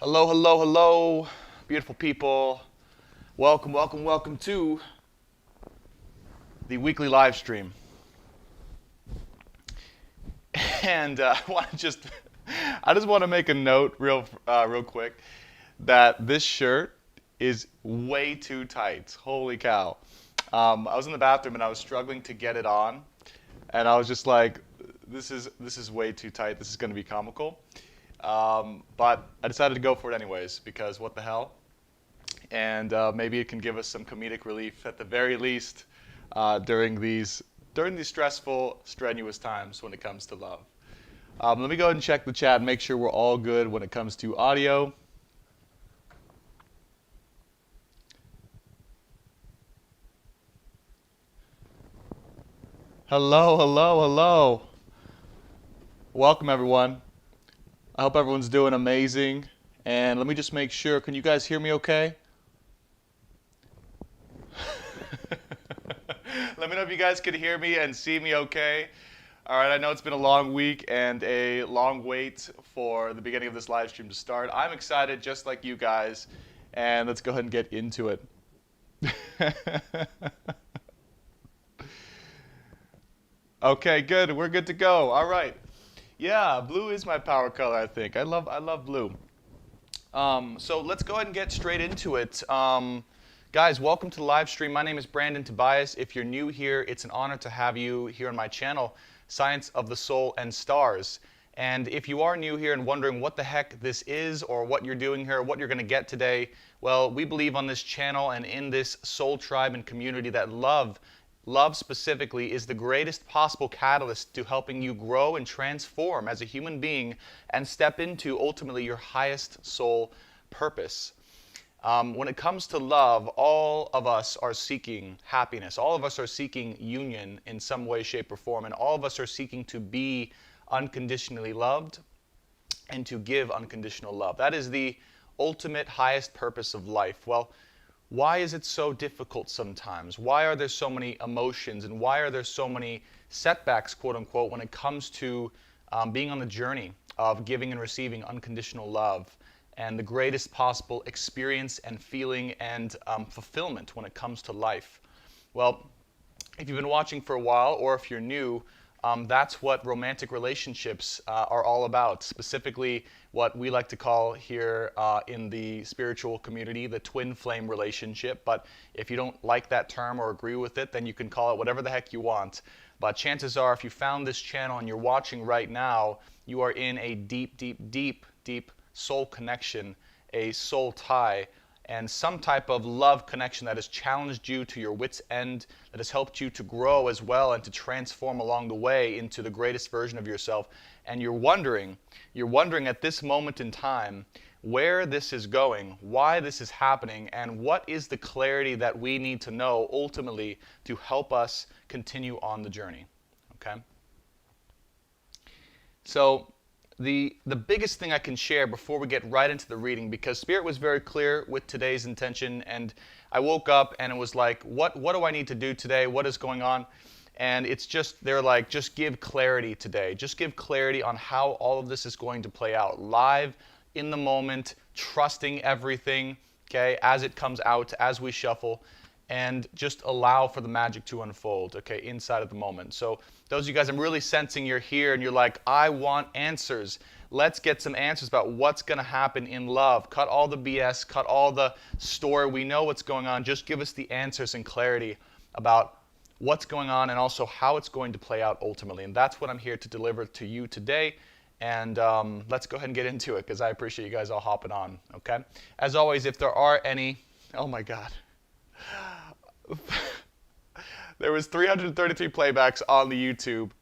Hello, hello, hello, beautiful people. Welcome, welcome, welcome to the weekly live stream. And I just want to make a note real quick that this shirt is way too tight. Holy cow. I was in the bathroom and I was struggling to get it on. And I was just like, this is way too tight. This is going to be comical. But I decided to go for it anyways because what the hell? And maybe it can give us some comedic relief at the very least during these stressful, strenuous times when it comes to love. Let me go ahead and check the chat and make sure we're all good when it comes to audio. Hello, hello, hello. Welcome, everyone. I hope everyone's doing amazing. And let me just make sure, can you guys hear me okay? Let me know if you guys can hear me and see me okay. All right, I know it's been a long week and a long wait for the beginning of this live stream to start. I'm excited just like you guys, and let's go ahead and get into it. Okay, good. We're good to go. All right. Yeah, blue is my power color, I think. I love blue. So let's go ahead and get straight into it. Guys, welcome to the live stream. My name is Brandon Tobias. If you're new here, it's an honor to have you here on my channel, Science of the Soul and Stars. And if you are new here and wondering what the heck this is or what you're doing here, what you're going to get today, well, we believe on this channel and in this soul tribe and community that love specifically is the greatest possible catalyst to helping you grow and transform as a human being and step into ultimately your highest soul purpose. When it comes to love, all of us are seeking happiness. All of us are seeking union in some way, shape, or form. And all of us are seeking to be unconditionally loved and to give unconditional love. That is the ultimate highest purpose of life. Well, why is it so difficult sometimes? Why are there so many emotions and why are there so many setbacks, quote unquote, when it comes to being on the journey of giving and receiving unconditional love and the greatest possible experience and feeling and fulfillment when it comes to life? Well, if you've been watching for a while or if you're new, that's what romantic relationships are all about. Specifically, what we like to call here in the spiritual community, the twin flame relationship. But if you don't like that term or agree with it, then you can call it whatever the heck you want. But chances are, if you found this channel and you're watching right now, you are in a deep, deep, deep, deep soul connection, a soul tie, and some type of love connection that has challenged you to your wit's end, that has helped you to grow as well and to transform along the way into the greatest version of yourself. And you're wondering at this moment in time where this is going, why this is happening, and what is the clarity that we need to know ultimately to help us continue on the journey. Okay? So the biggest thing I can share before we get right into the reading, because Spirit was very clear with today's intention, and I woke up and it was like, what do I need to do today? What is going on? And it's just, they're like, just give clarity today. Just give clarity on how all of this is going to play out. Live, in the moment, trusting everything, okay, as it comes out, as we shuffle, and just allow for the magic to unfold, okay, inside of the moment. So those of you guys, I'm really sensing you're here and you're like, I want answers. Let's get some answers about what's going to happen in love. Cut all the BS, cut all the story. We know what's going on. Just give us the answers and clarity about what's going on and also how it's going to play out ultimately. And that's what I'm here to deliver to you today. And let's go ahead and get into it because I appreciate you guys all hopping on, okay? As always, if there are any, oh my God. There was 333 playbacks on the YouTube.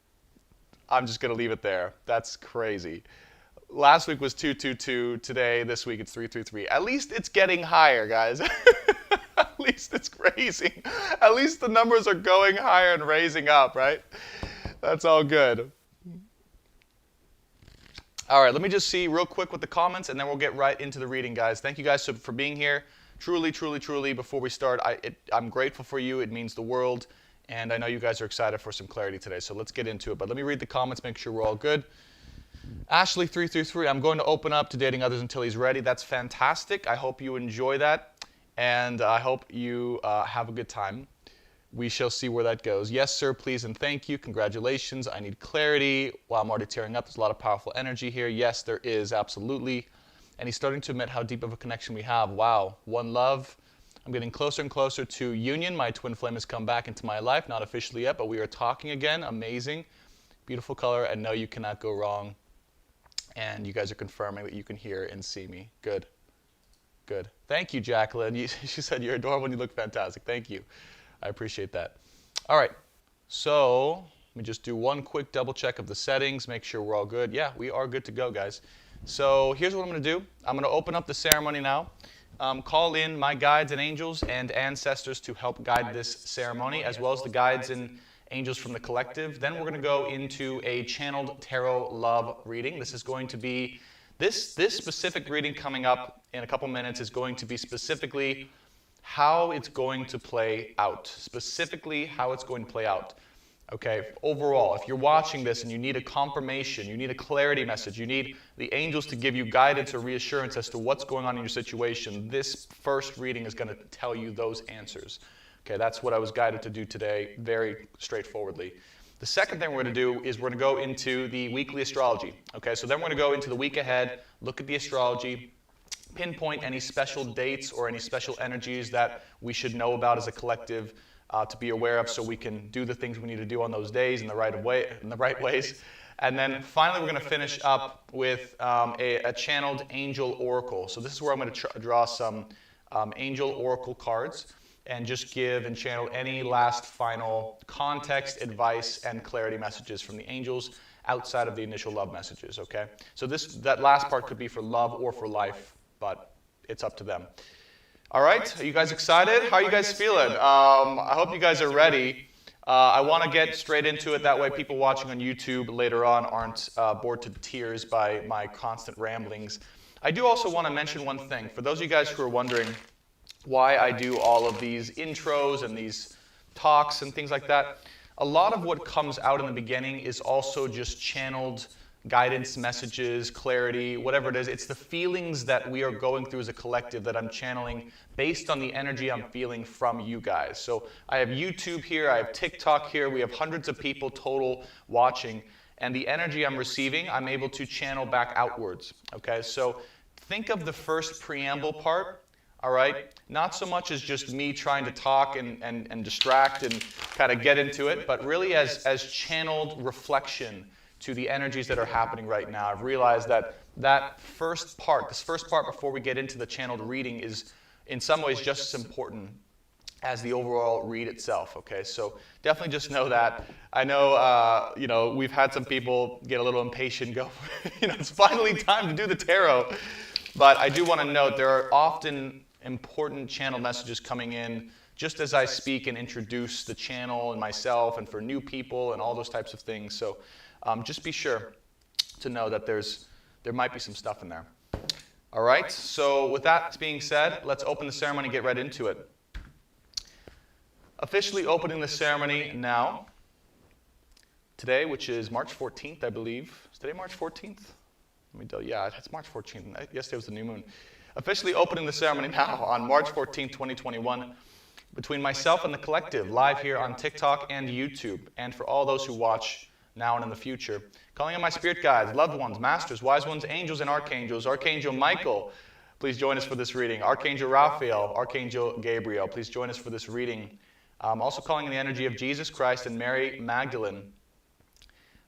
I'm just going to leave it there. That's crazy. Last week was 222. Today, this week, it's 333. At least it's getting higher, guys. At least it's raising. At least the numbers are going higher and raising up, right? That's all good. All right, let me just see real quick with the comments, and then we'll get right into the reading, guys. Thank you guys for being here. Truly, truly, truly, before we start, I'm grateful for you. It means the world. And I know you guys are excited for some clarity today. So let's get into it. But let me read the comments, make sure we're all good. Ashley333, I'm going to open up to dating others until he's ready. That's fantastic. I hope you enjoy that, and I hope you have a good time. We shall see where that goes. Yes, sir, please, and thank you. Congratulations. I need clarity. Wow, I'm already tearing up. There's a lot of powerful energy here. Yes, there is, absolutely. And he's starting to admit how deep of a connection we have. Wow, one love. I'm getting closer and closer to union. My twin flame has come back into my life. Not officially yet, but we are talking again. Amazing. Beautiful color, and no, you cannot go wrong. And you guys are confirming that you can hear and see me. Good. Good. Thank you, Jacqueline. She said you're adorable and you look fantastic. Thank you. I appreciate that. All right. So let me just do one quick double check of the settings, make sure we're all good. Yeah, we are good to go, guys. So here's what I'm going to do. I'm going to open up the ceremony now. Call in my guides and angels and ancestors to help guide this ceremony, as well as the guides and angels from the collective. Then we're going to go into a channeled tarot love reading. This is going to be, this specific reading coming up in a couple minutes is going to be specifically how it's going to play out. Specifically how it's going to play out. Okay, overall, if you're watching this and you need a confirmation, you need a clarity message, you need the angels to give you guidance or reassurance as to what's going on in your situation, this first reading is going to tell you those answers. Okay, that's what I was guided to do today, very straightforwardly. The second thing we're going to do is we're going to go into the weekly astrology. Okay, so then we're going to go into the week ahead, look at the astrology, pinpoint any special dates or any special energies that we should know about as a collective to be aware of, so we can do the things we need to do on those days in the right ways. And then finally, we're going to finish up with a channeled angel oracle. So this is where I'm going to draw some angel oracle cards and just give and channel any last final context, advice, and clarity messages from the angels outside of the initial love messages, okay? So that last part could be for love or for life, but it's up to them. All right, are you guys excited? How are you guys feeling? I hope you guys are ready. I want to get straight into it. That way people watching on YouTube later on aren't bored to tears by my constant ramblings. I do also want to mention one thing. For those of you guys who are wondering why I do all of these intros and these talks and things like that, a lot of what comes out in the beginning is also just channeled guidance, messages, clarity, whatever it is. It's the feelings that we are going through as a collective that I'm channeling based on the energy I'm feeling from you guys. So I have YouTube here, I have TikTok here, we have hundreds of people total watching, and the energy I'm receiving, I'm able to channel back outwards, okay? So think of the first preamble part, all right? Not so much as just me trying to talk and distract and kind of get into it, but really as channeled reflection to the energies that are happening right now. I've realized that first part, this first part before we get into the channeled reading, is in some ways just as important as the overall read itself, okay? So definitely just know that. I know, we've had some people get a little impatient, go, it's finally time to do the tarot. But I do want to note there are often important channel messages coming in just as I speak and introduce the channel and myself, and for new people and all those types of things. So just be sure to know that there might be some stuff in there. All right, so with that being said, let's open the ceremony and get right into it. Officially opening the ceremony now, today, which is March 14th, I believe. Is today March 14th? Yeah, it's March 14th. Yesterday was the new moon. Officially opening the ceremony now on March 14th, 2021, between myself and the collective, live here on TikTok and YouTube, and for all those who watch now and in the future. Calling in my spirit guides, loved ones, masters, wise ones, angels, and archangels. Archangel Michael, please join us for this reading. Archangel Raphael, Archangel Gabriel, please join us for this reading. Also calling in the energy of Jesus Christ and Mary Magdalene.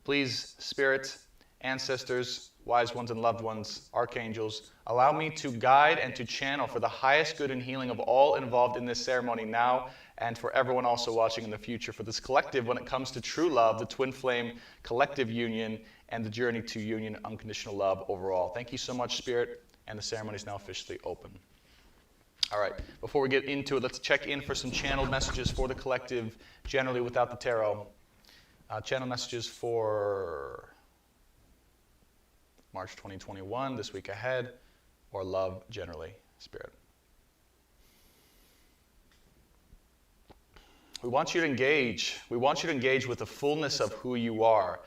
Please, spirit, ancestors, wise ones and loved ones, archangels, allow me to guide and to channel for the highest good and healing of all involved in this ceremony now, and for everyone also watching in the future, for this collective when it comes to true love, the twin flame collective union, and the journey to union, unconditional love overall. Thank you so much, Spirit, and the ceremony is now officially open. All right, before we get into it, let's check in for some channeled messages for the collective, generally without the tarot. Channel messages for March 2021, this week ahead, or love generally, Spirit. We want you to engage. We want you to engage with the fullness of who you are.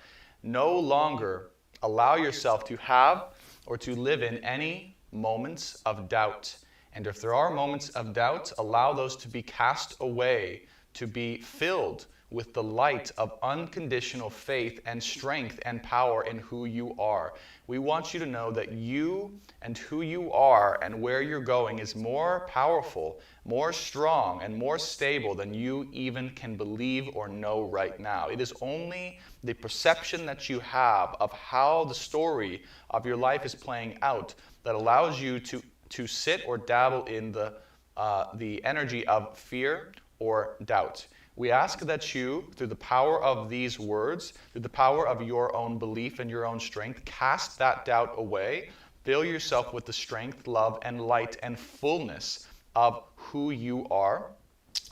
No longer Allow yourself to have or to live in any moments of doubt. And if there are moments of doubt, allow those to be cast away, to be filled with the light of unconditional faith and strength and power in who you are. We want you to know that you and who you are and where you're going is more powerful, more strong, and more stable than you even can believe or know right now. It is only the perception that you have of how the story of your life is playing out that allows you to sit or dabble in the energy of fear or doubt. We ask that you, through the power of these words, through the power of your own belief and your own strength, cast that doubt away. Fill yourself with the strength, love, and light and fullness of who you are,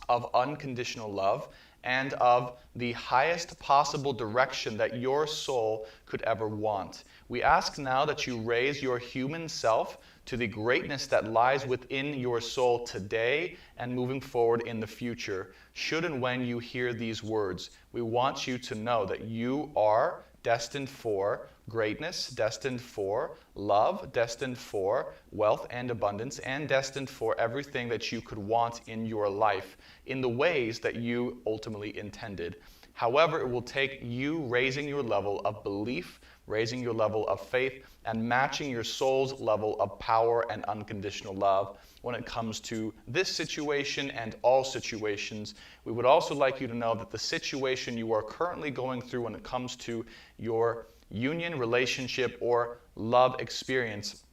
of unconditional love, and of the highest possible direction that your soul could ever want. We ask now that you raise your human self to the greatness that lies within your soul today and moving forward in the future. Should and when you hear these words, we want you to know that you are destined for greatness, destined for love, destined for wealth and abundance, and destined for everything that you could want in your life in the ways that you ultimately intended. However, it will take you raising your level of belief, raising your level of faith, and matching your soul's level of power and unconditional love when it comes to this situation and all situations. We would also like you to know that the situation you are currently going through when it comes to your union, relationship, or love experience,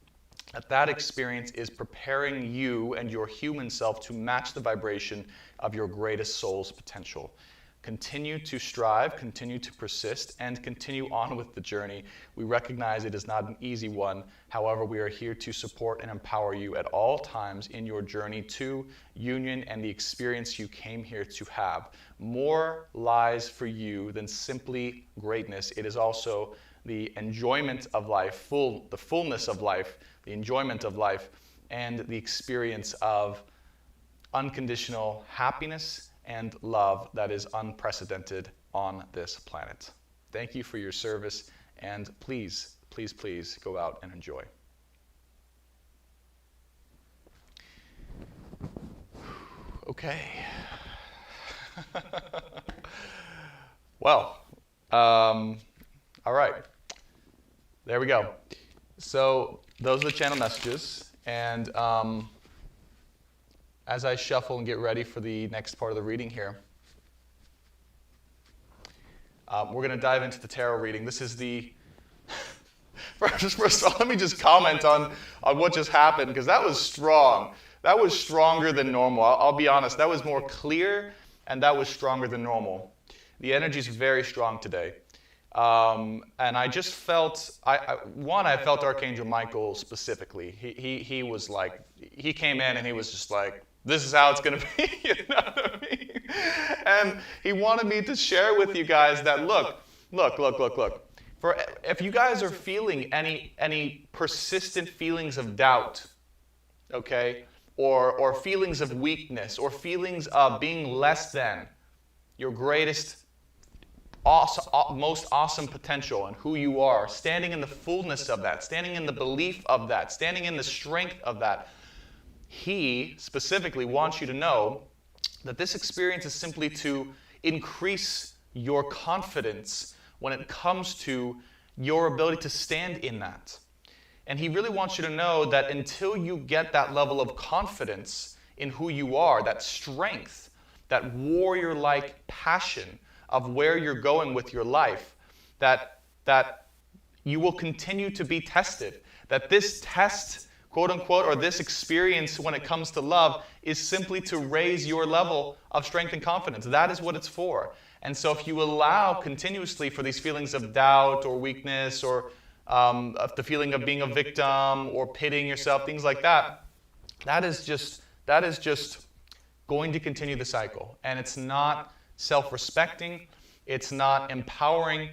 that experience is preparing you and your human self to match the vibration of your greatest soul's potential. Continue to strive, continue to persist, and continue on with the journey. We recognize it is not an easy one. However, we are here to support and empower you at all times in your journey to union and the experience you came here to have. More lies for you than simply greatness. It is also the enjoyment of life, the fullness of life, the enjoyment of life, and the experience of unconditional happiness and love that is unprecedented on this planet. Thank you for your service, and please, please, please go out and enjoy. Okay. Well, all right. There we go. So those are the channel messages, and as I shuffle and get ready for the next part of the reading here, we're going to dive into the tarot reading. This is the... First of all, let me just comment on what just happened, because that was strong. That was stronger than normal. I'll be honest. That was more clear, and that was stronger than normal. The energy is very strong today. And I just felt... I felt Archangel Michael specifically. He was like... He came in and he was just like, this is how it's going to be, you know what I mean? And he wanted me to share with you guys that, look. If you guys are feeling any persistent feelings of doubt, okay, or feelings of weakness, or feelings of being less than your greatest, most awesome potential and who you are, standing in the fullness of that, standing in the belief of that, standing in the strength of that, he specifically wants you to know that this experience is simply to increase your confidence when it comes to your ability to stand in that. And he really wants you to know that until you get that level of confidence in who you are, that strength, that warrior-like passion of where you're going with your life, that you will continue to be tested, that this test, quote unquote, or this experience when it comes to love is simply to raise your level of strength and confidence. That is what it's for. And so if you allow continuously for these feelings of doubt or weakness, or the feeling of being a victim or pitying yourself, things like that, that is just going to continue the cycle. And it's not self-respecting, it's not empowering,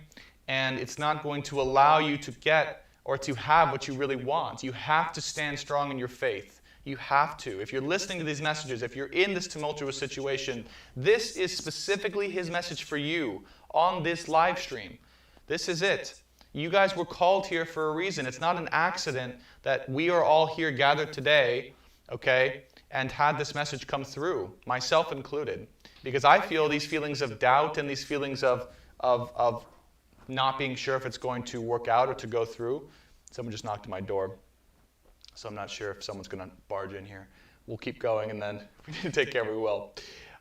and it's not going to allow you to get or to have what you really want. You have to stand strong in your faith. You have to. If you're listening to these messages, if you're in this tumultuous situation, this is specifically his message for you on this live stream. This is it. You guys were called here for a reason. It's not an accident that we are all here gathered today, okay, and had this message come through, myself included. Because I feel these feelings of doubt and these feelings of not being sure if it's going to work out or to go through. Someone just knocked on my door, so I'm not sure if someone's going to barge in here. We'll keep going, and then if we need to take care, we will.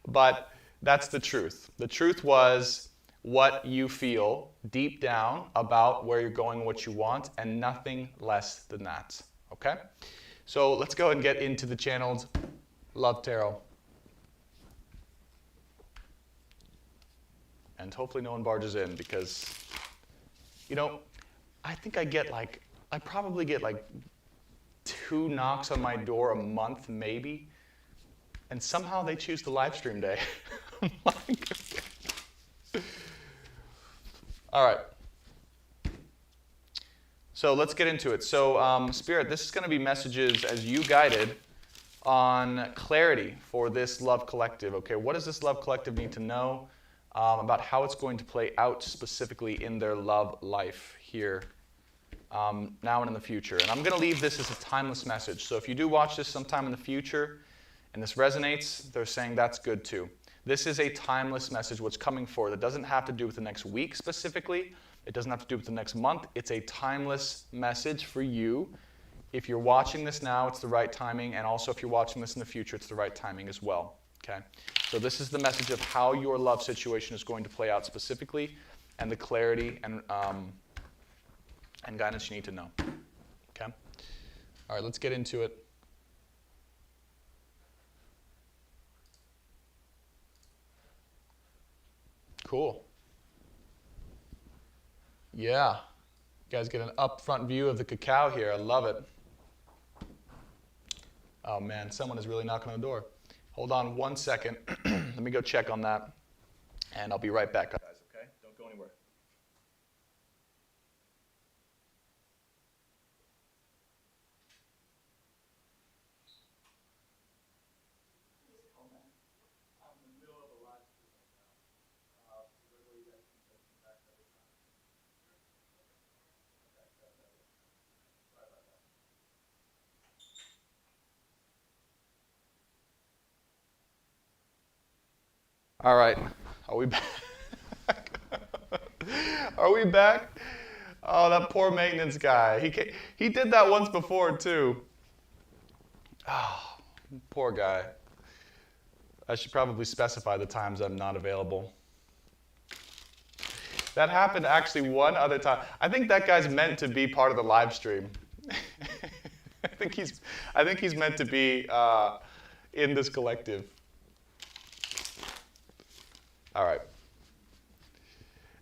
But that's the truth. The truth was what you feel deep down about where you're going and what you want, and nothing less than that, okay? So let's go and get into the channeled Love Tarot. And hopefully no one barges in, because, you know, I think I probably get like 2 knocks on my door a month, maybe, and somehow they choose the live stream day. I'm like, okay. All right. So let's get into it. So Spirit, this is going to be messages as you guided on clarity for this love collective. Okay, what does this love collective need to know about how it's going to play out specifically in their love life here now and in the future? And I'm going to leave this as a timeless message. So if you do watch this sometime in the future and this resonates, they're saying that's good too. This is a timeless message, what's coming forward. It doesn't have to do with the next week specifically. It doesn't have to do with the next month. It's a timeless message for you. If you're watching this now, it's the right timing. And also if you're watching this in the future, it's the right timing as well. Okay? So this is the message of how your love situation is going to play out specifically, and the clarity and guidance you need to know. Okay? All right, let's get into it. Cool. Yeah. You guys get an upfront view of the cacao here. I love it. Oh man, someone is really knocking on the door. Hold on 1 second. Let me go check on that, and I'll be right back, guys, okay? Don't go anywhere. All right, are we back? Are we back? Oh, that poor maintenance guy. He did that once before too. Oh, poor guy. I should probably specify the times I'm not available. That happened actually one other time. I think that guy's meant to be part of the live stream. I think he's meant to be in this collective. All right.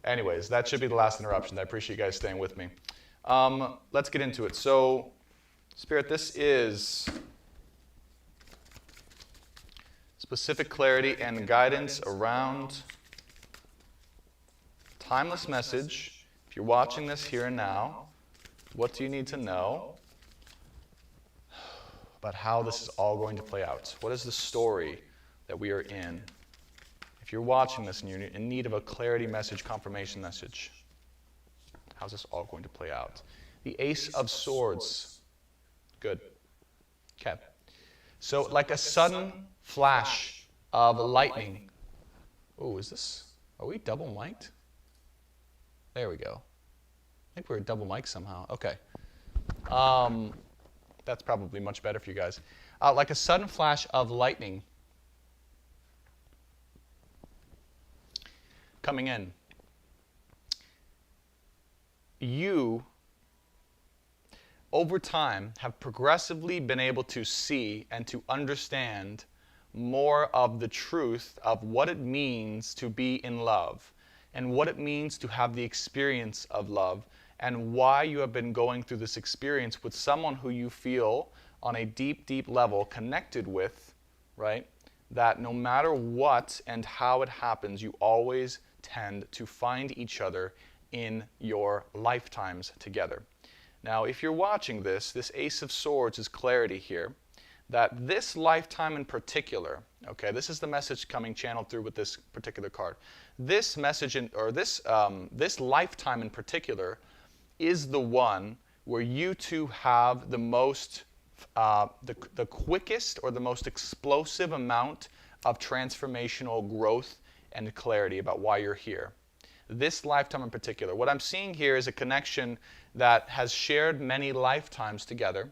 Anyways, that should be the last interruption. I appreciate you guys staying with me. Let's get into it. So, Spirit, this is specific clarity and guidance around timeless message. If you're watching this here and now, what do you need to know about how this is all going to play out? What is the story that we are in? If you're watching this and you're in need of a clarity message, confirmation message, how's this all going to play out? The Ace of Swords. Good. Okay. So like a sudden flash of lightning. Oh, are we double mic'd? There we go. I think we're double mic'd somehow. Okay. That's probably much better for you guys. Like a sudden flash of lightning coming in. You, over time, have progressively been able to see and to understand more of the truth of what it means to be in love, and what it means to have the experience of love, and why you have been going through this experience with someone who you feel on a deep, deep level connected with, right? That no matter what and how it happens, you always tend to find each other in your lifetimes together. Now, if you're watching this Ace of Swords is clarity here, that this lifetime in particular, okay, this is the message coming channeled through with this particular card. This message, this lifetime in particular, is the one where you two have the most, the quickest or the most explosive amount of transformational growth and clarity about why you're here. This lifetime in particular. What I'm seeing here is a connection that has shared many lifetimes together.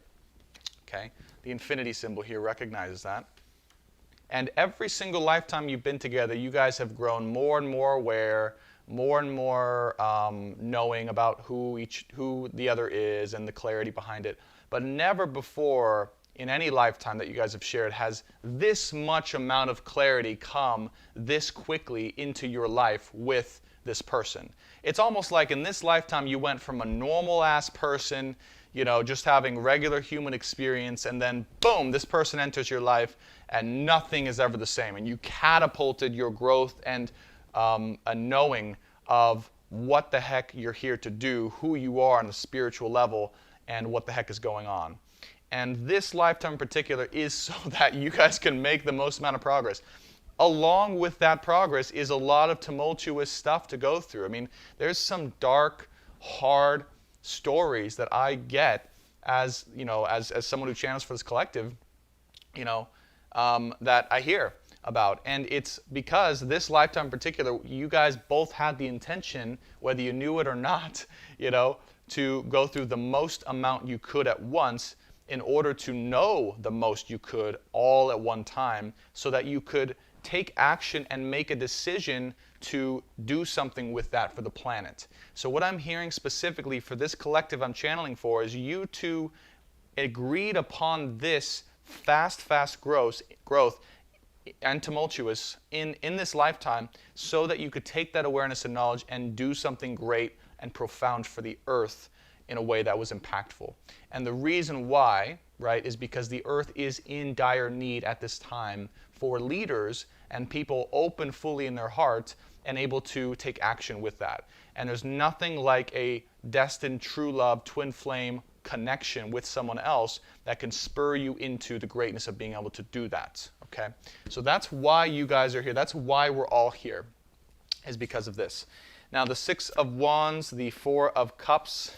Okay? The infinity symbol here recognizes that. And every single lifetime you've been together, you guys have grown more and more aware, more and more knowing about who the other is and the clarity behind it. But never before in any lifetime that you guys have shared has this much amount of clarity come this quickly into your life with this person. It's almost like in this lifetime you went from a normal ass person, you know, just having regular human experience, and then boom, this person enters your life and nothing is ever the same. And you catapulted your growth and a knowing of what the heck you're here to do, who you are on the spiritual level, and what the heck is going on. And this lifetime in particular is so that you guys can make the most amount of progress. Along with that progress is a lot of tumultuous stuff to go through. I mean, there's some dark, hard stories that I get as, you know, as someone who channels for this collective, you know, that I hear about. And it's because this lifetime in particular, you guys both had the intention, whether you knew it or not, you know, to go through the most amount you could at once in order to know the most you could all at one time, so that you could take action and make a decision to do something with that for the planet. So what I'm hearing specifically for this collective I'm channeling for is you two agreed upon this fast growth and tumultuous in this lifetime, so that you could take that awareness and knowledge and do something great and profound for the earth in a way that was impactful. And the reason why, right, is because the earth is in dire need at this time for leaders and people open fully in their heart and able to take action with that. And there's nothing like a destined true love, twin flame connection with someone else that can spur you into the greatness of being able to do that, okay? So that's why you guys are here. That's why we're all here, is because of this. Now, the Six of Wands, the Four of Cups,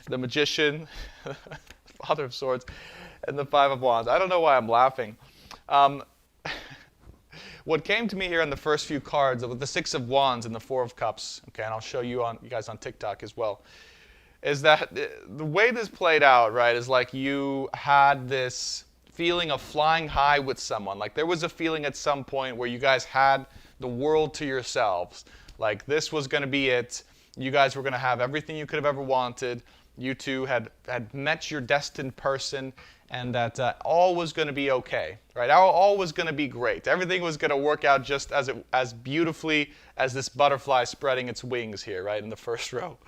the Magician, Father of Swords, and the Five of Wands. I don't know why I'm laughing. What came to me here on the first few cards with the Six of Wands and the Four of Cups, okay, and I'll show you guys on TikTok as well, is that the way this played out, right, is like you had this feeling of flying high with someone. Like there was a feeling at some point where you guys had the world to yourselves. Like this was going to be it. You guys were going to have everything you could have ever wanted. You two had met your destined person, and that all was going to be okay, right? All was going to be great. Everything was going to work out just as beautifully as this butterfly spreading its wings here, right, in the first row.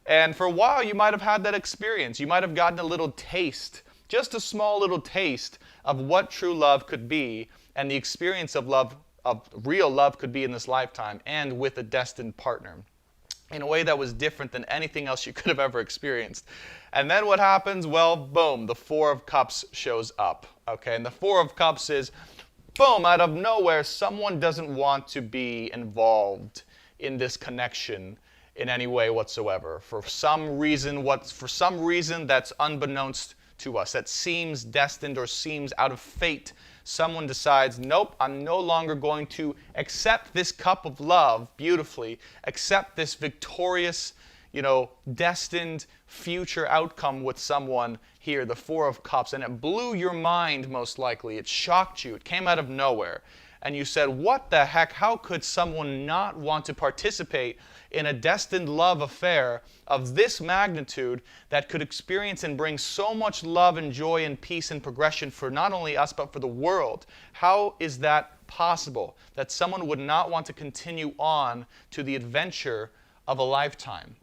And for a while, you might have had that experience. You might have gotten a little taste, just a small little taste of what true love could be, and the experience of love, of real love could be in this lifetime, and with a destined partner, in a way that was different than anything else you could have ever experienced. And then what happens? Well, boom, the Four of Cups shows up, okay? And the Four of Cups is, boom, out of nowhere, someone doesn't want to be involved in this connection in any way whatsoever. For some reason that's unbeknownst to us, that seems destined or seems out of fate, someone decides, nope, I'm no longer going to accept this cup of love beautifully, accept this victorious, you know, destined future outcome with someone here, the Four of Cups. And it blew your mind, most likely. It shocked you. It came out of nowhere. And you said, what the heck? How could someone not want to participate in a destined love affair of this magnitude that could experience and bring so much love and joy and peace and progression for not only us, but for the world? How is that possible? That someone would not want to continue on to the adventure of a lifetime?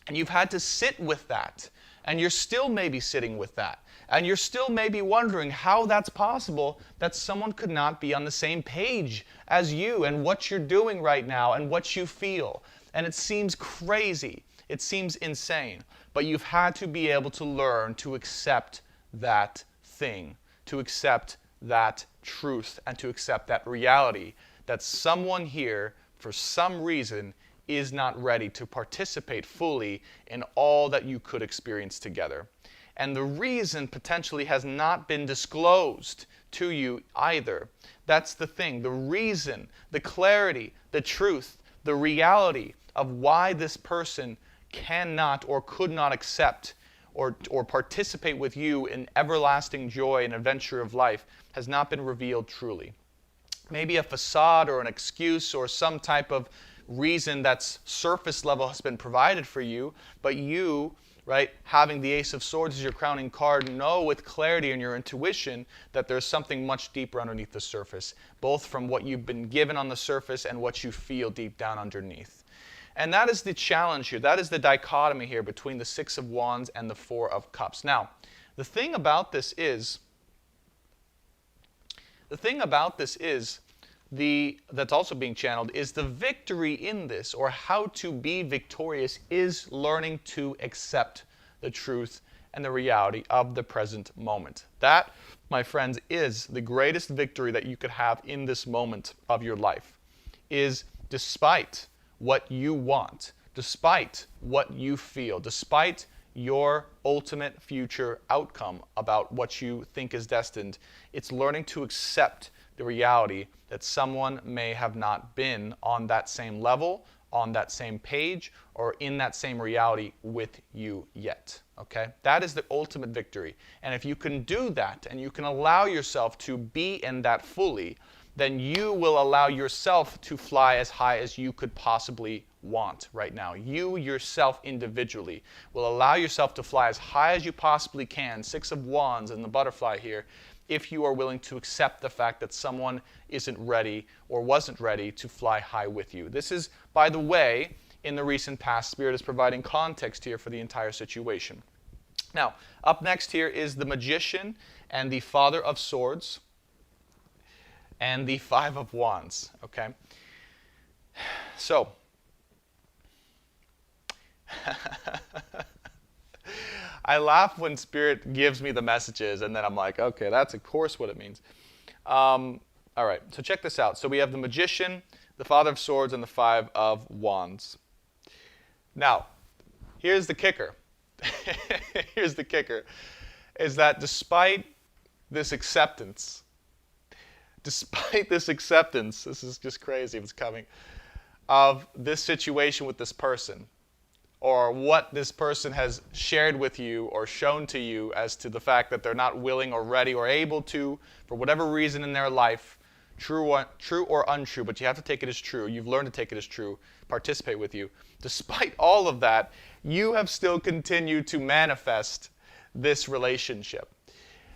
And you've had to sit with that. And you're still maybe sitting with that. And you're still maybe wondering how that's possible that someone could not be on the same page as you and what you're doing right now and what you feel. And it seems crazy. It seems insane. But you've had to be able to learn to accept that thing, to accept that truth, and to accept that reality that someone here, for some reason, is not ready to participate fully in all that you could experience together. And the reason potentially has not been disclosed to you either. That's the thing. The reason, the clarity, the truth, the reality of why this person cannot or could not accept or participate with you in everlasting joy and adventure of life has not been revealed truly. Maybe a facade or an excuse or some type of reason that's surface level has been provided for you, but you, right, having the Ace of Swords as your crowning card, know with clarity in your intuition that there's something much deeper underneath the surface, both from what you've been given on the surface and what you feel deep down underneath. And that is the challenge here. That is the dichotomy here between the Six of Wands and the Four of Cups. Now, the thing about this is, that's also being channeled, is the victory in this, or how to be victorious, is learning to accept the truth and the reality of the present moment. That, my friends, is the greatest victory that you could have in this moment of your life, is despite what you want, despite what you feel, despite your ultimate future outcome about what you think is destined, it's learning to accept the reality that someone may have not been on that same level, on that same page, or in that same reality with you yet. Okay? That is the ultimate victory. And if you can do that, and you can allow yourself to be in that fully, then you will allow yourself to fly as high as you could possibly want right now. You yourself individually will allow yourself to fly as high as you possibly can, Six of Wands and the butterfly here, if you are willing to accept the fact that someone isn't ready or wasn't ready to fly high with you. This is, by the way, in the recent past, Spirit is providing context here for the entire situation. Now, up next here is the Magician and the Father of Swords and the Five of Wands, okay? So, I laugh when Spirit gives me the messages, and then I'm like, okay, that's of course what it means. All right, so check this out. So we have the Magician, the Father of Swords, and the Five of Wands. Now, here's the kicker. Here's the kicker, is that despite this acceptance, this is just crazy, it's coming, of this situation with this person, or what this person has shared with you or shown to you as to the fact that they're not willing or ready or able to, for whatever reason in their life, true or untrue, but you have to take it as true. You've learned to take it as true, participate with you. Despite all of that, you have still continued to manifest this relationship.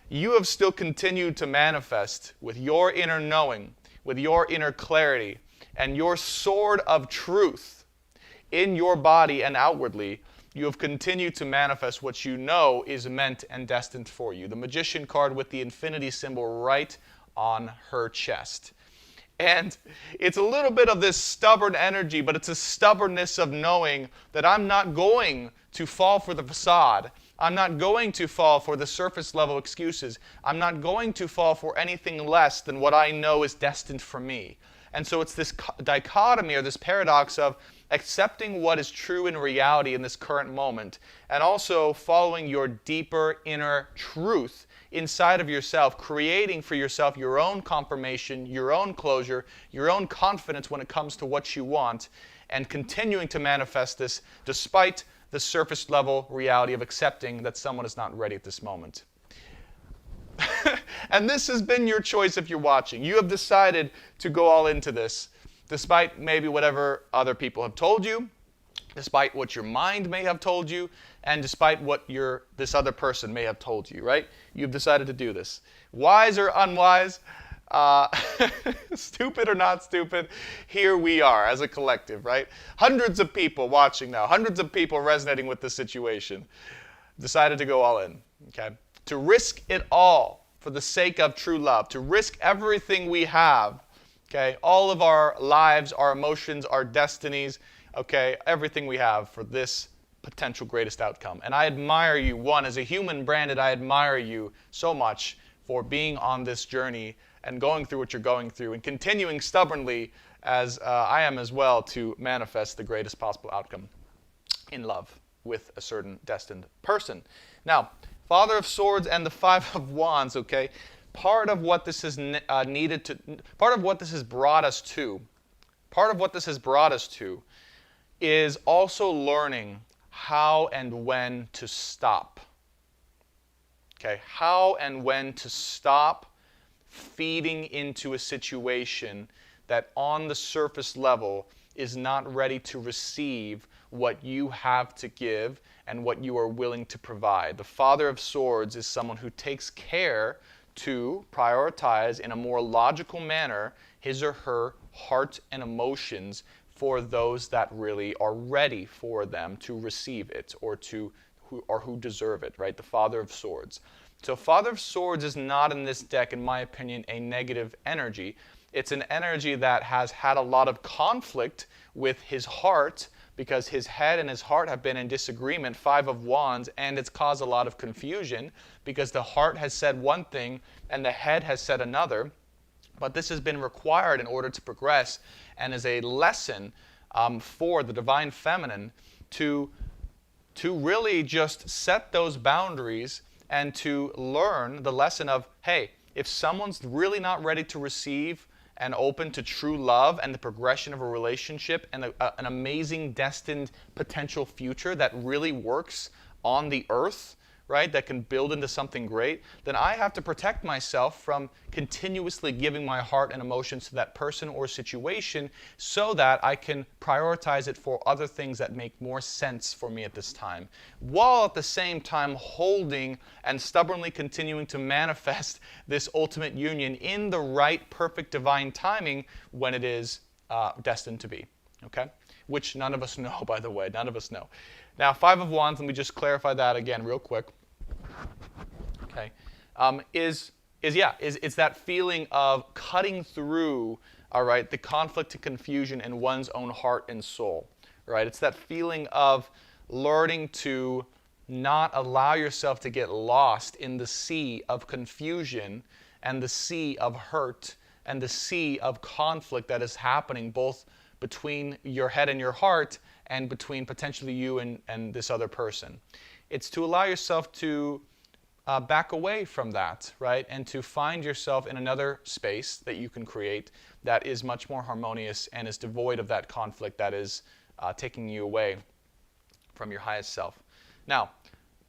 You have still continued to manifest with your inner knowing, with your inner clarity, and your sword of truth in your body and outwardly. You have continued to manifest what you know is meant and destined for you. The Magician card with the infinity symbol right on her chest. And it's a little bit of this stubborn energy, but it's a stubbornness of knowing that I'm not going to fall for the facade. I'm not going to fall for the surface level excuses. I'm not going to fall for anything less than what I know is destined for me. And so it's this dichotomy or this paradox of accepting what is true in reality in this current moment, and also following your deeper inner truth inside of yourself, creating for yourself your own confirmation, your own closure, your own confidence when it comes to what you want, and continuing to manifest this despite the surface level reality of accepting that someone is not ready at this moment. And this has been your choice if you're watching. You have decided to go all into this, despite maybe whatever other people have told you, despite what your mind may have told you, and despite what this other person may have told you, right? You've decided to do this. Wise or unwise, stupid or not stupid, here we are as a collective, right? Hundreds of people watching now, hundreds of people resonating with this situation, decided to go all in, okay? To risk it all for the sake of true love, to risk everything we have, okay? All of our lives, our emotions, our destinies, okay? Everything we have for this potential greatest outcome. And I admire you, one, as a human branded, I admire you so much for being on this journey and going through what you're going through and continuing stubbornly as I am as well, to manifest the greatest possible outcome in love with a certain destined person. Now, Father of Swords and the Five of Wands, okay, part of what this has part of what this has brought us to, is also learning how and when to stop. Okay, how and when to stop feeding into a situation that on the surface level is not ready to receive what you have to give and what you are willing to provide. The Father of Swords is someone who takes care to prioritize in a more logical manner his or her heart and emotions for those that really are ready for them to receive it or who deserve it, right? The Father of Swords. So Father of Swords is not in this deck, in my opinion, a negative energy. It's an energy that has had a lot of conflict with his heart because his head and his heart have been in disagreement, Five of Wands, and it's caused a lot of confusion because the heart has said one thing and the head has said another. But this has been required in order to progress and is a lesson for the Divine Feminine to really just set those boundaries and to learn the lesson of, hey, if someone's really not ready to receive and open to true love and the progression of a relationship and an amazing destined potential future that really works on the earth, right, that can build into something great, then I have to protect myself from continuously giving my heart and emotions to that person or situation so that I can prioritize it for other things that make more sense for me at this time, while at the same time holding and stubbornly continuing to manifest this ultimate union in the right, perfect, divine timing when it is destined to be, okay? Which none of us know, by the way, none of us know. Now, Five of Wands, let me just clarify that again real quick. Okay, it's that feeling of cutting through, all right, the conflict and confusion in one's own heart and soul, right? It's that feeling of learning to not allow yourself to get lost in the sea of confusion and the sea of hurt and the sea of conflict that is happening both between your head and your heart and between potentially you and this other person. It's to allow yourself to back away from that, right? And to find yourself in another space that you can create that is much more harmonious and is devoid of that conflict that is taking you away from your highest self. Now,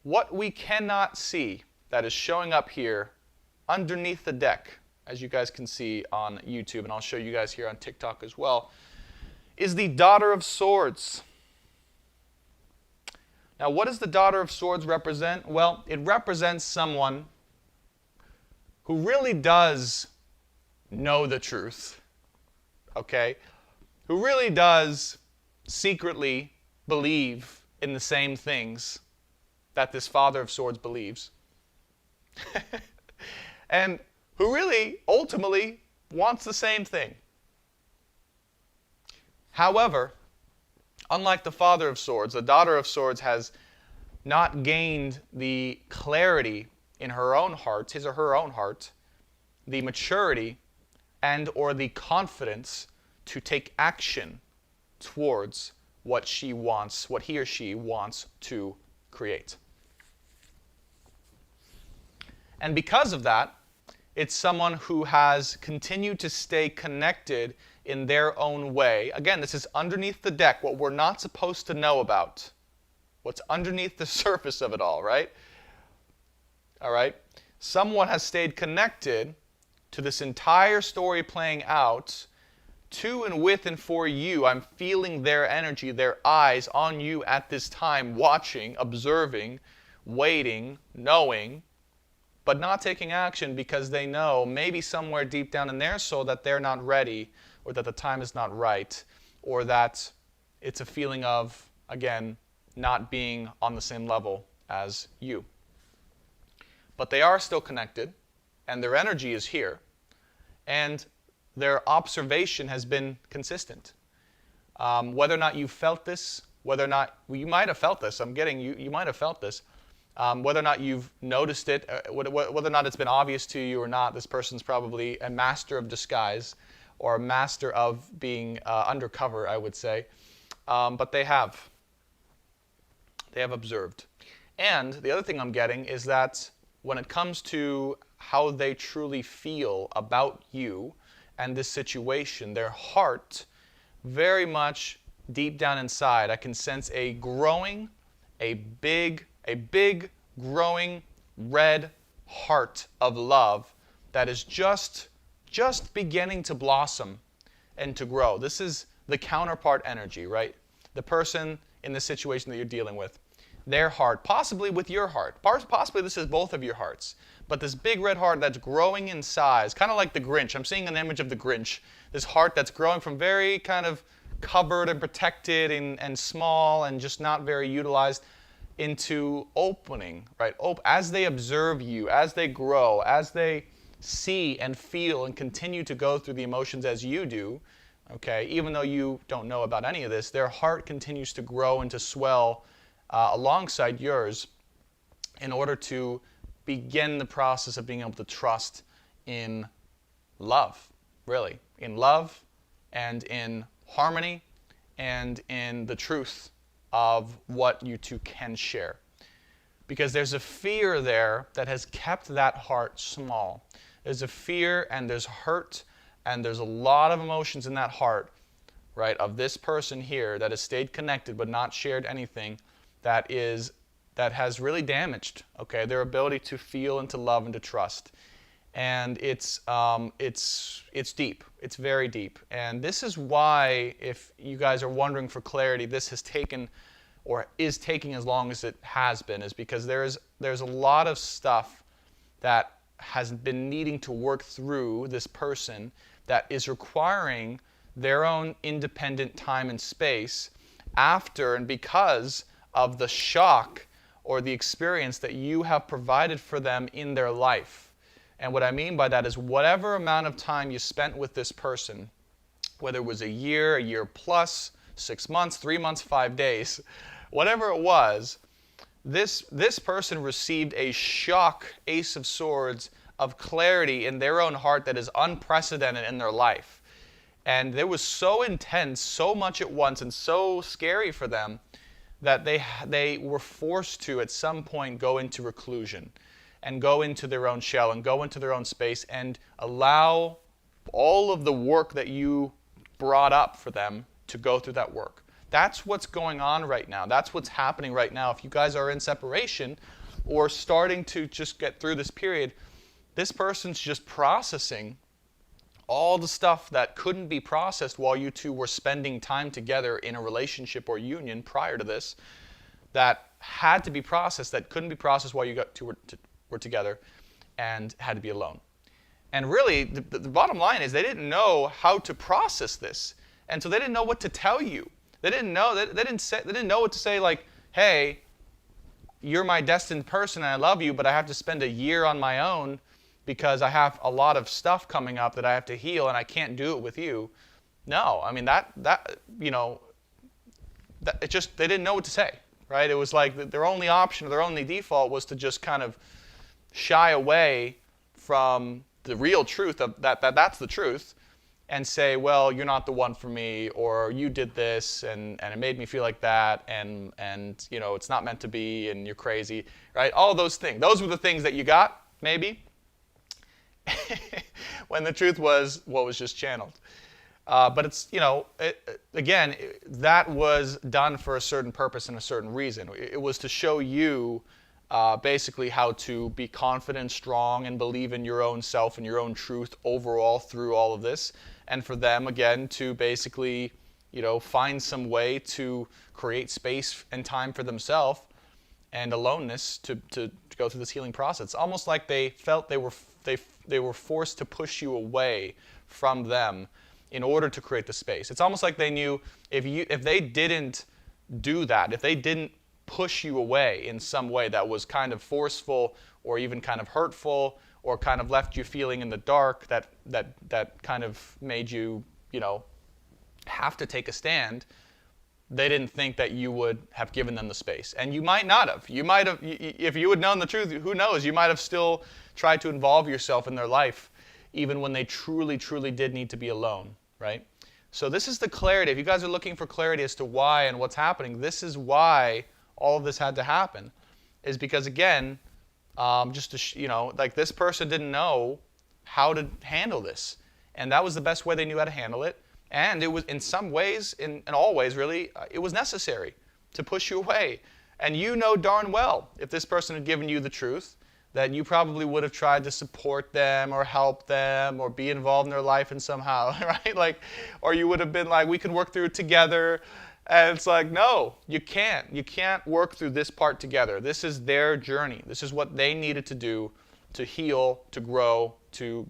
what we cannot see that is showing up here underneath the deck, as you guys can see on YouTube, and I'll show you guys here on TikTok as well, is the Daughter of Swords. Now, what does the Daughter of Swords represent? Well, it represents someone who really does know the truth, okay? Who really does secretly believe in the same things that this Father of Swords believes. And who really, ultimately, wants the same thing. However, unlike the Father of Swords, the Daughter of Swords has not gained the clarity in her own heart, his or her own heart, the maturity and or the confidence to take action towards what she wants, what he or she wants to create. And because of that, it's someone who has continued to stay connected in their own way. Again, this is underneath the deck, what we're not supposed to know about. What's underneath the surface of it all, right? All right? Someone has stayed connected to this entire story playing out, to and with and for you. I'm feeling their energy, their eyes on you at this time, watching, observing, waiting, knowing, but not taking action because they know maybe somewhere deep down in their soul that they're not ready, or that the time is not right, or that it's a feeling of, again, not being on the same level as you. But they are still connected, and their energy is here, and their observation has been consistent. Whether or not you felt this, whether or not, well, you might have felt this, you might have felt this, whether or not you've noticed it, whether or not it's been obvious to you or not, this person's probably a master of disguise, or a master of being undercover, I would say. But they have observed. And the other thing I'm getting is that when it comes to how they truly feel about you and this situation, their heart, very much deep down inside, I can sense a big growing red heart of love that is just beginning to blossom and to grow. This is the counterpart energy, right? The person in the situation that you're dealing with, their heart, possibly with your heart. Possibly this is both of your hearts. But this big red heart that's growing in size, kind of like the Grinch. I'm seeing an image of the Grinch. This heart that's growing from very kind of covered and protected and small and just not very utilized into opening, right? As they observe you, as they grow, as they see and feel and continue to go through the emotions as you do, okay, even though you don't know about any of this, their heart continues to grow and to swell alongside yours in order to begin the process of being able to trust in love, really, in love and in harmony and in the truth of what you two can share. Because there's a fear there that has kept that heart small. There's a fear and there's hurt and there's a lot of emotions in that heart, right, of this person here that has stayed connected but not shared anything that has really damaged, okay, their ability to feel and to love and to trust. And it's deep. It's very deep. And this is why, if you guys are wondering for clarity, this has taken or is taking as long as it has been, is because there's a lot of stuff that has been needing to work through this person that is requiring their own independent time and space after and because of the shock or the experience that you have provided for them in their life. And what I mean by that is whatever amount of time you spent with this person, whether it was a year plus, 6 months, 3 months, 5 days, whatever it was, this person received a shock Ace of Swords of clarity in their own heart that is unprecedented in their life. And it was so intense, so much at once, and so scary for them that they were forced to, at some point, go into reclusion and go into their own shell and go into their own space and allow all of the work that you brought up for them to go through that work. That's what's going on right now. That's what's happening right now. If you guys are in separation or starting to just get through this period, this person's just processing all the stuff that couldn't be processed while you two were spending time together in a relationship or union prior to this, that had to be processed, that couldn't be processed while you were together and had to be alone. And really, the bottom line is they didn't know how to process this. And so they didn't know what to tell you. They didn't know what to say, like, hey, you're my destined person and I love you, but I have to spend a year on my own because I have a lot of stuff coming up that I have to heal and I can't do it with you. No, I mean that it just, they didn't know what to say, right? It was like their only option, or their only default was to just kind of shy away from the real truth of that's the truth, and say, well, you're not the one for me, or you did this and it made me feel like that, and it's not meant to be, and you're crazy, right? All those things. Those were the things that you got, maybe, when the truth was what was just channeled. But it's, again, that was done for a certain purpose and a certain reason. It was to show you basically how to be confident, strong, and believe in your own self and your own truth overall through all of this. And for them, again, to basically, find some way to create space and time for themselves and aloneness to go through this healing process. It's almost like they felt they were forced to push you away from them in order to create the space. It's almost like they knew if they didn't do that, if they didn't push you away in some way that was kind of forceful or even kind of hurtful or kind of left you feeling in the dark, that kind of made you, have to take a stand, they didn't think that you would have given them the space. And you might not have. You might have, if you had known the truth, who knows, you might have still tried to involve yourself in their life, even when they truly, truly did need to be alone, right? So this is the clarity. If you guys are looking for clarity as to why and what's happening, this is why all of this had to happen, is because, again, just to, like this person didn't know how to handle this. And that was the best way they knew how to handle it. And it was, in some ways, in all ways really, it was necessary to push you away. And you know darn well, if this person had given you the truth, that you probably would have tried to support them or help them or be involved in their life in somehow, right? Like, or you would have been like, we can work through it together. And it's like, no, you can't. You can't work through this part together. This is their journey. This is what they needed to do to heal, to grow, to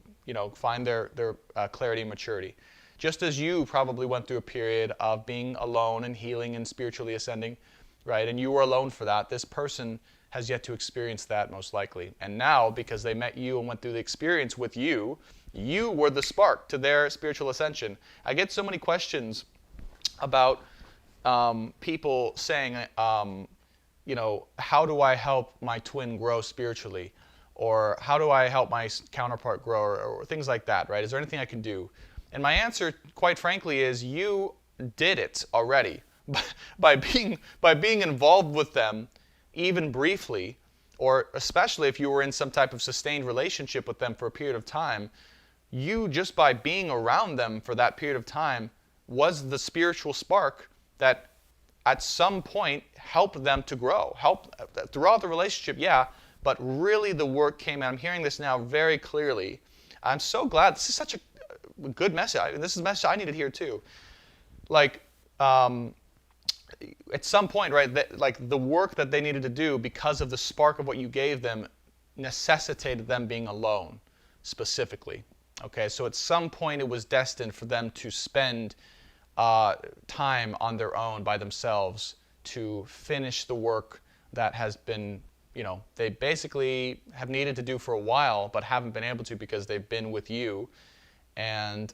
find their clarity and maturity. Just as you probably went through a period of being alone and healing and spiritually ascending, right? And you were alone for that. This person has yet to experience that most likely. And now, because they met you and went through the experience with you, you were the spark to their spiritual ascension. I get so many questions about people saying, how do I help my twin grow spiritually? Or how do I help my counterpart grow? Or things like that, right? Is there anything I can do? And my answer, quite frankly, is you did it already. by being involved with them, even briefly, or especially if you were in some type of sustained relationship with them for a period of time, you, just by being around them for that period of time, was the spiritual spark that at some point helped them to grow. Help throughout the relationship, yeah, but really the work came, and I'm hearing this now very clearly. I'm so glad. This is such a good message. This is a message I needed to hear too. Like, at some point, right, like the work that they needed to do because of the spark of what you gave them necessitated them being alone, specifically. Okay, so at some point it was destined for them to spend time on their own by themselves to finish the work that has been, they basically have needed to do for a while, but haven't been able to because they've been with you, and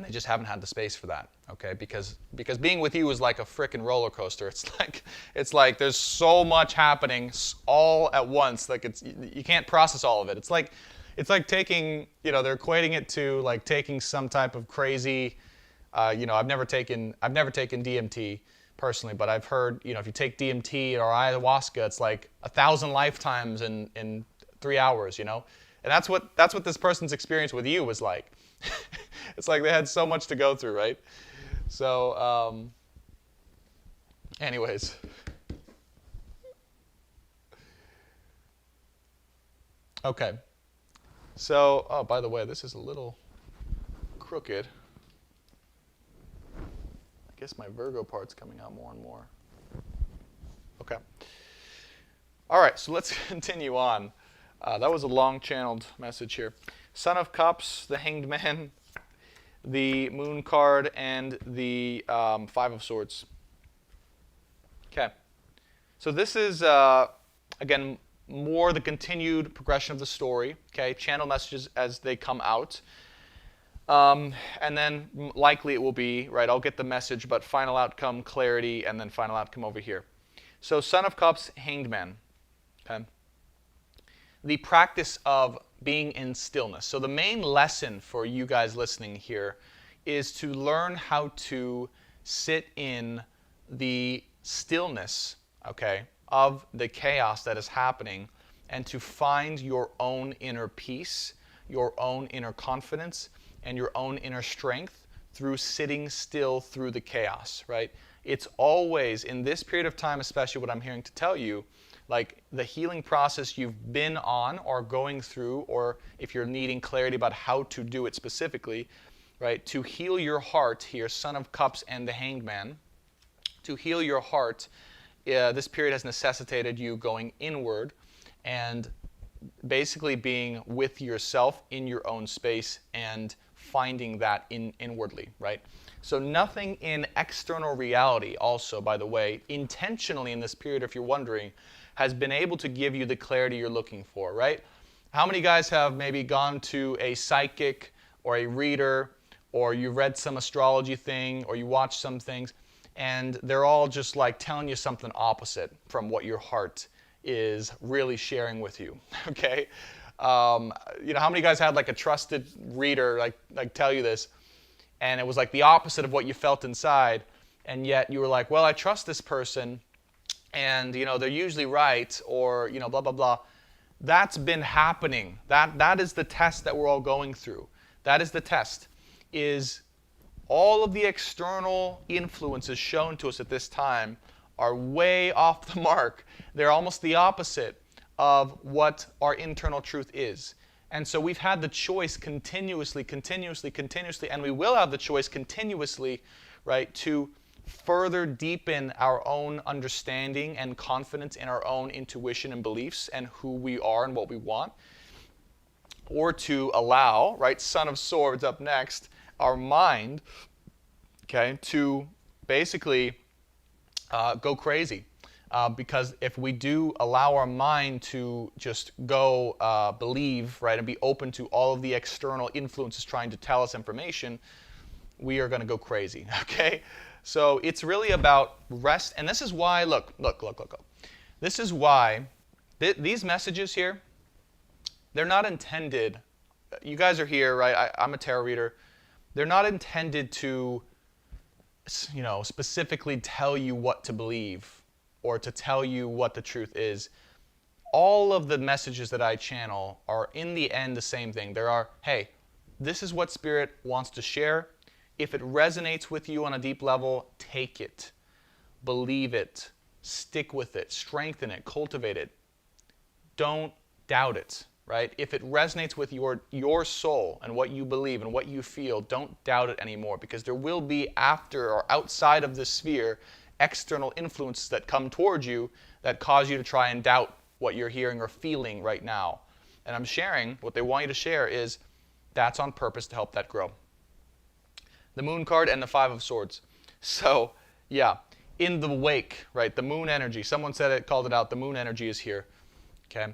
they just haven't had the space for that, okay? Because being with you is like a frickin' roller coaster. It's like there's so much happening all at once. Like you can't process all of it. It's like taking, they're equating it to like taking some type of crazy, I've never taken DMT personally, but I've heard, if you take DMT or ayahuasca, it's like 1,000 lifetimes in 3 hours, And that's what this person's experience with you was like. It's like they had so much to go through, right? So, anyways. Okay. So, oh, by the way, this is a little crooked. I guess my Virgo part's coming out more and more. Okay. All right, so let's continue on. That was a long-channeled message here. Son of Cups, the Hanged Man, the Moon card, and the Five of Swords. Okay. So this is, again, more the continued progression of the story. Okay, channel messages as they come out. And then likely it will be, right, I'll get the message, but final outcome, clarity, and then final outcome over here. So Son of Cups, Hanged Man. Okay. The practice of being in stillness. So the main lesson for you guys listening here is to learn how to sit in the stillness, okay, of the chaos that is happening, and to find your own inner peace, your own inner confidence, and your own inner strength through sitting still through the chaos, right? It's always, in this period of time, especially what I'm hearing to tell you, like the healing process you've been on or going through, or if you're needing clarity about how to do it specifically, right? To heal your heart here, Son of Cups and the Hanged Man, to heal your heart, this period has necessitated you going inward and basically being with yourself in your own space and finding that inwardly, right? So nothing in external reality also, by the way, intentionally in this period, if you're wondering, has been able to give you the clarity you're looking for, right? How many guys have maybe gone to a psychic or a reader, or you read some astrology thing, or you watched some things, and they're all just like telling you something opposite from what your heart is really sharing with you, okay? How many guys had like a trusted reader like tell you this, and it was like the opposite of what you felt inside, and yet you were like, well, I trust this person, and they're usually right, or blah blah blah. That's been happening. That is the test that we're all going through. That is the test. Is all of the external influences shown to us at this time are way off the mark. They're almost the opposite of what our internal truth is. And so we've had the choice continuously, and we will have the choice continuously, right, to further deepen our own understanding and confidence in our own intuition and beliefs and who we are and what we want, or to allow, right, Son of Swords up next, our mind, okay, to basically go crazy. Because if we do allow our mind to just go believe, right, and be open to all of the external influences trying to tell us information, we are going to go crazy, okay? So it's really about rest. And this is why, look. This is why these messages here, they're not intended, you guys are here, right? I'm a tarot reader. They're not intended to, specifically tell you what to believe or to tell you what the truth is. All of the messages that I channel are in the end the same thing. There are, hey, this is what Spirit wants to share. If it resonates with you on a deep level, take it, believe it, stick with it, strengthen it, cultivate it. Don't doubt it. Right? If it resonates with your soul and what you believe and what you feel, don't doubt it anymore, because there will be after or outside of this sphere external influences that come towards you that cause you to try and doubt what you're hearing or feeling right now. And I'm sharing, what they want you to share is that's on purpose to help that grow. The Moon card and the Five of Swords. So, yeah, in the wake, right, the Moon energy, someone said it, called it out, the Moon energy is here, okay?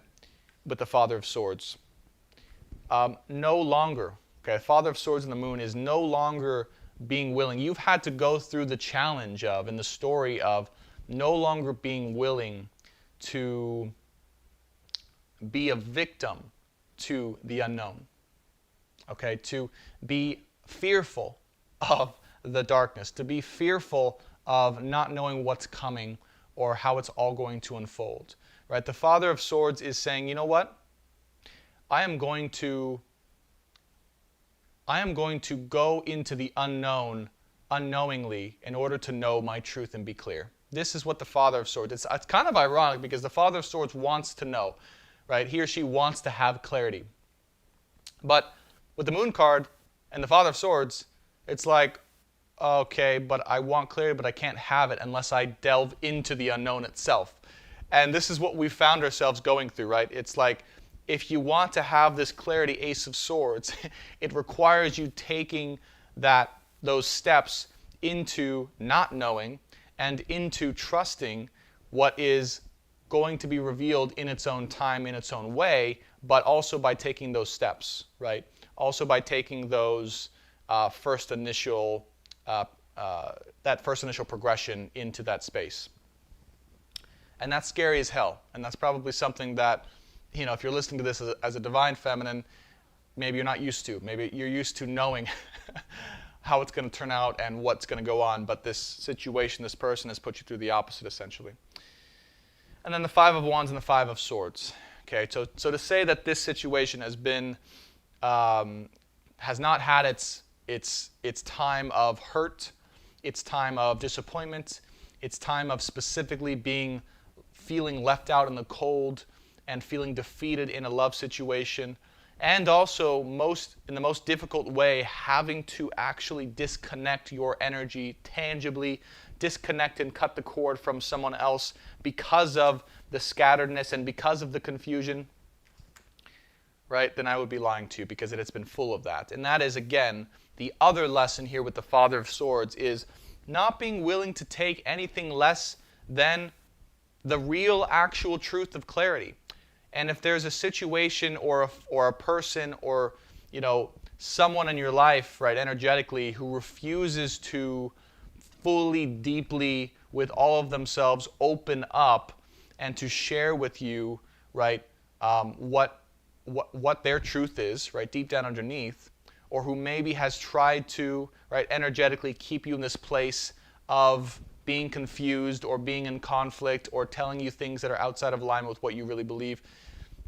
With the Father of Swords. No longer, okay, Father of Swords and the Moon is no longer being willing. You've had to go through the challenge of, and the story of, no longer being willing to be a victim to the unknown. Okay, to be fearful of the darkness, to be fearful of not knowing what's coming or how it's all going to unfold. Right? The Father of Swords is saying, you know what? I am going to go into the unknown unknowingly in order to know my truth and be clear. This is what the Father of Swords, it's kind of ironic because the Father of Swords wants to know, right? He or she wants to have clarity. But with the Moon card and the Father of Swords, it's like, okay, but I want clarity, but I can't have it unless I delve into the unknown itself. And this is what we found ourselves going through, right? It's like, if you want to have this clarity, Ace of Swords, it requires you taking those steps into not knowing and into trusting what is going to be revealed in its own time, in its own way, but also by taking those steps, right? Also by taking those first initial progression into that space. And that's scary as hell. And that's probably something that, if you're listening to this as a divine feminine, maybe you're not used to. Maybe you're used to knowing how it's going to turn out and what's going to go on. But this situation, this person has put you through the opposite, essentially. And then the Five of Wands and the Five of Swords. Okay, so to say that this situation has been, has not had its time of hurt, its time of disappointment, its time of specifically feeling left out in the cold and feeling defeated in a love situation, and also in the most difficult way, having to actually disconnect your energy tangibly, disconnect and cut the cord from someone else because of the scatteredness and because of the confusion, right? Then I would be lying to you, because it has been full of that. And that is, again, the other lesson here with the Father of Swords is not being willing to take anything less than the real, actual truth of clarity. And if there's a situation or a person or someone in your life, right, energetically, who refuses to fully, deeply, with all of themselves, open up and to share with you, right, what what their truth is, right, deep down underneath, or who maybe has tried to, right, energetically keep you in this place of being confused or being in conflict or telling you things that are outside of alignment with what you really believe.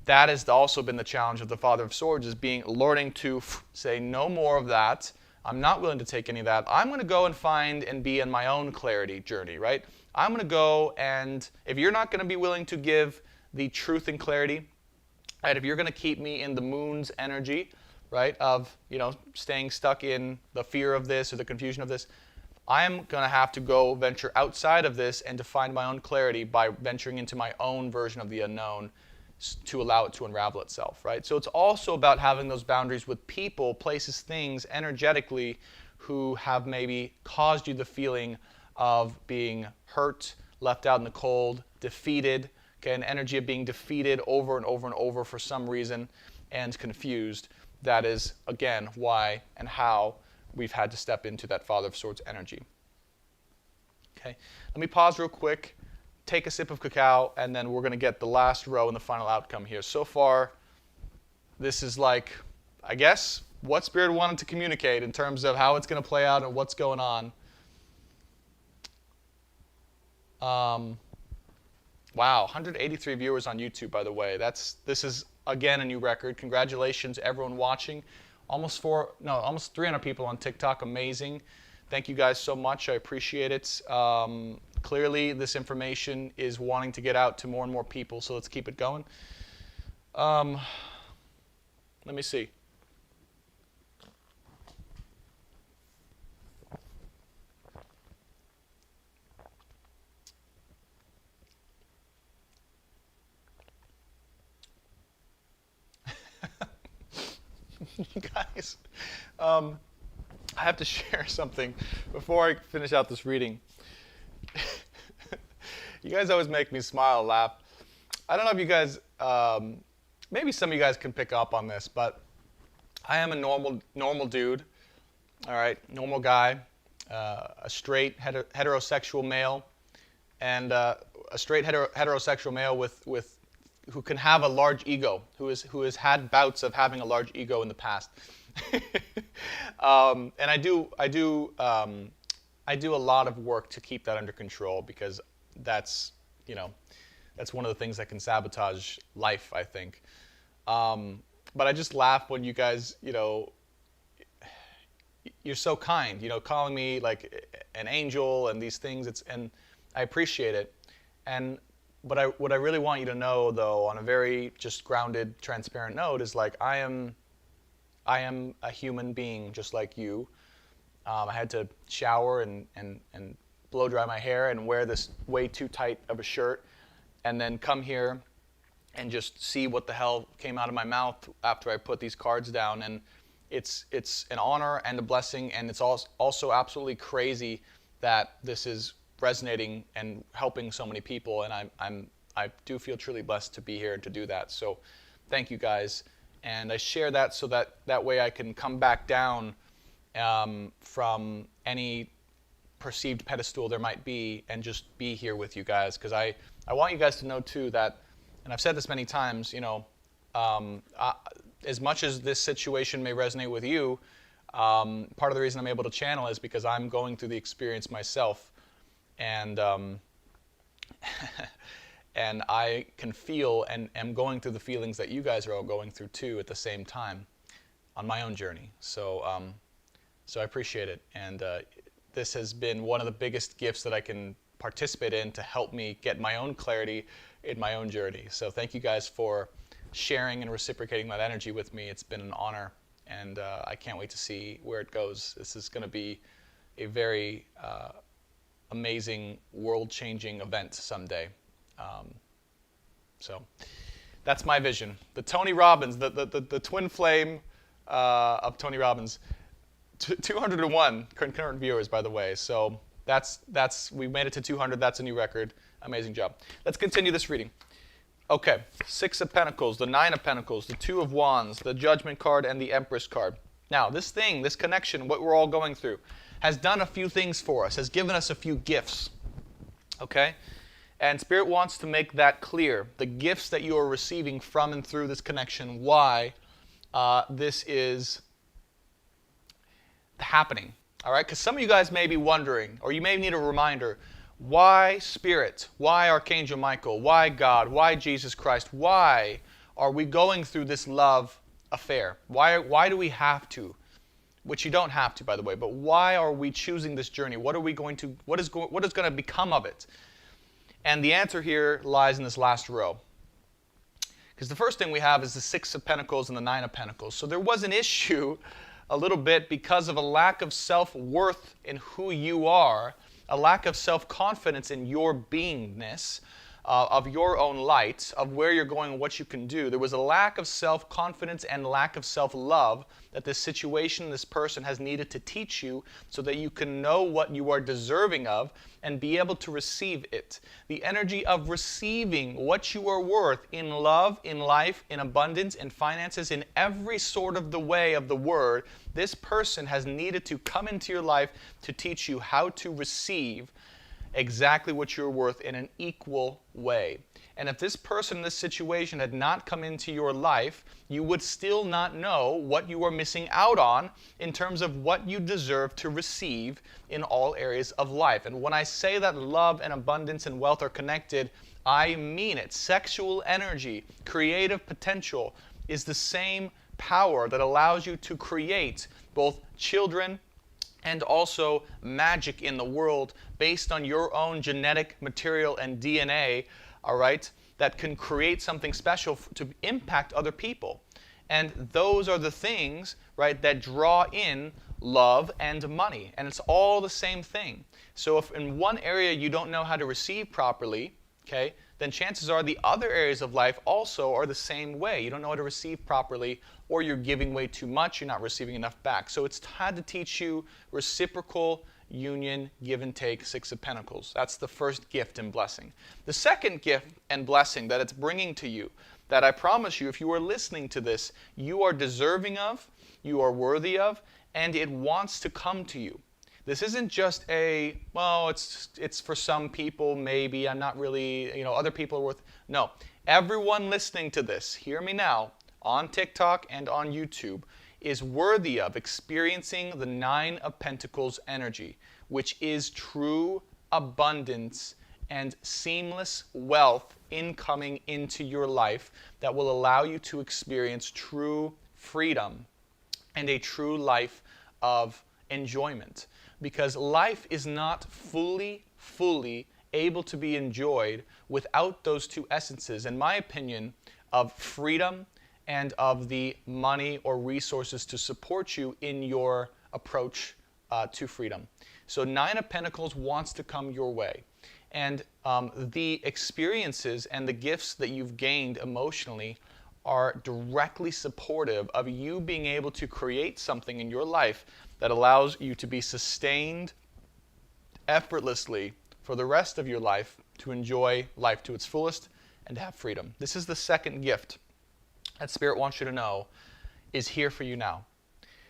That has also been the challenge of the Father of Swords, is learning to say no more of that. I'm not willing to take any of that. I'm going to go and find and be in my own clarity journey, right? I'm going to go, and if you're not going to be willing to give the truth and clarity, right, if you're going to keep me in the moon's energy, right, of, staying stuck in the fear of this or the confusion of this, I'm going to have to go venture outside of this and to find my own clarity by venturing into my own version of the unknown to allow it to unravel itself, right? So it's also about having those boundaries with people, places, things, energetically, who have maybe caused you the feeling of being hurt, left out in the cold, defeated, okay, an energy of being defeated over and over and over for some reason, and confused. That is, again, why and how we've had to step into that Father of Swords energy. Okay, let me pause real quick, take a sip of cacao, and then we're going to get the last row and the final outcome here. So far, this is like, I guess, what Spirit wanted to communicate in terms of how it's going to play out and what's going on. Wow, 183 viewers on YouTube, by the way. This is, again, a new record. Congratulations, everyone watching. Almost 300 people on TikTok. Amazing. Thank you guys so much. I appreciate it. Clearly, this information is wanting to get out to more and more people, so let's keep it going. Let me see. You guys, I have to share something before I finish out this reading. You guys always make me smile, laugh. I don't know if you guys, maybe some of you guys can pick up on this, but I am a normal dude, all right, normal guy, a straight heterosexual male, and a straight heterosexual male with who can have a large ego, who has had bouts of having a large ego in the past. And I do a lot of work to keep that under control, because that's one of the things that can sabotage life, I think. But I just laugh when you guys, you're so kind, calling me like an angel and these things. And I appreciate it. But what I really want you to know, though, on a very just grounded, transparent note, is like I am a human being just like you. I had to shower and blow dry my hair and wear this way too tight of a shirt, and then come here and just see what the hell came out of my mouth after I put these cards down. And it's an honor and a blessing, and it's also absolutely crazy that this is resonating and helping so many people, and I do feel truly blessed to be here and to do that. So thank you guys, and I share that so that way I can come back down from any perceived pedestal there might be and just be here with you guys, because I want you guys to know too that, and I've said this many times, as much as this situation may resonate with you, part of the reason I'm able to channel is because I'm going through the experience myself. And and I can feel and am going through the feelings that you guys are all going through too at the same time on my own journey. So I appreciate it. And this has been one of the biggest gifts that I can participate in to help me get my own clarity in my own journey. So thank you guys for sharing and reciprocating that energy with me. It's been an honor, and I can't wait to see where it goes. This is going to be a very amazing, world-changing event someday. So that's my vision. The Tony Robbins, the twin flame of Tony Robbins. 201 concurrent viewers, by the way. So we made it to 200. That's a new record. Amazing job. Let's continue this reading. Okay, 6 of Pentacles, the 9 of Pentacles, the 2 of Wands, the Judgment card, and the Empress card. Now, this connection, what we're all going through, has done a few things for us, has given us a few gifts, okay? And Spirit wants to make that clear. The gifts that you are receiving from and through this connection, why this is happening. All right? Because some of you guys may be wondering, or you may need a reminder, why Spirit? Why Archangel Michael? Why God? Why Jesus Christ? Why are we going through this love affair? Why do we have to? Which you don't have to, by the way, but why are we choosing this journey? What is going to become of it? And the answer here lies in this last row. Because the first thing we have is the Six of Pentacles and the Nine of Pentacles. So there was an issue a little bit because of a lack of self-worth in who you are, a lack of self-confidence in your beingness, of your own light, of where you're going and what you can do. There was a lack of self-confidence and lack of self-love that this situation, this person has needed to teach you so that you can know what you are deserving of and be able to receive it. The energy of receiving what you are worth in love, in life, in abundance, in finances, in every sort of the way of the word, this person has needed to come into your life to teach you how to receive exactly what you're worth in an equal way. And if this person, this situation had not come into your life, you would still not know what you are missing out on in terms of what you deserve to receive in all areas of life. And when I say that love and abundance and wealth are connected, I mean it. Sexual energy, creative potential is the same power that allows you to create both children and also magic in the world based on your own genetic material and DNA, all right, that can create something special to impact other people. And those are the things, right, that draw in love and money. And it's all the same thing. So if in one area you don't know how to receive properly, okay, then chances are the other areas of life also are the same way. You don't know how to receive properly, or you're giving way too much, you're not receiving enough back. So it's had to teach you reciprocal union, give and take, Six of Pentacles. That's the first gift and blessing. The second gift and blessing that it's bringing to you, that I promise you, if you are listening to this, you are deserving of, you are worthy of, and it wants to come to you. This isn't just a, well, it's for some people, maybe, I'm not really, other people are worth. No. Everyone listening to this, hear me now, on TikTok and on YouTube, is worthy of experiencing the Nine of Pentacles energy, which is true abundance and seamless wealth incoming into your life that will allow you to experience true freedom and a true life of enjoyment. Because life is not fully able to be enjoyed without those two essences, in my opinion, of freedom and of the money or resources to support you in your approach to freedom. So Nine of Pentacles wants to come your way. And the experiences and the gifts that you've gained emotionally are directly supportive of you being able to create something in your life that allows you to be sustained effortlessly for the rest of your life, to enjoy life to its fullest and to have freedom. This is the second gift that Spirit wants you to know is here for you now.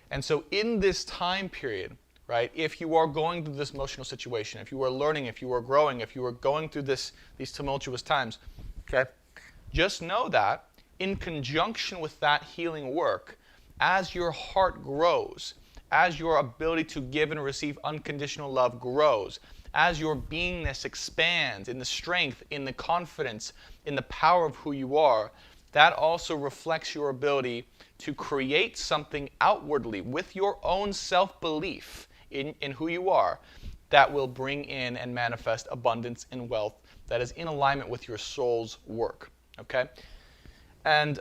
And so in this time period, right, if you are going through this emotional situation, if you are learning, if you are growing, if you are going through these tumultuous times, okay, just know that in conjunction with that healing work, as your heart grows, as your ability to give and receive unconditional love grows, as your beingness expands in the strength, in the confidence, in the power of who you are, that also reflects your ability to create something outwardly with your own self-belief in who you are that will bring in and manifest abundance and wealth that is in alignment with your soul's work, okay? And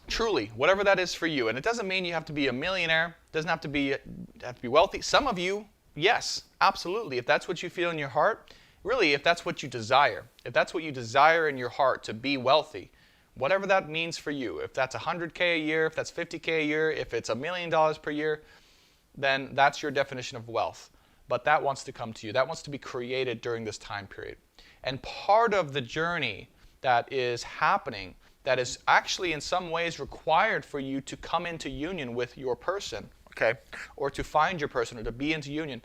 truly, whatever that is for you, and it doesn't mean you have to be a millionaire, doesn't have to be wealthy. Some of you, yes, absolutely. If that's what you feel in your heart, really, if that's what you desire, if that's what you desire in your heart to be wealthy, whatever that means for you, if that's $100K a year, if that's $50K a year, if it's $1 million per year, then that's your definition of wealth. But that wants to come to you. That wants to be created during this time period. And part of the journey that is happening, that is actually in some ways required for you to come into union with your person, okay, or to find your person or to be into union,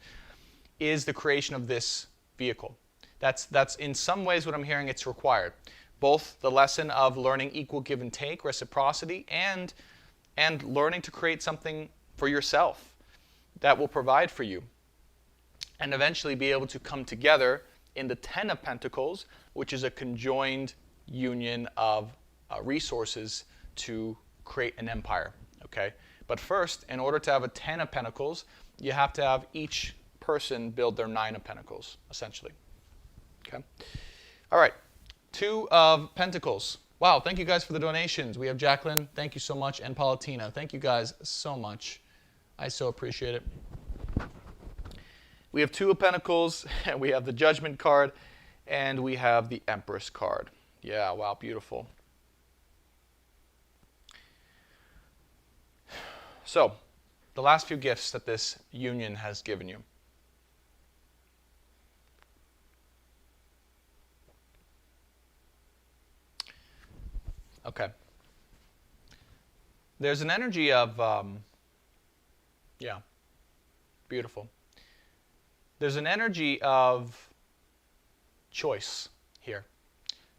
is the creation of this vehicle. That's in some ways what I'm hearing it's required. Both the lesson of learning equal give and take, reciprocity, and learning to create something for yourself that will provide for you. And eventually be able to come together in the Ten of Pentacles, which is a conjoined union of resources to create an empire. Okay? But first, in order to have a Ten of Pentacles, you have to have each person build their Nine of Pentacles, essentially. Okay? All right. Two of Pentacles. Wow, thank you guys for the donations. We have Jacqueline, thank you so much, and Paulatina. Thank you guys so much. I so appreciate it. We have Two of Pentacles, and we have the Judgment card, and we have the Empress card. Yeah, wow, beautiful. So, the last few gifts that this union has given you. Okay. There's an energy of, yeah, beautiful. There's an energy of choice here.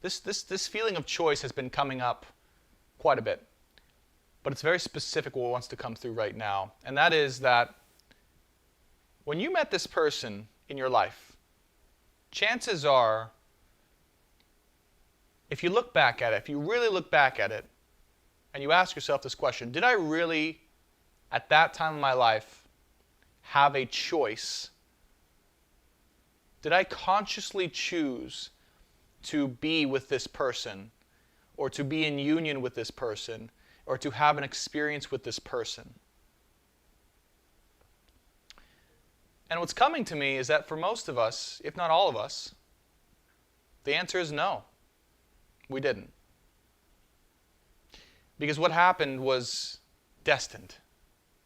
This feeling of choice has been coming up quite a bit, but it's very specific what wants to come through right now, and that is that when you met this person in your life, chances are, if you look back at it, if you really look back at it, and you ask yourself this question, did I really, at that time in my life, have a choice? Did I consciously choose to be with this person, or to be in union with this person, or to have an experience with this person? And what's coming to me is that for most of us, if not all of us, the answer is no. We didn't. Because what happened was destined.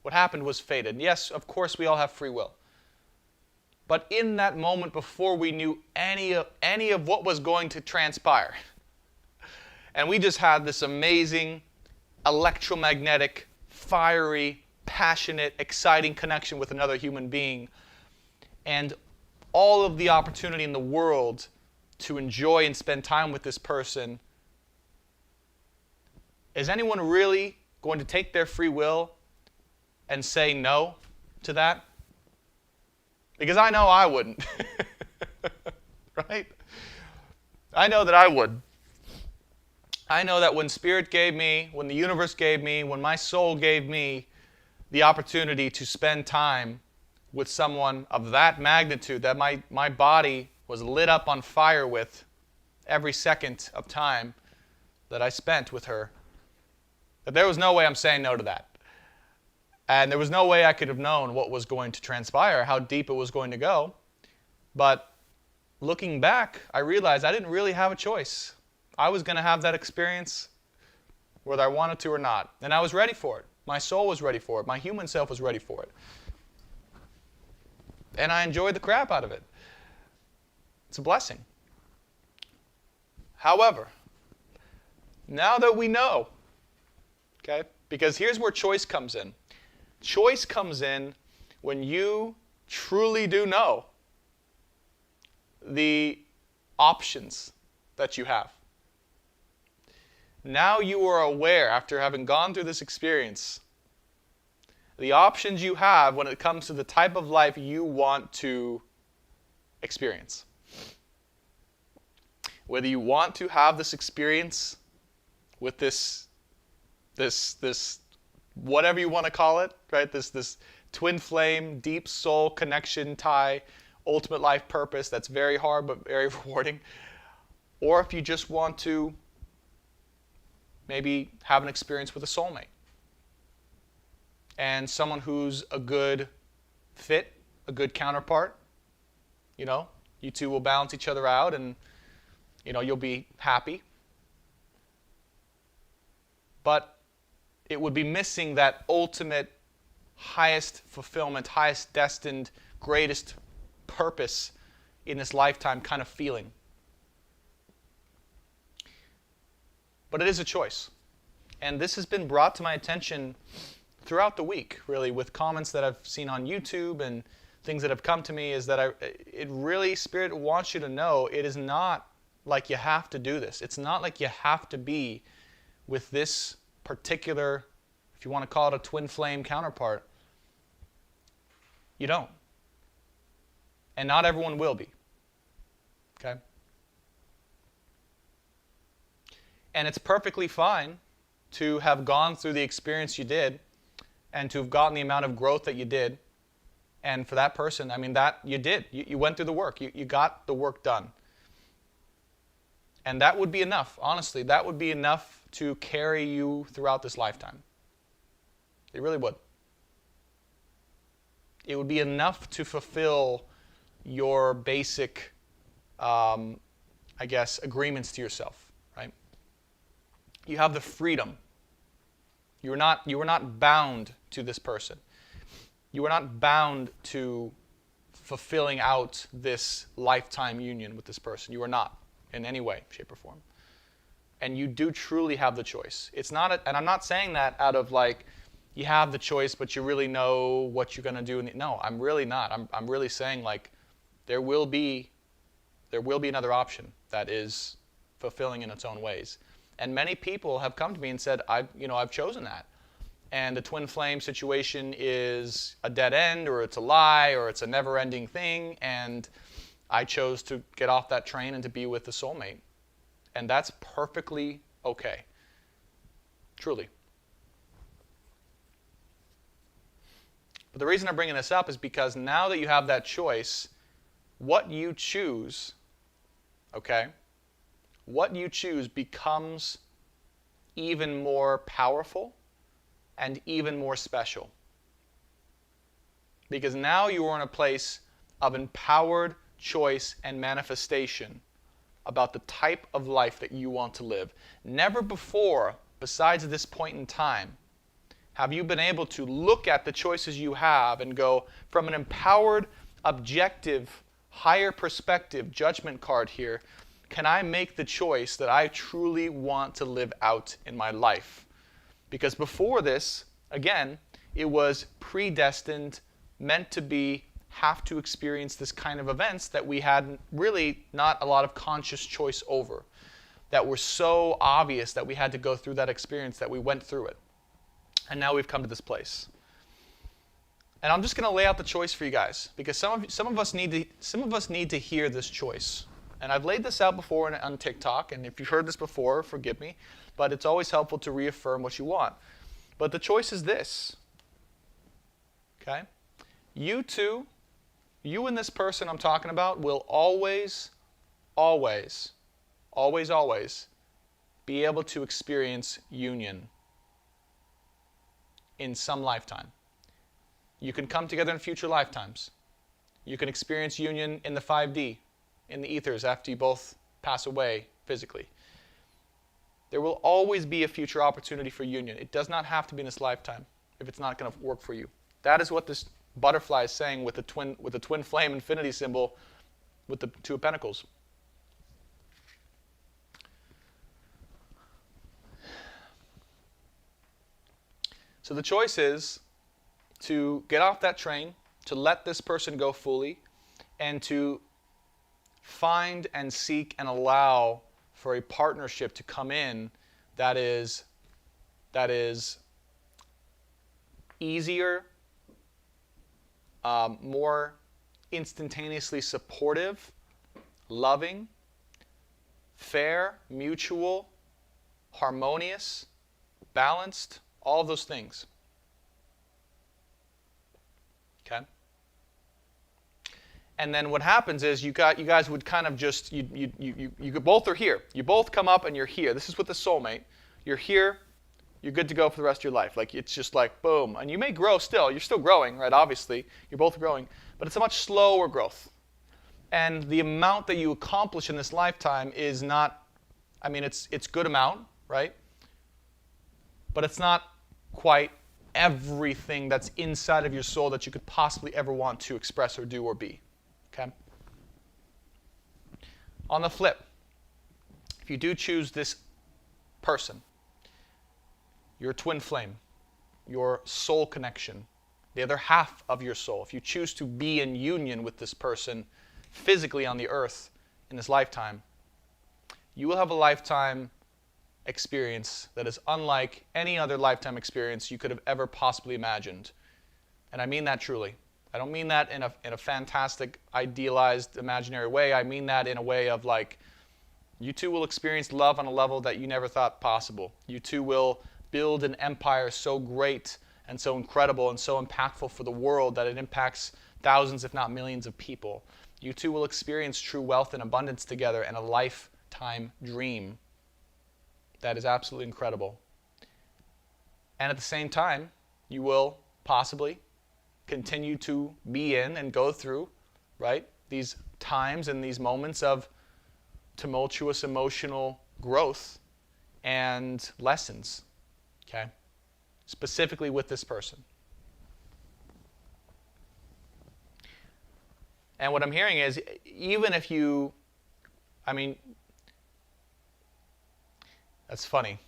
What happened was fated. And yes, of course, we all have free will. But in that moment, before we knew any of what was going to transpire, and we just had this amazing, electromagnetic, fiery, passionate, exciting connection with another human being, and all of the opportunity in the world to enjoy and spend time with this person, is anyone really going to take their free will and say no to that? Because I know I wouldn't. Right? I know that I would. I know that when Spirit gave me, when the universe gave me, when my soul gave me the opportunity to spend time with someone of that magnitude, that my body was lit up on fire with every second of time that I spent with her, that there was no way I'm saying no to that. And there was no way I could have known what was going to transpire, how deep it was going to go. But looking back, I realized I didn't really have a choice. I was going to have that experience whether I wanted to or not. And I was ready for it. My soul was ready for it. My human self was ready for it. And I enjoyed the crap out of it. It's a blessing. However, now that we know, okay, because here's where choice comes in. Choice comes in when you truly do know the options that you have. Now you are aware, after having gone through this experience, the options you have when it comes to the type of life you want to experience. Whether you want to have this experience with this whatever you want to call it, right? This twin flame, deep soul connection tie, ultimate life purpose that's very hard but very rewarding. Or if you just want to maybe have an experience with a soulmate. And someone who's a good fit, a good counterpart. You know, you two will balance each other out and, you know, you'll be happy. But it would be missing that ultimate, highest fulfillment, highest destined, greatest purpose in this lifetime kind of feeling. But it is a choice. And this has been brought to my attention throughout the week, really, with comments that I've seen on YouTube and things that have come to me is that it really, Spirit wants you to know it is not like you have to do this. It's not like you have to be with this particular, if you want to call it a twin flame counterpart. You don't. And not everyone will be. Okay? And it's perfectly fine to have gone through the experience you did and to have gotten the amount of growth that you did. And for that person, I mean, that you did. You went through the work. You got the work done. And that would be enough, honestly. That would be enough to carry you throughout this lifetime. It really would. It would be enough to fulfill your basic, I guess, agreements to yourself, right? You have the freedom. You were not bound to this person. You were not bound to fulfilling out this lifetime union with this person. You were not in any way, shape, or form. And you do truly have the choice. It's not, and I'm not saying that out of like, you have the choice, but you really know what you're going to do. No, I'm really not. I'm really saying like, there will be another option that is fulfilling in its own ways. And many people have come to me and said, I've chosen that. And the twin flame situation is a dead end, or it's a lie, or it's a never-ending thing, and I chose to get off that train and to be with the soulmate. And that's perfectly okay. Truly. But the reason I'm bringing this up is because now that you have that choice, what you choose, okay, what you choose becomes even more powerful and even more special. Because now you are in a place of empowered choice and manifestation about the type of life that you want to live. Never before, besides this point in time, have you been able to look at the choices you have and go from an empowered, objective, higher perspective judgment card here, can I make the choice that I truly want to live out in my life? Because before this, again, it was predestined, meant to be, have to experience this kind of events that we had really not a lot of conscious choice over, that were so obvious that we had to go through that experience, that we went through it. And now we've come to this place. And I'm just going to lay out the choice for you guys, because some of us need to hear this choice. And I've laid this out before on TikTok, and if you've heard this before, forgive me, but it's always helpful to reaffirm what you want. But the choice is this. Okay? You two, you and this person I'm talking about will always, always, always, always be able to experience union in some lifetime. You can come together in future lifetimes. You can experience union in the 5D, in the ethers after you both pass away physically. There will always be a future opportunity for union. It does not have to be in this lifetime if it's not going to work for you. That is what this butterfly is saying with the twin flame infinity symbol with the Two of Pentacles. So the choice is to get off that train, to let this person go fully, and to find and seek and allow for a partnership to come in that is easier, more instantaneously supportive, loving, fair, mutual, harmonious, balanced, all of those things. Okay? And then what happens is you guys would kind of just, you both are here. You both come up and you're here. This is with the soulmate. You're here. You're good to go for the rest of your life. Like, it's just like, boom. And you may grow still. You're still growing, right? Obviously. You're both growing. But it's a much slower growth. And the amount that you accomplish in this lifetime is not, I mean, it's good amount, right? But it's not quite everything that's inside of your soul that you could possibly ever want to express or do or be. Okay? On the flip, if you do choose this person, your twin flame, your soul connection, the other half of your soul, if you choose to be in union with this person physically on the earth in this lifetime, you will have a lifetime experience that is unlike any other lifetime experience you could have ever possibly imagined. And I mean that truly. I don't mean that in a fantastic, idealized, imaginary way. I mean that in a way of like, you two will experience love on a level that you never thought possible. You two will build an empire so great and so incredible and so impactful for the world that it impacts thousands, if not millions of people. You two will experience true wealth and abundance together and a lifetime dream that is absolutely incredible. And at the same time, you will possibly continue to be in and go through, right, these times and these moments of tumultuous emotional growth and lessons, okay, specifically with this person. And what I'm hearing is, even if you, I mean, that's funny,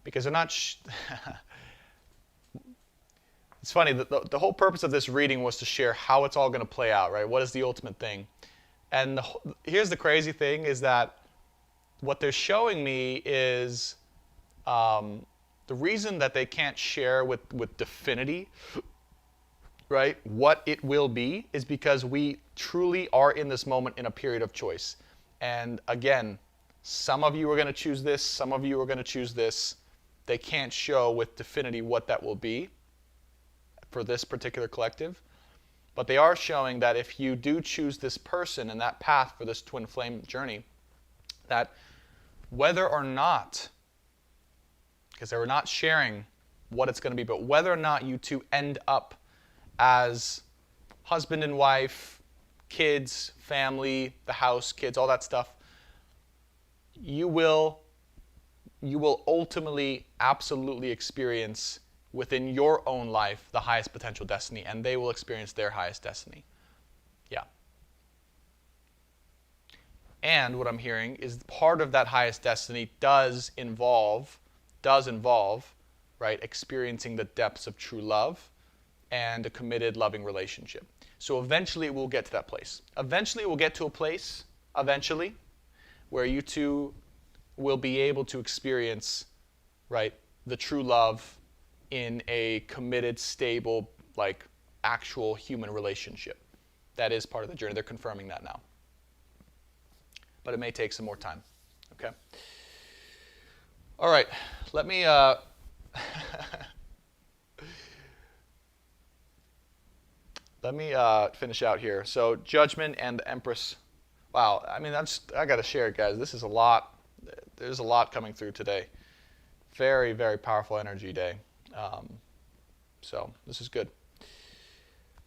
because they're not, it's funny, the whole purpose of this reading was to share how it's all going to play out, right? What is the ultimate thing? And here's the crazy thing, is that what they're showing me is the reason that they can't share with definity, right, what it will be, is because we truly are in this moment in a period of choice. And again, some of you are going to choose this, some of you are going to choose this. They can't show with definity what that will be for this particular collective. But they are showing that if you do choose this person and that path for this twin flame journey, that whether or not, because they were not sharing what it's going to be, but whether or not you two end up as husband and wife, kids, family, the house, kids, all that stuff, you will ultimately absolutely experience within your own life the highest potential destiny, and they will experience their highest destiny. Yeah. And what I'm hearing is part of that highest destiny does involve, right, experiencing the depths of true love and a committed, loving relationship. So eventually it will get to that place. Eventually it will get to a place, where you two will be able to experience, right, the true love in a committed, stable, like actual human relationship. That is part of the journey. They're confirming that now. But it may take some more time. Okay? All right. Let me finish out here. So Judgment and the Empress. Wow. I mean, I got to share it, guys. This is a lot. There's a lot coming through today. Very, very powerful energy day. So this is good.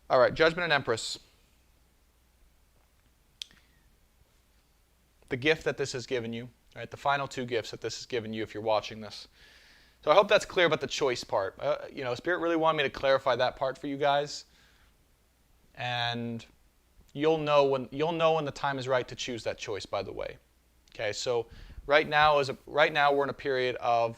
All right, Judgment and Empress. The gift that this has given you, right? The final two gifts that this has given you if you're watching this. So I hope that's clear about the choice part. Spirit really wanted me to clarify that part for you guys. And you'll know when the time is right to choose that choice, by the way. Okay, so right now we're in a period of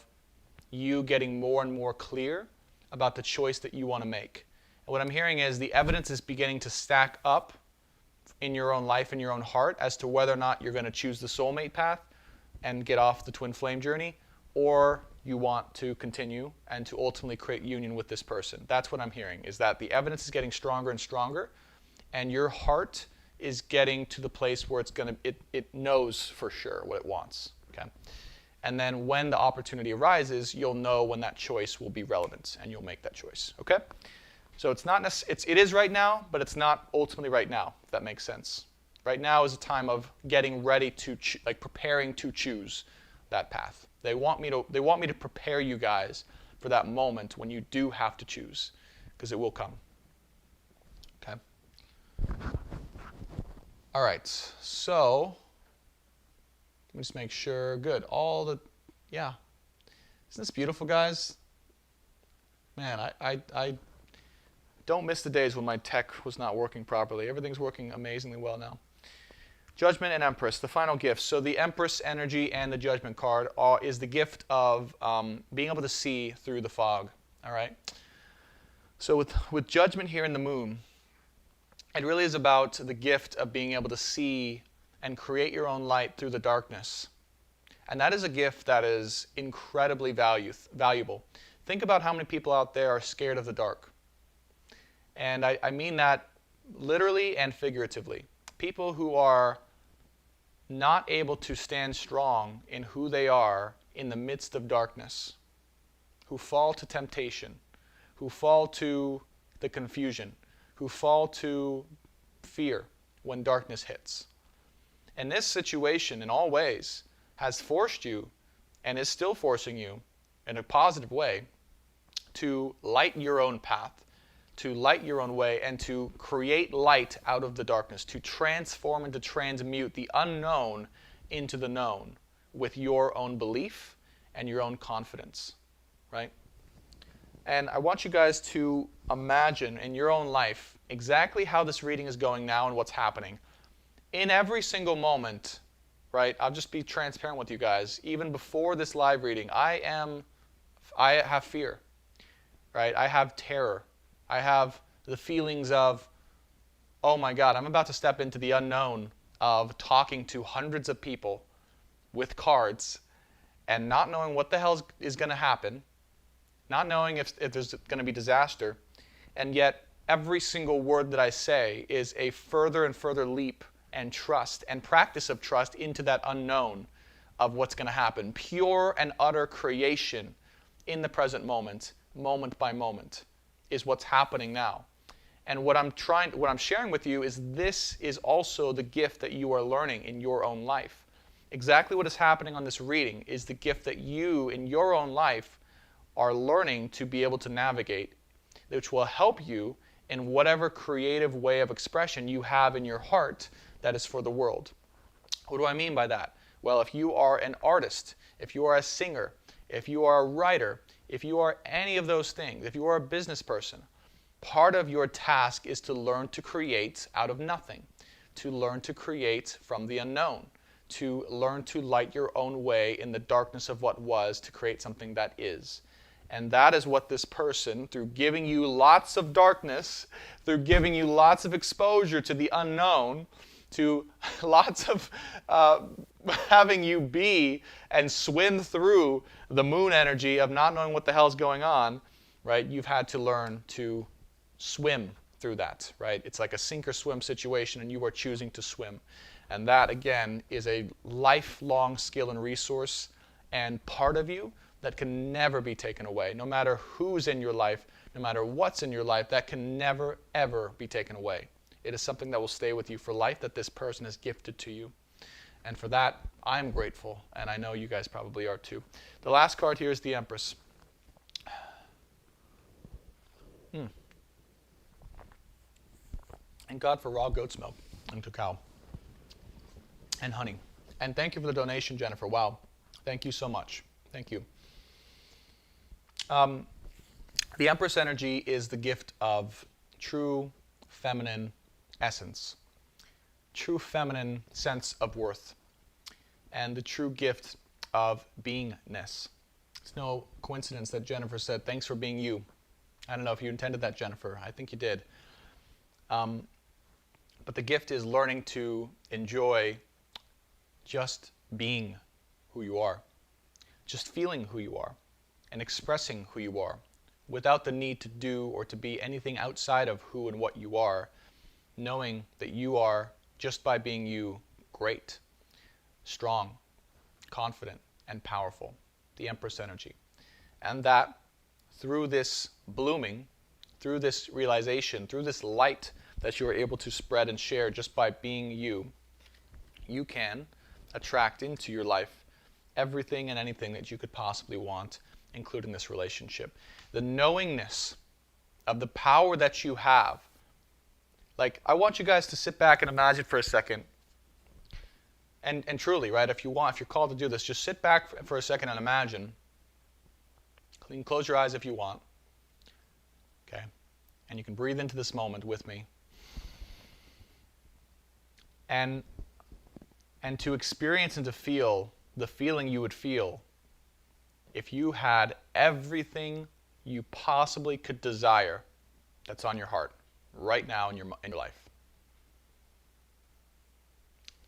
you getting more and more clear about the choice that you want to make. And what I'm hearing is the evidence is beginning to stack up in your own life, in your own heart, as to whether or not you're going to choose the soulmate path and get off the twin flame journey, or you want to continue and to ultimately create union with this person. That's what I'm hearing, is that the evidence is getting stronger and stronger, and your heart is getting to the place where it knows for sure what it wants. Okay? And then when the opportunity arises, you'll know when that choice will be relevant, and you'll make that choice. Okay? So it is right now, but it's not ultimately right now, if that makes sense. Right now is a time of getting ready to, preparing to choose that path. They want me to prepare you guys for that moment when you do have to choose, because it will come. Okay? All right, so let me just make sure. Good. Yeah. Isn't this beautiful, guys? Man, I don't miss the days when my tech was not working properly. Everything's working amazingly well now. Judgment and Empress, the final gift. So the Empress energy and the Judgment card is the gift of being able to see through the fog. All right? So with judgment here in the moon, it really is about the gift of being able to see and create your own light through the darkness. And that is a gift that is incredibly valuable. Think about how many people out there are scared of the dark. And I mean that literally and figuratively. People who are not able to stand strong in who they are in the midst of darkness, who fall to temptation, who fall to the confusion, who fall to fear when darkness hits. And this situation, in all ways, has forced you, and is still forcing you, in a positive way, to light your own path, to light your own way, and to create light out of the darkness, to transform and to transmute the unknown into the known with your own belief and your own confidence, right? And I want you guys to imagine in your own life exactly how this reading is going now and what's happening. In every single moment, right, I'll just be transparent with you guys. Even before this live reading, I have fear, right? I have terror. I have the feelings of, oh my God, I'm about to step into the unknown of talking to hundreds of people with cards and not knowing what the hell is going to happen, not knowing if there's going to be disaster, and yet every single word that I say is a further and further leap and trust and practice of trust into that unknown of what's going to happen. Pure and utter creation in the present moment, moment by moment, is what's happening now. And what I'm sharing with you is this is also the gift that you are learning in your own life. Exactly what is happening on this reading is the gift that you in your own life are learning to be able to navigate, which will help you in whatever creative way of expression you have in your heart that is for the world. What do I mean by that? Well, if you are an artist, if you are a singer, if you are a writer, if you are any of those things, if you are a business person, part of your task is to learn to create out of nothing, to learn to create from the unknown, to learn to light your own way in the darkness of what was to create something that is. And that is what this person, through giving you lots of darkness, through giving you lots of exposure to the unknown, to lots of having you be and swim through the moon energy of not knowing what the hell is going on, right? You've had to learn to swim through that, right? It's like a sink or swim situation, and you are choosing to swim. And that, again, is a lifelong skill and resource and part of you that can never be taken away. No matter who's in your life, no matter what's in your life, that can never, ever be taken away. It is something that will stay with you for life that this person has gifted to you. And for that, I'm grateful, and I know you guys probably are too. The last card here is the Empress. And God for raw goat's milk and cacao and honey. And thank you for the donation, Jennifer. Wow. Thank you so much. Thank you. The Empress energy is the gift of true feminine essence, true feminine sense of worth, and the true gift of beingness. It's no coincidence that Jennifer said, "Thanks for being you." I don't know if you intended that, Jennifer. I think you did. But the gift is learning to enjoy just being who you are, just feeling who you are, and expressing who you are, without the need to do or to be anything outside of who and what you are, knowing that you are, just by being you, great, strong, confident, and powerful, the Empress energy. And that through this blooming, through this realization, through this light that you are able to spread and share just by being you, you can attract into your life everything and anything that you could possibly want, including this relationship. The knowingness of the power that you have. Like, I want you guys to sit back and imagine for a second, and truly, right, if you're called to do this, just sit back for a second and imagine. You can close your eyes if you want. Okay? And you can breathe into this moment with me. And to experience and to feel the feeling you would feel if you had everything you possibly could desire that's on your heart right now in your life.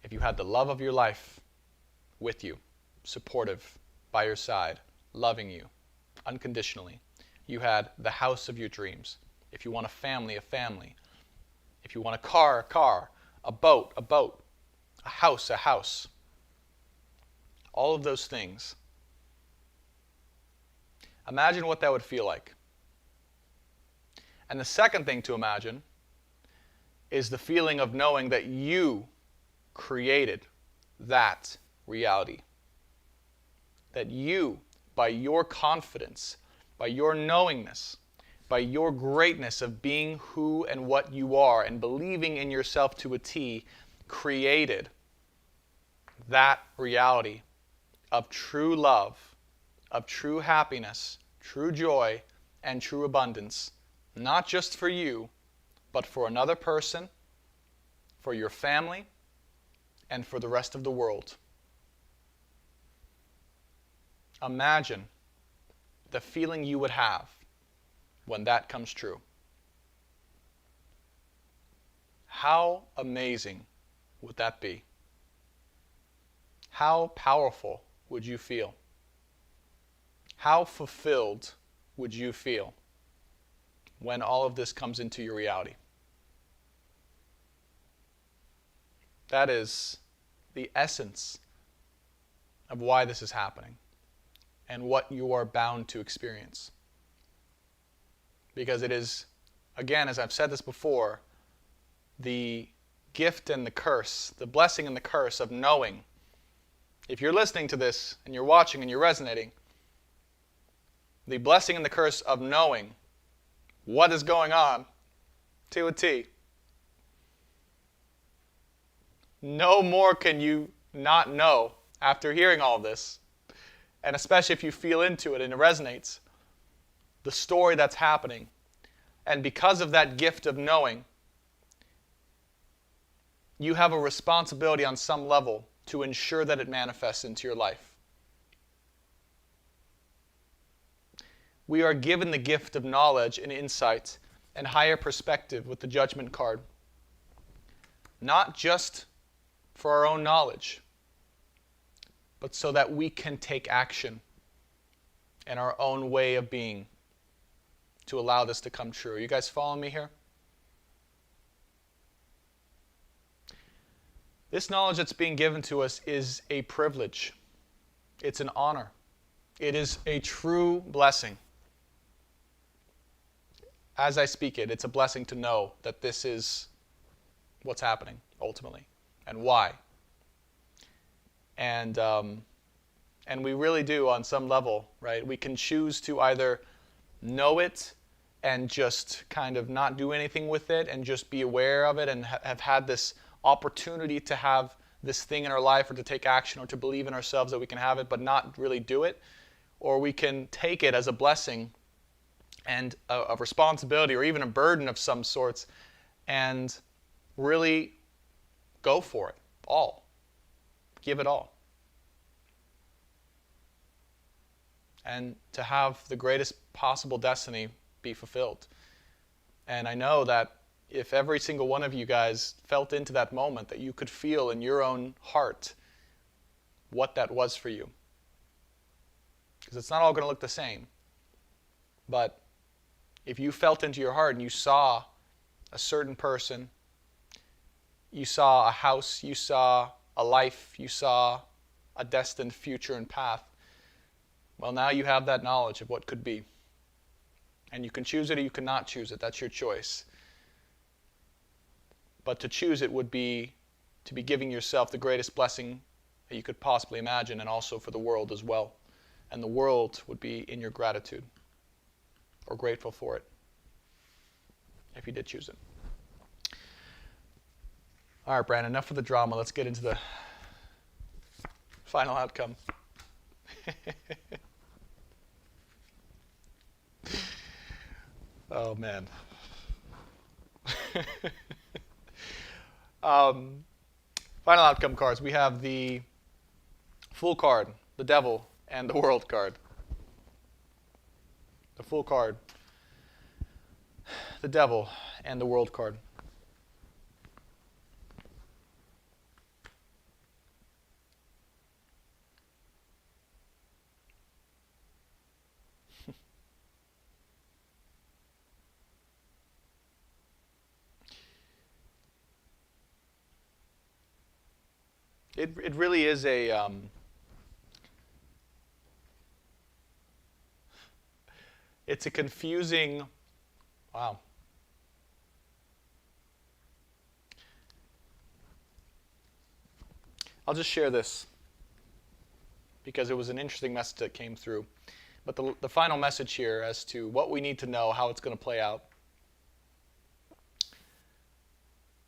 If you had the love of your life with you, supportive, by your side, loving you unconditionally, you had the house of your dreams. If you want a family, a family. If you want a car, a car. A boat, a boat. A house, a house. All of those things. Imagine what that would feel like. And the second thing to imagine is the feeling of knowing that you created that reality. That you, by your confidence, by your knowingness, by your greatness of being who and what you are and believing in yourself to a T, created that reality of true love, of true happiness, true joy, and true abundance, not just for you, but for another person, for your family, and for the rest of the world. Imagine the feeling you would have when that comes true. How amazing would that be? How powerful would you feel? How fulfilled would you feel when all of this comes into your reality? That is the essence of why this is happening and what you are bound to experience. Because it is, again, as I've said this before, the gift and the curse, the blessing and the curse of knowing. If you're listening to this and you're watching and you're resonating, the blessing and the curse of knowing what is going on to a T. No more can you not know after hearing all this, and especially if you feel into it and it resonates, the story that's happening. And because of that gift of knowing, you have a responsibility on some level to ensure that it manifests into your life. We are given the gift of knowledge and insight and higher perspective with the Judgment card. Not just for our own knowledge, but so that we can take action in our own way of being to allow this to come true. You guys following me here? This knowledge that's being given to us is a privilege. It's an honor. It is a true blessing. As I speak it, it's a blessing to know that this is what's happening ultimately and why. And we really do on some level, right? We can choose to either know it and just kind of not do anything with it and just be aware of it and have had this opportunity to have this thing in our life or to take action or to believe in ourselves that we can have it but not really do it. Or we can take it as a blessing and a responsibility or even a burden of some sorts and really go for it all. Give it all. And to have the greatest possible destiny be fulfilled. And I know that if every single one of you guys felt into that moment, that you could feel in your own heart what that was for you. Because it's not all going to look the same. But if you felt into your heart and you saw a certain person, you saw a house, you saw a life, you saw a destined future and path, well, now you have that knowledge of what could be. And you can choose it or you cannot choose it. That's your choice. But to choose it would be to be giving yourself the greatest blessing that you could possibly imagine, and also for the world as well. And the world would be in your gratitude or grateful for it if you did choose it. All right, Brandon, enough of the drama. Let's get into the final outcome. Oh, man. Final outcome cards. We have the Fool card, the Devil, and the World card. The Fool card. the devil and the world card. It really is a it's a confusing, wow. I'll just share this because it was an interesting message that came through. But the final message here as to what we need to know, how it's going to play out,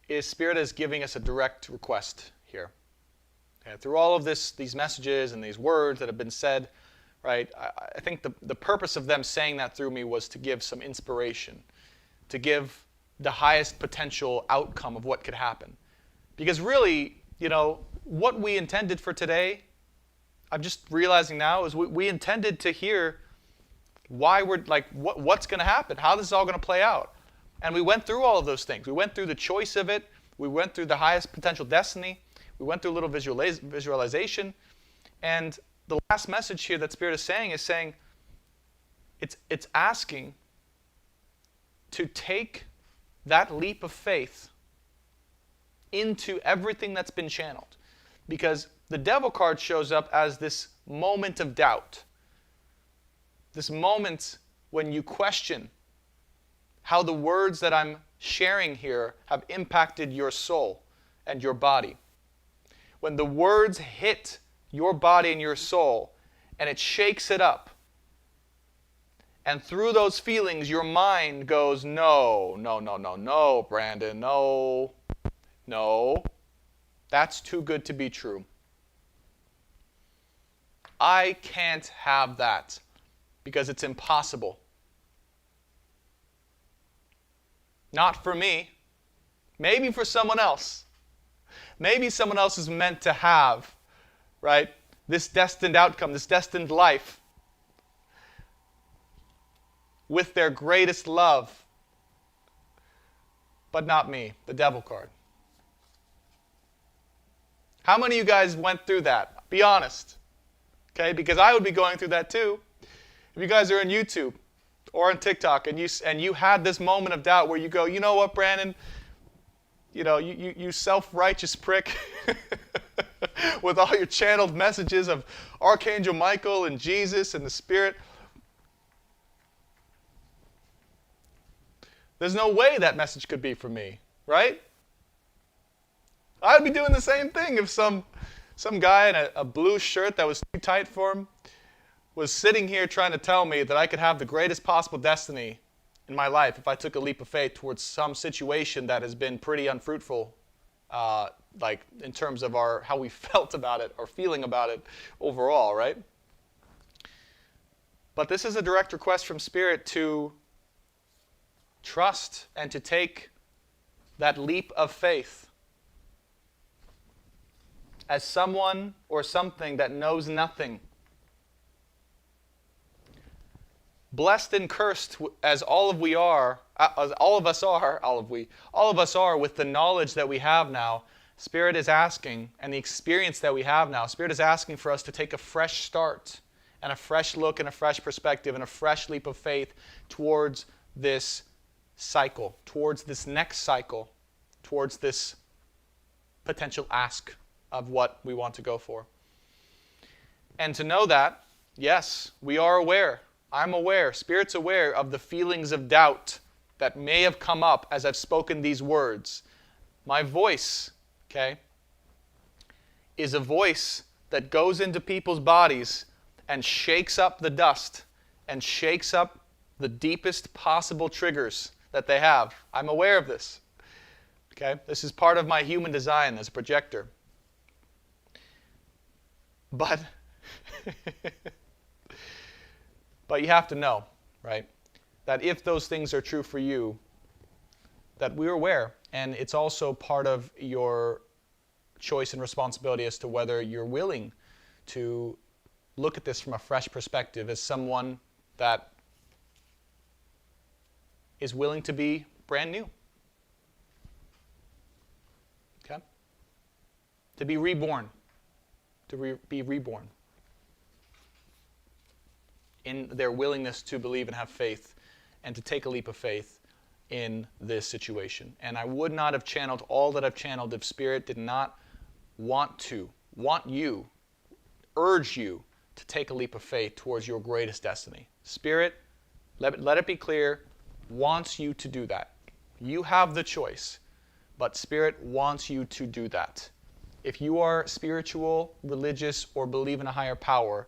is Spirit is giving us a direct request here. Okay, through all of these messages and these words that have been said, right, I think the purpose of them saying that through me was to give some inspiration, to give the highest potential outcome of what could happen. Because really, you know, what we intended for today, I'm just realizing now, is we intended to hear why we're, like, what's going to happen, how this is all going to play out. And we went through all of those things. We went through the choice of it. We went through the highest potential destiny. We went through a little visualization. And the last message here that Spirit is saying it's asking to take that leap of faith into everything that's been channeled. Because the devil card shows up as this moment of doubt. This moment when you question how the words that I'm sharing here have impacted your soul and your body. When the words hit your body and your soul and it shakes it up. And through those feelings, your mind goes, no, Brandon, no. That's too good to be true. I can't have that because it's impossible. Not for me. Maybe for someone else. Maybe someone else is meant to have, right, this destined outcome, this destined life with their greatest love. But not me, the devil card. How many of you guys went through that? Be honest. Okay, because I would be going through that too. If you guys are on YouTube or on TikTok and you had this moment of doubt where you go, you know what, Brandon? You know, you self-righteous prick with all your channeled messages of Archangel Michael and Jesus and the Spirit. There's no way that message could be for me, right? I'd be doing the same thing if some guy in a blue shirt that was too tight for him was sitting here trying to tell me that I could have the greatest possible destiny in my life if I took a leap of faith towards some situation that has been pretty unfruitful, like in terms of how we felt about it or feeling about it overall, right? But this is a direct request from Spirit to trust and to take that leap of faith as someone or something that knows nothing. Blessed and cursed as all of us are with the knowledge that we have now, Spirit is asking, and the experience that we have now, Spirit is asking for us to take a fresh start and a fresh look and a fresh perspective and a fresh leap of faith towards this cycle, towards this next cycle, towards this potential ask of what we want to go for. And to know that, yes, we are aware. I'm aware, Spirit's aware of the feelings of doubt that may have come up as I've spoken these words. My voice, okay, is a voice that goes into people's bodies and shakes up the dust and shakes up the deepest possible triggers that they have. I'm aware of this. Okay? This is part of my human design as a projector. But but you have to know, right, that if those things are true for you, that we're aware. And it's also part of your choice and responsibility as to whether you're willing to look at this from a fresh perspective as someone that is willing to be brand new. Okay? To be reborn. To be reborn. In their willingness to believe and have faith and to take a leap of faith in this situation. And I would not have channeled all that I've channeled if Spirit did not want you, urge you to take a leap of faith towards your greatest destiny. Spirit, let it be clear, wants you to do that. You have the choice, but Spirit wants you to do that. If you are spiritual, religious, or believe in a higher power,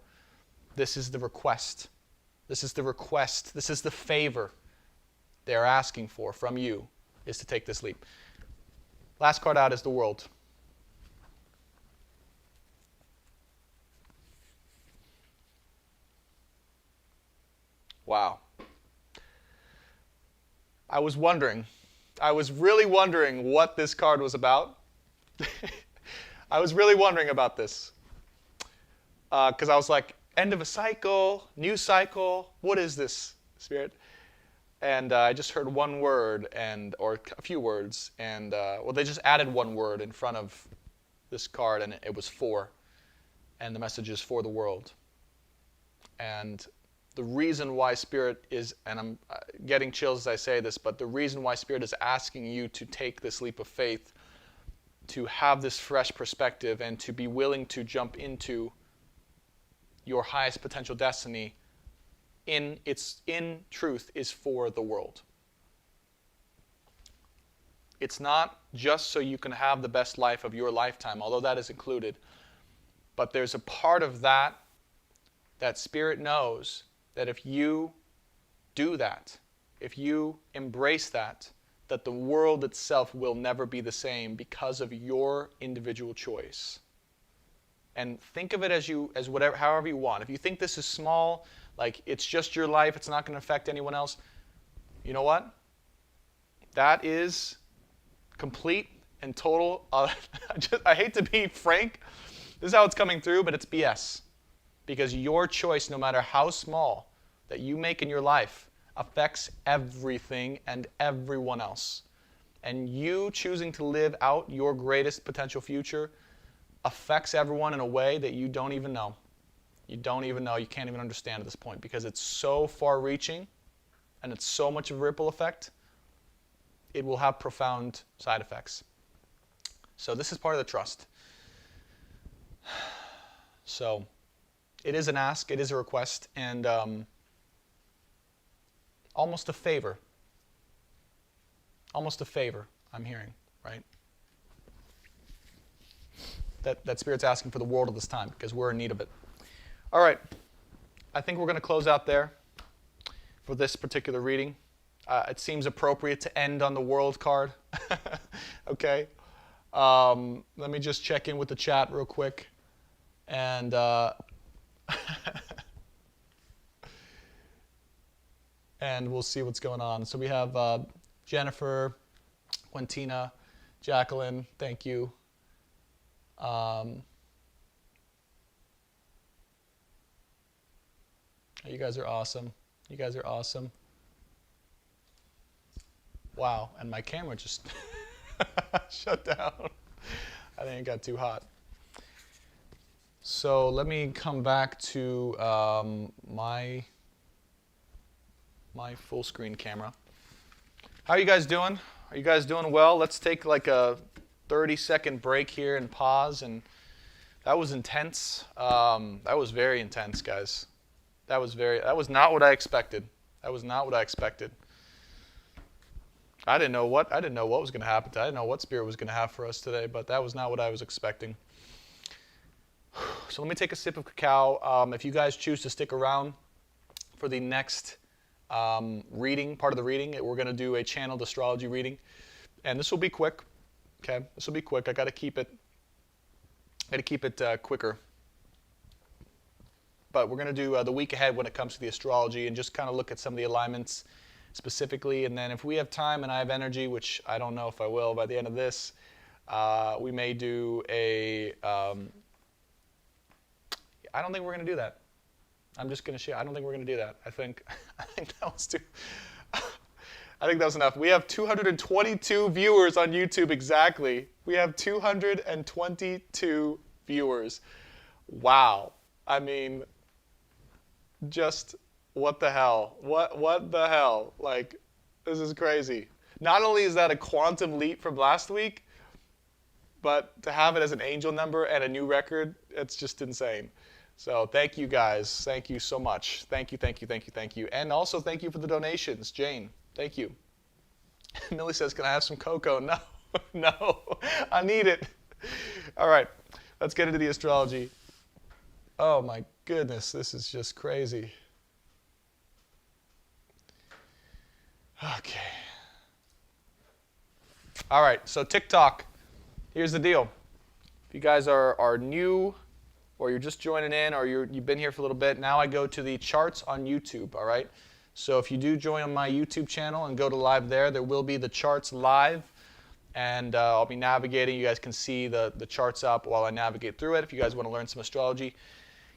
this is the request. This is the request. This is the favor they're asking for from you, is to take this leap. Last card out is the World. Wow. I was really wondering what this card was about. I was really wondering about this. Because I was like, end of a cycle, new cycle, what is this, Spirit? And I just heard one word, or a few words, and well, they just added one word in front of this card, and it was for. And the message is for the world. And the reason why Spirit is, and I'm getting chills as I say this, but the reason why Spirit is asking you to take this leap of faith, to have this fresh perspective, and to be willing to jump into your highest potential destiny in truth is for the world. It's not just so you can have the best life of your lifetime, although that is included, but there's a part of that Spirit knows that if you do that, if you embrace that the world itself will never be the same because of your individual choice. And think of it as whatever, however you want. If you think this is small, like it's just your life, it's not going to affect anyone else, you know what? That is complete and total. I hate to be frank. This is how it's coming through, but it's BS. Because your choice, no matter how small, that you make in your life affects everything and everyone else. And you choosing to live out your greatest potential future affects everyone in a way that you don't even know. You don't even know. You can't even understand at this point because it's so far-reaching and it's so much of a ripple effect. It will have profound side effects. So this is part of the trust. So it is an ask, it is a request, and almost a favor. Almost a favor, I'm hearing, right? That Spirit's asking for the world at this time because we're in need of it. All right. I think we're going to close out there for this particular reading. It seems appropriate to end on the World card. Okay. Let me just check in with the chat real quick. And and we'll see what's going on. So we have Jennifer, Quentina, Jacqueline, thank you. You guys are awesome. You guys are awesome. Wow, and my camera just shut down. I think it got too hot. So let me come back to my full screen camera. How are you guys doing? Are you guys doing well? Let's take like a 30-second break here and pause. And that was intense. That was very intense, guys. That was not what I expected. That was not what I expected. I didn't know what was going to happen. I didn't know what Spirit was going to have for us today, but that was not what I was expecting. So let me take a sip of cacao. If you guys choose to stick around for the next reading, part of the reading, we're going to do a channeled astrology reading, and this will be quick. Okay, this will be quick. I got to keep it quicker. But we're going to do the week ahead when it comes to the astrology and just kind of look at some of the alignments specifically. And then if we have time and I have energy, which I don't know if I will by the end of this, we may do a... I don't think we're going to do that. I'm just going to share. I don't think we're going to do that. I think that was too... I think that was enough. We have 222 viewers on YouTube exactly. We have 222 viewers. Wow. I mean, just what the hell? What the hell? Like, this is crazy. Not only is that a quantum leap from last week, but to have it as an angel number and a new record, it's just insane. So thank you guys. Thank you so much. Thank you, thank you, thank you, thank you. And also thank you for the donations. Jane, thank you. Millie says, can I have some cocoa? No, no, I need it. All right, let's get into the astrology. Oh my goodness, this is just crazy. Okay. All right, so TikTok. Here's the deal. If you guys are new, or you're just joining in, or you've been here for a little bit, now I go to the charts on YouTube, all right? So if you do join on my YouTube channel and go to live there, there will be the charts live, and I'll be navigating. You guys can see the charts up while I navigate through it if you guys want to learn some astrology.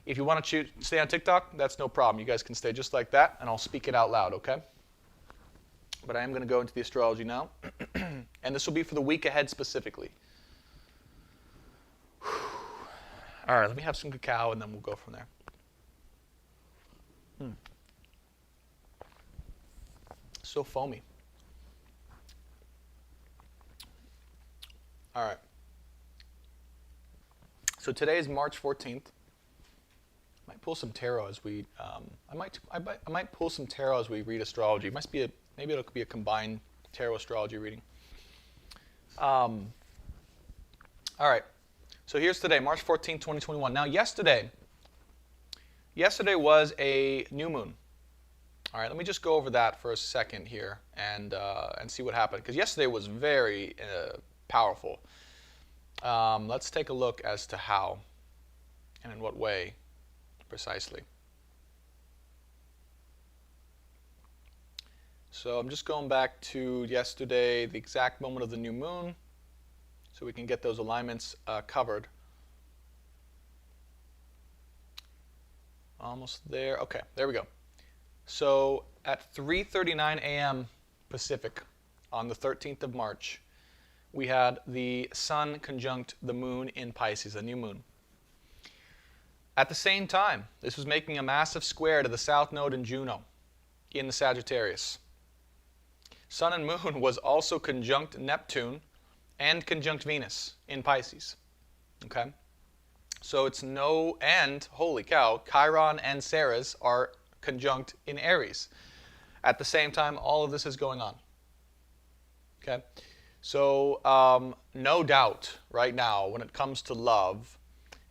If you want to stay on TikTok, that's no problem. You guys can stay just like that, and I'll speak it out loud, okay? But I am going to go into the astrology now, and this will be for the week ahead specifically. All right, let me have some cacao, and then we'll go from there. So foamy. All right. So today is March 14th. I might pull some tarot as we. I might pull some tarot as we read astrology. It must be maybe it'll be a combined tarot astrology reading. All right. So here's today, March 14th, 2021. Now yesterday was a new moon. All right, let me just go over that for a second here and see what happened, because yesterday was very powerful. Let's take a look as to how and in what way precisely. So I'm just going back to yesterday, the exact moment of the new moon, so we can get those alignments covered. Almost there. Okay, there we go. So at 3:39 a.m. Pacific on the 13th of March, we had the sun conjunct the moon in Pisces, a new moon. At the same time, this was making a massive square to the south node in Juno in the Sagittarius. Sun and moon was also conjunct Neptune and conjunct Venus in Pisces. Okay? So it's and holy cow, Chiron and Ceres are conjunct in Aries. At the same time, all of this is going on. Okay? So no doubt right now when it comes to love,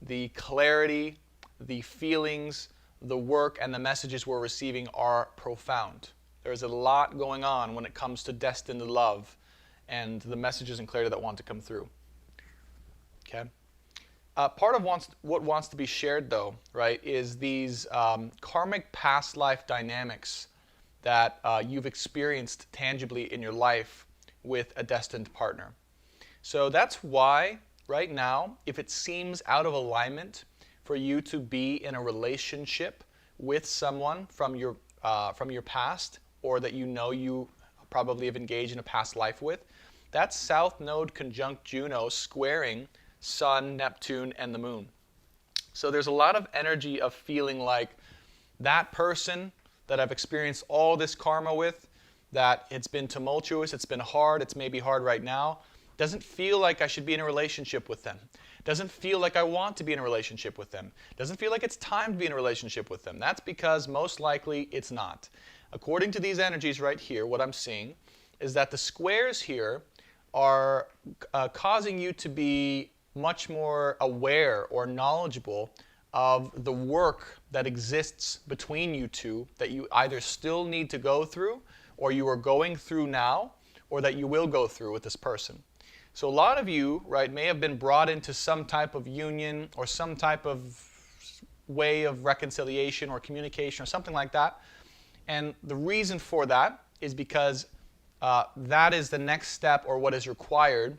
the clarity, the feelings, the work, and the messages we're receiving are profound. There's a lot going on when it comes to destined love and the messages and clarity that want to come through. Okay? Part of what wants to be shared, though, right, is these karmic past life dynamics that you've experienced tangibly in your life with a destined partner. So that's why, right now, if it seems out of alignment for you to be in a relationship with someone from your past, or that you know you probably have engaged in a past life with, that's South Node conjunct Juno squaring Sun, Neptune, and the Moon. So there's a lot of energy of feeling like that person that I've experienced all this karma with, that it's been tumultuous, it's been hard, it's maybe hard right now, doesn't feel like I should be in a relationship with them. Doesn't feel like I want to be in a relationship with them. Doesn't feel like it's time to be in a relationship with them. That's because most likely it's not. According to these energies right here, what I'm seeing is that the squares here are causing you to be much more aware or knowledgeable of the work that exists between you two that you either still need to go through, or you are going through now, or that you will go through with this person. So a lot of you, right, may have been brought into some type of union or some type of way of reconciliation or communication or something like that. And the reason for that is because that is the next step, or what is required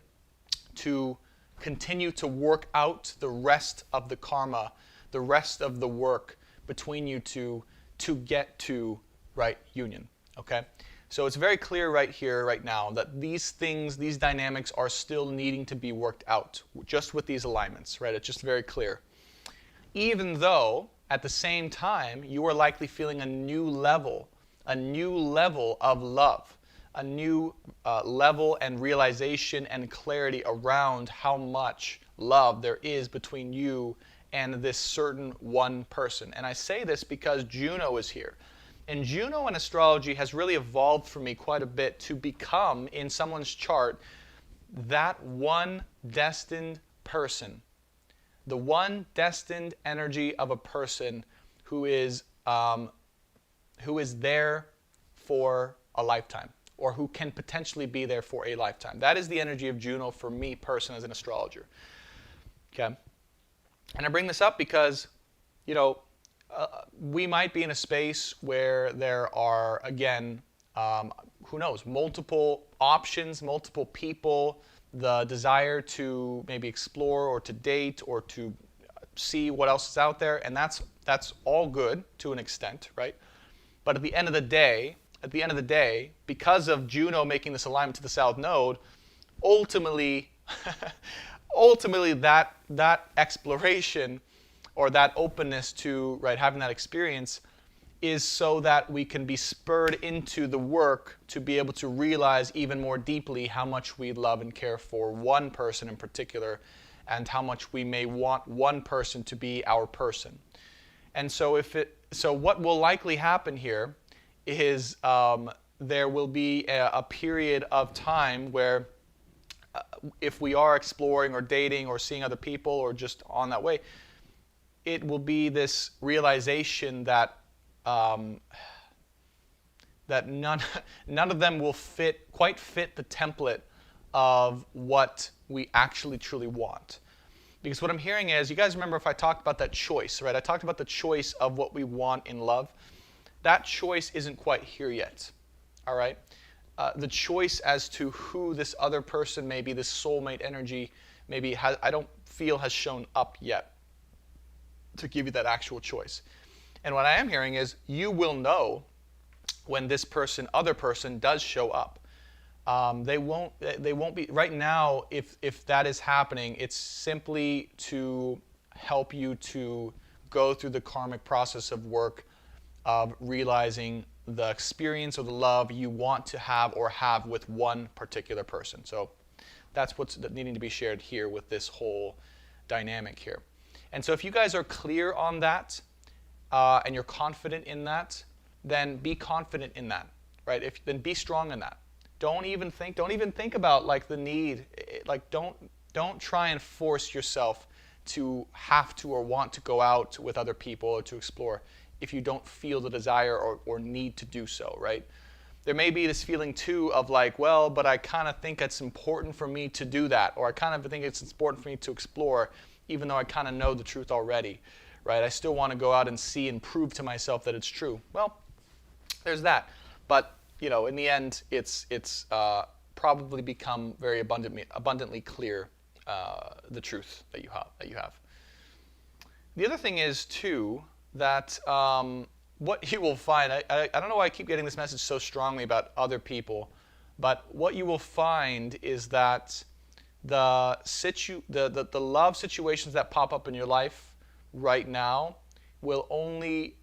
to continue to work out the rest of the karma, the rest of the work between you two to get to right union. Okay? So it's very clear right here, right now, that these things, these dynamics are still needing to be worked out just with these alignments, right? It's just very clear. Even though, at the same time, you are likely feeling a new level of love, a new level and realization and clarity around how much love there is between you and this certain one person. And I say this because Juno is here. And Juno in astrology has really evolved for me quite a bit to become, in someone's chart, that one destined person. The one destined energy of a person who is there for a lifetime, or who can potentially be there for a lifetime. That is the energy of Juno for me, person, as an astrologer. Okay? And I bring this up because, we might be in a space where there are, again, who knows, multiple options, multiple people, the desire to maybe explore or to date or to see what else is out there, and that's all good to an extent, right? But at the end of the day, because of Juno making this alignment to the South Node, ultimately that exploration or that openness to, right, having that experience is so that we can be spurred into the work to be able to realize even more deeply how much we love and care for one person in particular, and how much we may want one person to be our person. And so what will likely happen here is there will be a period of time where if we are exploring or dating or seeing other people or just on that way, it will be this realization that that none of them will quite fit the template of what we actually truly want. Because what I'm hearing is, you guys remember if I talked about that choice, right? I talked about the choice of what we want in love. That choice isn't quite here yet, all right? The choice as to who this other person may be, this soulmate energy, maybe I don't feel has shown up yet to give you that actual choice. And what I am hearing is you will know when this other person does show up. They won't be, right now, if that is happening, it's simply to help you to go through the karmic process of work of realizing the experience or the love you want to have or have with one particular person. So that's what's needing to be shared here with this whole dynamic here. And so if you guys are clear on that and you're confident in that, then be confident in that, right? Then be strong in that. Don't even think about like the need, like don't try and force yourself to have to or want to go out with other people or to explore if you don't feel the desire or need to do so, right? There may be this feeling too of like, well, but I kind of think it's important for me to do that, or I kind of think it's important for me to explore, even though I kind of know the truth already, right? I still want to go out and see and prove to myself that it's true. Well, there's that. But, in the end, it's probably become very abundantly clear the truth that you have. The other thing is, too, that what you will find, I don't know why I keep getting this message so strongly about other people, but what you will find is that the love situations that pop up in your life right now are only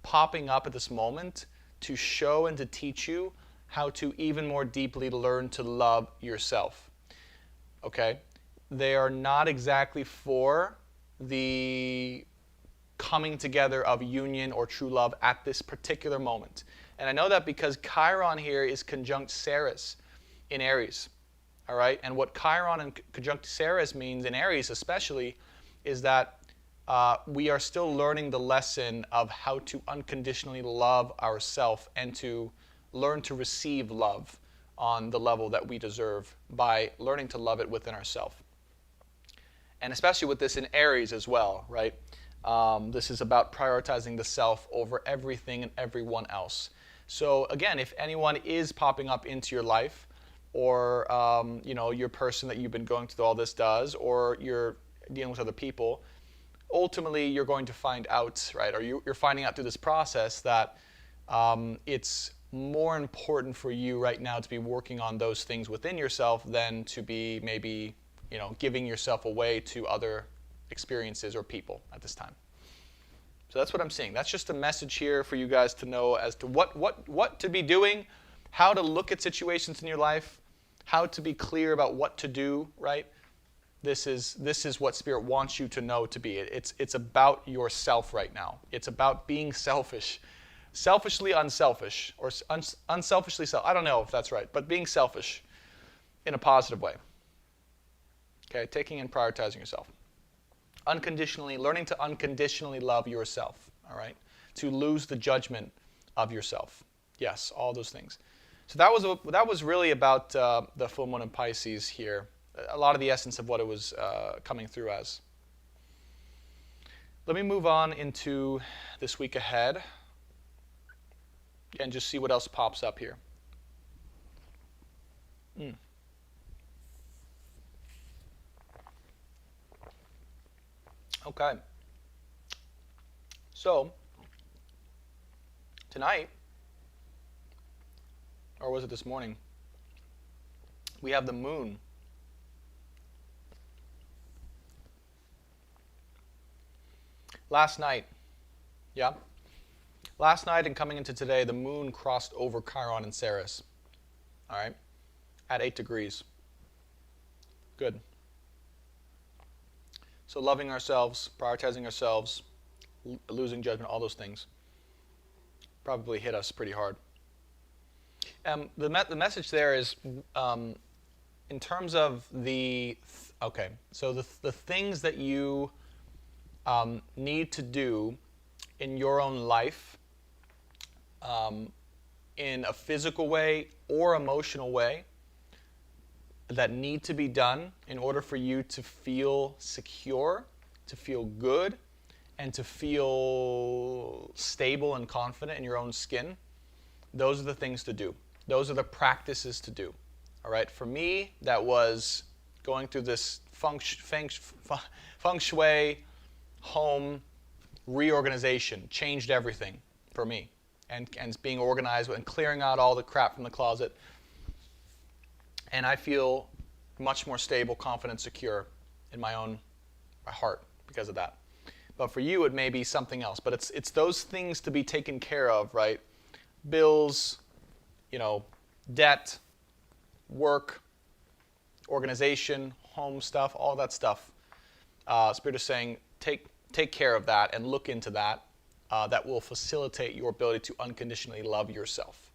popping up at this moment to show and to teach you how to even more deeply learn to love yourself. Okay? They are not exactly for the coming together of union or true love at this particular moment. And I know that because Chiron here is conjunct Ceres in Aries. All right? And what Chiron and conjunct Ceres means in Aries especially is that we are still learning the lesson of how to unconditionally love ourselves and to learn to receive love on the level that we deserve by learning to love it within ourselves. And especially with this in Aries as well, right? This is about prioritizing the self over everything and everyone else. So again, if anyone is popping up into your life, or your person that you've been going through all this does, or you're dealing with other people, ultimately you're going to find out, right? Or you're finding out through this process that it's more important for you right now to be working on those things within yourself than to be maybe, giving yourself away to other experiences or people at this time. So that's what I'm seeing. That's just a message here for you guys to know as to what to be doing, how to look at situations in your life, how to be clear about what to do, right? This is what Spirit wants you to know to be. It's about yourself right now. It's about being selfish. Selfishly unselfish, or unselfishly self. I don't know if that's right, but being selfish in a positive way. Okay, taking and prioritizing yourself. Unconditionally, learning to unconditionally love yourself, all right? To lose the judgment of yourself. Yes, all those things. So that was really about the full moon in Pisces here. A lot of the essence of what it was coming through as. Let me move on into this week ahead and just see what else pops up here. Okay. So, tonight, or was it this morning, we have the moon. Last night and coming into today, the moon crossed over Chiron and Ceres, all right, at 8 degrees. Good. So loving ourselves, prioritizing ourselves, losing judgment, all those things probably hit us pretty hard. The message there is in terms of so the things that you need to do in your own life in a physical way or emotional way that need to be done in order for you to feel secure, to feel good, and to feel stable and confident in your own skin. Those are the things to do. Those are the practices to do. All right. For me, that was going through this feng shui home reorganization. Changed everything for me, and being organized and clearing out all the crap from the closet. And I feel much more stable, confident, secure in my heart because of that. But for you, it may be something else. But it's those things to be taken care of, right? Bills, debt, work, organization, home stuff, all that stuff. Spirit is saying, take care of that and look into that. That will facilitate your ability to unconditionally love yourself.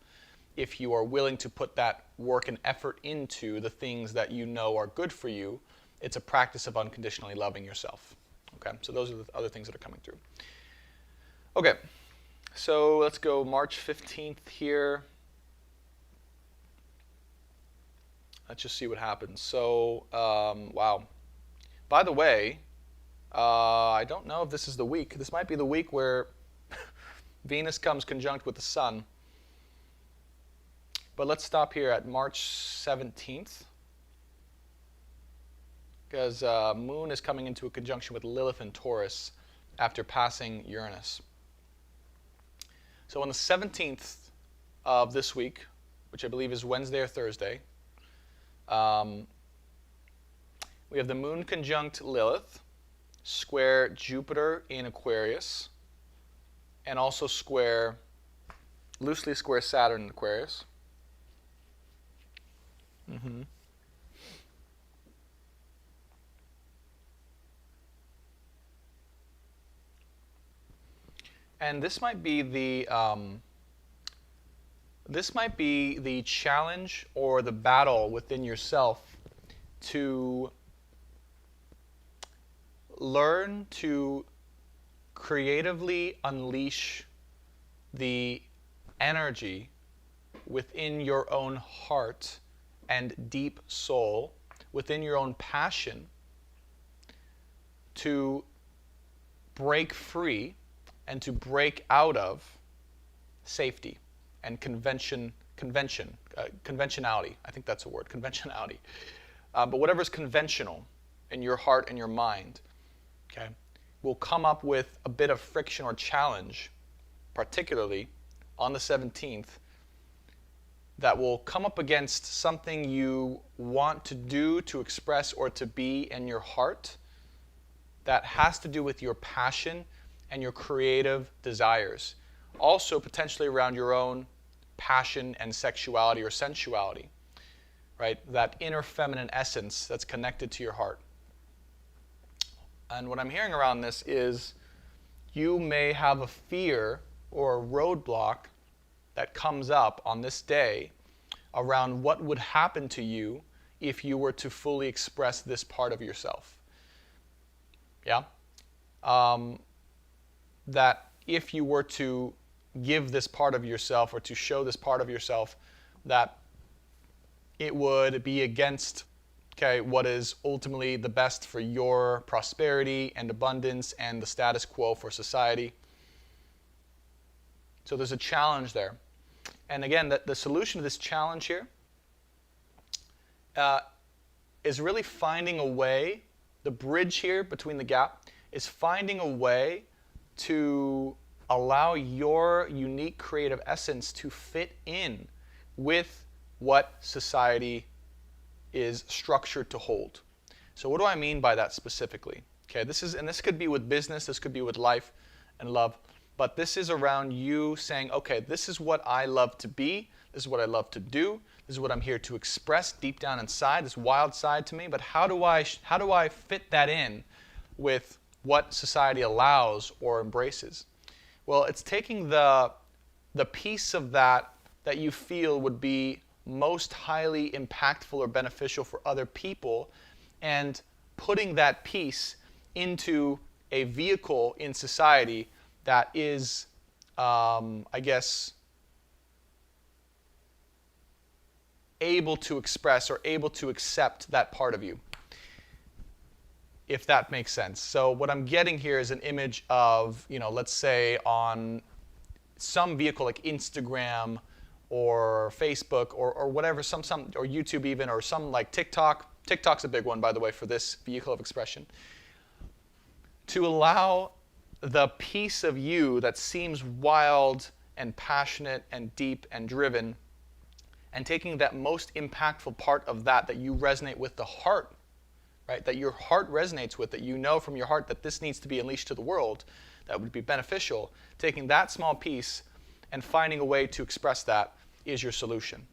If you are willing to put that work and effort into the things that you know are good for you, it's a practice of unconditionally loving yourself. Okay, so those are the other things that are coming through. Okay, so let's go March 15th here. Let's just see what happens. So, wow. By the way, I don't know if this is the week. This might be the week where Venus comes conjunct with the Sun. But let's stop here at March 17th. Because Moon is coming into a conjunction with Lilith and Taurus after passing Uranus. So on the 17th of this week, which I believe is Wednesday or Thursday, we have the Moon conjunct Lilith, square Jupiter in Aquarius, and also loosely square Saturn in Aquarius. Mm-hmm. And this might be the challenge or the battle within yourself to learn to creatively unleash the energy within your own heart and deep soul, within your own passion, to break free and to break out of safety and conventionality. I think that's a word, conventionality. But whatever's conventional in your heart and your mind, okay, will come up with a bit of friction or challenge, particularly on the 17th that will come up against something you want to do, to express, or to be in your heart that has to do with your passion and your creative desires. Also, potentially around your own passion and sexuality or sensuality, right? That inner feminine essence that's connected to your heart. And what I'm hearing around this is you may have a fear or a roadblock that comes up on this day around what would happen to you if you were to fully express this part of yourself. Yeah? That if you were to give this part of yourself or to show this part of yourself, that it would be against, okay, what is ultimately the best for your prosperity and abundance and the status quo for society. So there's a challenge there. And again, the solution to this challenge here is really finding a way, the bridge here between the gap is finding a way to allow your unique creative essence to fit in with what society is structured to hold. So what do I mean by that specifically? Okay, this could be with business, this could be with life and love, but this is around you saying, okay, this is what I love to be, this is what I love to do, this is what I'm here to express deep down inside, this wild side to me, but how do I fit that in with what society allows or embraces? Well, it's taking the piece of that you feel would be most highly impactful or beneficial for other people and putting that piece into a vehicle in society that is, I guess, able to express or able to accept that part of you, if that makes sense. So what I'm getting here is an image of, let's say on some vehicle like Instagram or Facebook or whatever, some or YouTube even, or some like TikTok. TikTok's a big one, by the way, for this vehicle of expression. To allow the piece of you that seems wild and passionate and deep and driven, and taking that most impactful part of that you resonate with the heart, right? That your heart resonates with, that you know from your heart that this needs to be unleashed to the world, that would be beneficial. Taking that small piece and finding a way to express that is your solution.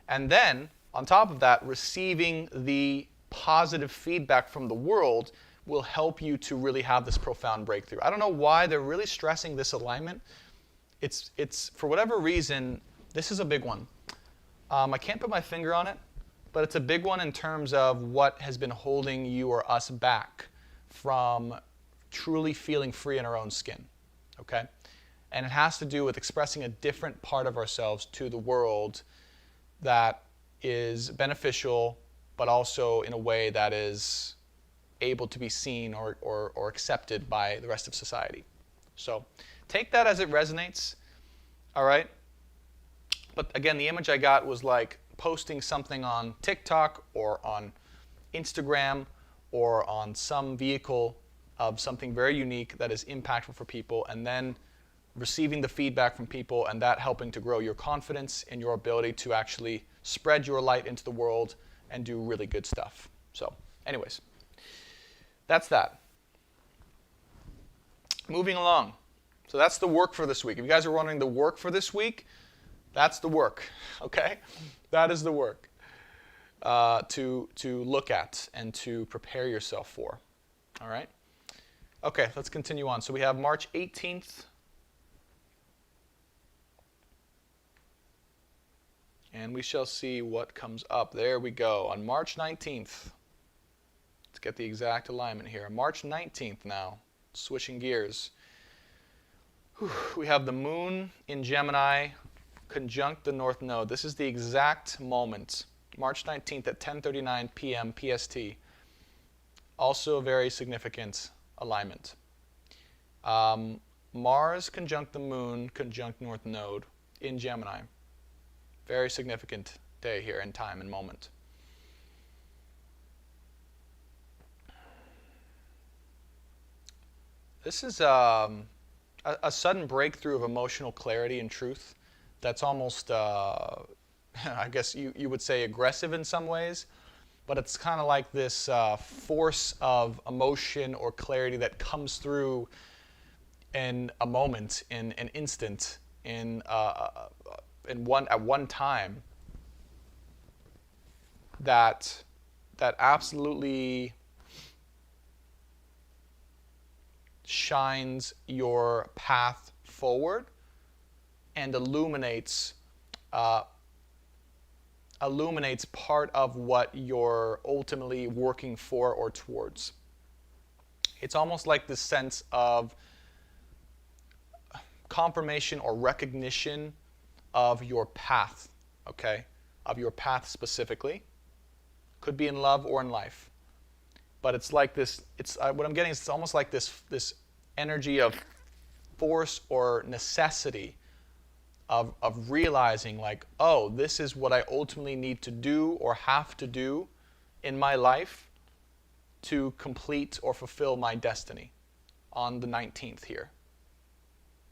And then, on top of that, receiving the positive feedback from the world will help you to really have this profound breakthrough. I don't know why they're really stressing this alignment. It's for whatever reason, this is a big one. I can't put my finger on it, but it's a big one in terms of what has been holding you or us back from truly feeling free in our own skin, okay? And it has to do with expressing a different part of ourselves to the world that is beneficial, but also in a way that is able to be seen or accepted by the rest of society. So take that as it resonates, all right? But again, the image I got was like posting something on TikTok or on Instagram or on some vehicle of something very unique that is impactful for people, and then receiving the feedback from people and that helping to grow your confidence in your ability to actually spread your light into the world and do really good stuff. So anyways, that's that. Moving along. So that's the work for this week. If you guys are wondering the work for this week, that's the work, okay? That is the work to look at and to prepare yourself for, all right? Okay, let's continue on. So we have March 18th. And we shall see what comes up. There we go. On March 19th. Let's get the exact alignment here. March 19th now. Switching gears. We have the moon in Gemini conjunct the North Node. This is the exact moment. March 19th at 10:39 p.m. PST. Also a very significant alignment. Mars conjunct the moon conjunct North Node in Gemini. Very significant day here in time and moment. This is a sudden breakthrough of emotional clarity and truth that's almost, I guess you would say aggressive in some ways, but it's kind of like this force of emotion or clarity that comes through in a moment, in an instant, at one time, that absolutely shines your path forward and illuminates part of what you're ultimately working for or towards. It's almost like this sense of confirmation or recognition of your path, okay? Of your path specifically. Could be in love or in life. But it's like this, what I'm getting is it's almost like this energy of force or necessity of realizing like, oh, this is what I ultimately need to do or have to do in my life to complete or fulfill my destiny on the 19th here.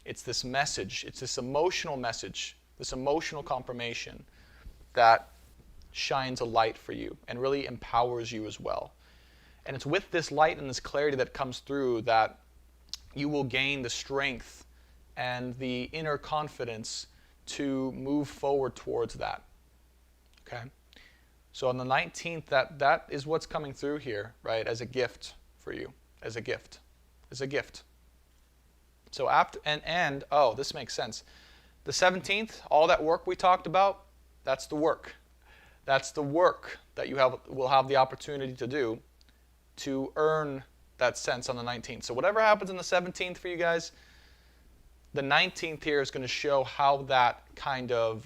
It's this message, it's this emotional message, this emotional confirmation that shines a light for you and really empowers you as well. And it's with this light and this clarity that comes through that you will gain the strength and the inner confidence to move forward towards that. Okay? So on the 19th, that is what's coming through here, right, as a gift for you, as a gift. As a gift. So after, oh, this makes sense. The 17th, all that work we talked about, that's the work. That's the work that you will have the opportunity to do to earn that sense on the 19th. So whatever happens on the 17th for you guys, the 19th here is going to show how that kind of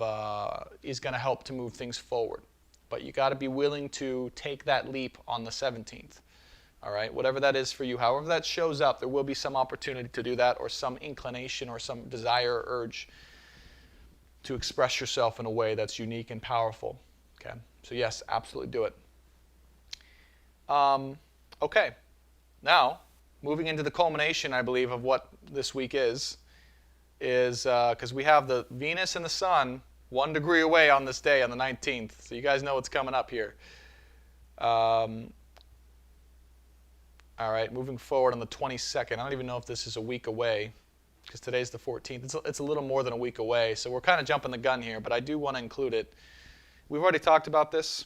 is going to help to move things forward. But you got to be willing to take that leap on the 17th. All right, whatever that is for you, however that shows up, there will be some opportunity to do that, or some inclination or some desire or urge to express yourself in a way that's unique and powerful. Okay, so yes, absolutely do it. Okay, now moving into the culmination, I believe, of what this week is because we have the Venus and the Sun 1 degree away on this day, on the 19th. So you guys know what's coming up here. All right, moving forward on the 22nd. I don't even know if this is a week away because today's the 14th. It's a little more than a week away, so we're kind of jumping the gun here, but I do want to include it. We've already talked about this.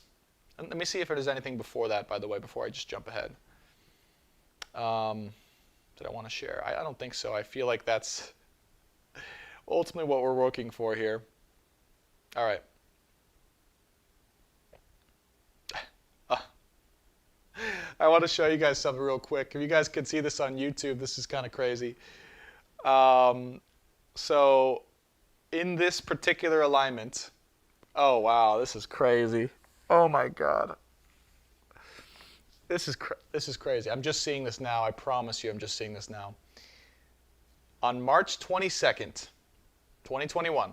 And let me see if there's anything before that, by the way, before I just jump ahead. That I want to share. I don't think so. I feel like that's ultimately what we're working for here. All right. I want to show you guys something real quick. If you guys could see this on YouTube, this is kind of crazy. So in this particular alignment, oh wow, this is crazy. Oh my God. This is crazy. I'm just seeing this now. I promise you, I'm just seeing this now. On March 22nd, 2021,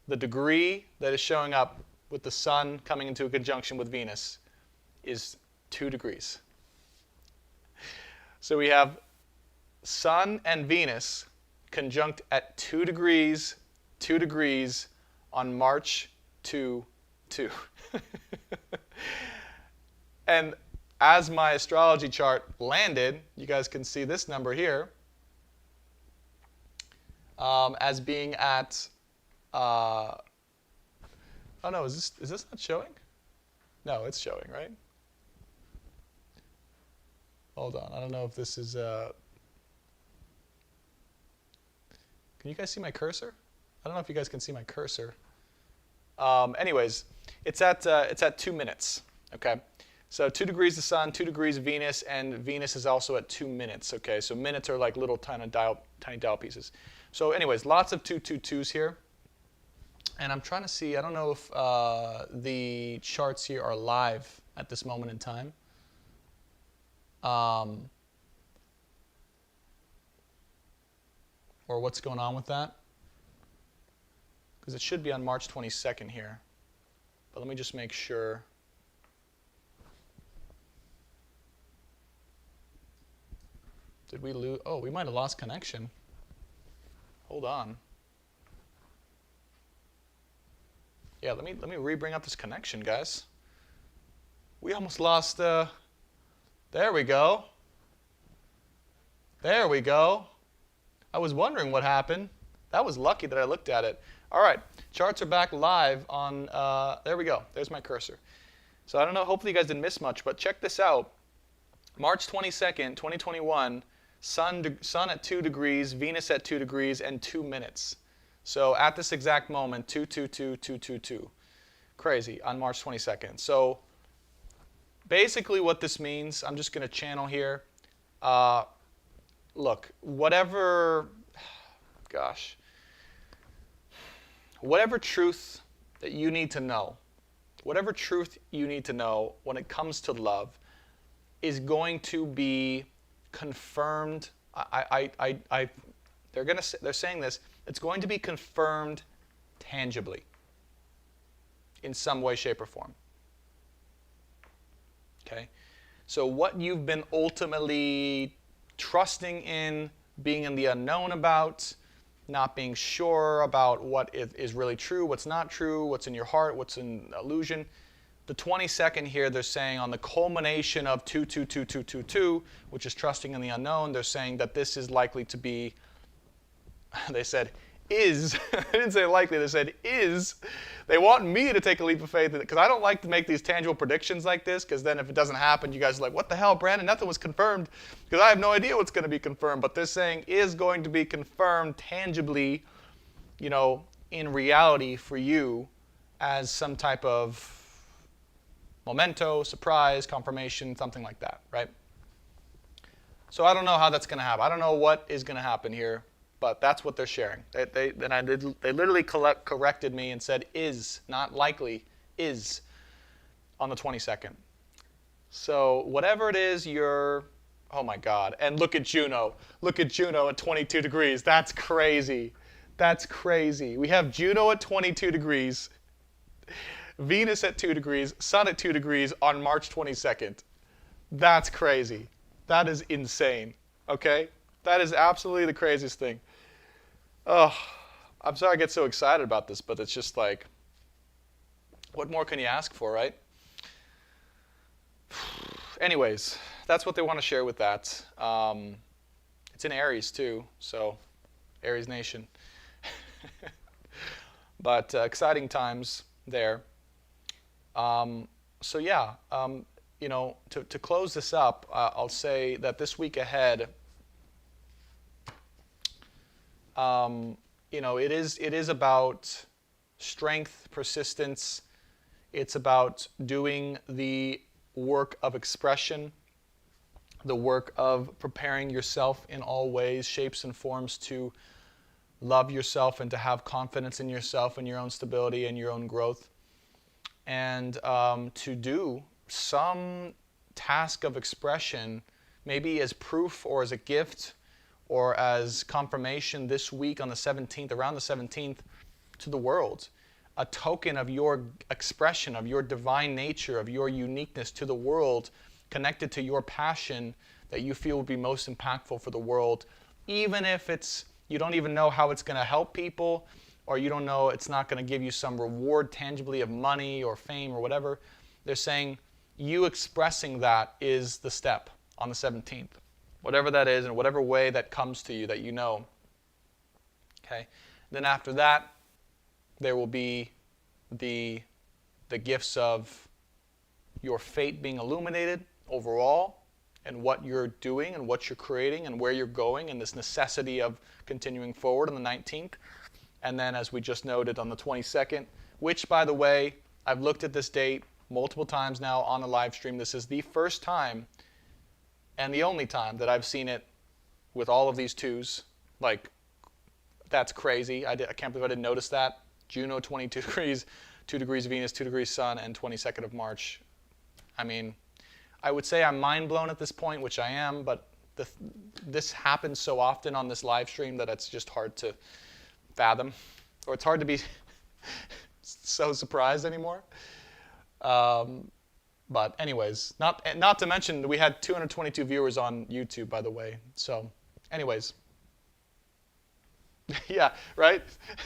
the degree that is showing up with the Sun coming into a conjunction with Venus is 2 degrees. So we have Sun and Venus conjunct at 2 degrees on March 2. And as my astrology chart landed, you guys can see this number here as being at, oh no, is this not showing? No, it's showing, right? Hold on, I don't know if this is, can you guys see my cursor? I don't know if you guys can see my cursor. Anyways, it's at 2 minutes, okay? So 2 degrees the Sun, 2 degrees Venus, and Venus is also at 2 minutes, okay? So minutes are like little tiny dial pieces. So anyways, lots of 222s here. And I'm trying to see, I don't know if the charts here are live at this moment in time. Or what's going on with that. Because it should be on March 22nd here. But let me just make sure. Did we lose? Oh, we might have lost connection. Hold on. Yeah, let me re-bring up this connection, guys. We almost lost. There we go. There we go. I was wondering what happened. That was lucky that I looked at it. All right, charts are back live on. There we go. There's my cursor. So I don't know. Hopefully you guys didn't miss much, but check this out. March 22nd, 2021. Sun at 2 degrees, Venus at 2 degrees, and 2 minutes. So at this exact moment, 222. Crazy, on March 22nd. So basically what this means, I'm just going to channel here. Look, whatever truth that you need to know, whatever truth you need to know when it comes to love is going to be confirmed. They're saying this. It's going to be confirmed tangibly in some way, shape, or form. Okay? So what you've been ultimately trusting in, being in the unknown about, not being sure about what is really true, what's not true, what's in your heart, what's in illusion. The 22nd here, they're saying on the culmination of 22222, which is trusting in the unknown, they're saying that this is likely to be, they said, is, they didn't say likely, they said is. They want me to take a leap of faith, because I don't like to make these tangible predictions like this, because then if it doesn't happen, you guys are like, what the hell, Brandon? Nothing was confirmed, because I have no idea what's going to be confirmed. But they're saying is going to be confirmed tangibly, you know, in reality for you as some type of memento, surprise, confirmation, something like that, right? So I don't know how that's going to happen. I don't know what is going to happen here, but that's what they're sharing. They literally corrected me and said is, not likely, is on the 22nd. So whatever it is, you're, oh my God. And look at Juno. Look at Juno at 22 degrees. That's crazy. That's crazy. We have Juno at 22 degrees. Venus at 2 degrees, Sun at 2 degrees on March 22nd. That's crazy. That is insane, okay? That is absolutely the craziest thing. Oh, I'm sorry I get so excited about this, but it's just like, what more can you ask for, right? Anyways, that's what they want to share with that. It's in Aries too, so Aries Nation. But exciting times there. So yeah, you know, to close this up, I'll say that this week ahead, you know, it is about strength, persistence. It's about doing the work of expression, the work of preparing yourself in all ways, shapes, and forms to love yourself and to have confidence in yourself and your own stability and your own growth. And to do some task of expression, maybe as proof or as a gift or as confirmation this week on the 17th, around the 17th, to the world. A token of your expression, of your divine nature, of your uniqueness to the world, connected to your passion that you feel would be most impactful for the world, even if it's, you don't even know how it's going to help people, or you don't know it's not going to give you some reward tangibly of money or fame or whatever. They're saying you expressing that is the step on the 17th. Whatever that is, in whatever way that comes to you that you know. Okay? Then after that, there will be the gifts of your fate being illuminated overall, and what you're doing and what you're creating and where you're going, and this necessity of continuing forward on the 19th. And then, as we just noted, on the 22nd, which, by the way, I've looked at this date multiple times now on the live stream. This is the first time and the only time that I've seen it with all of these twos. Like, that's crazy. I can't believe I didn't notice that. Juno, 22 degrees, 2 degrees Venus, 2 degrees Sun, and 22nd of March. I mean, I would say I'm mind blown at this point, which I am, but this happens so often on this live stream that it's just hard to fathom, or it's hard to be so surprised anymore. But anyways, not to mention we had 222 viewers on YouTube, by the way. So anyways, Yeah, right?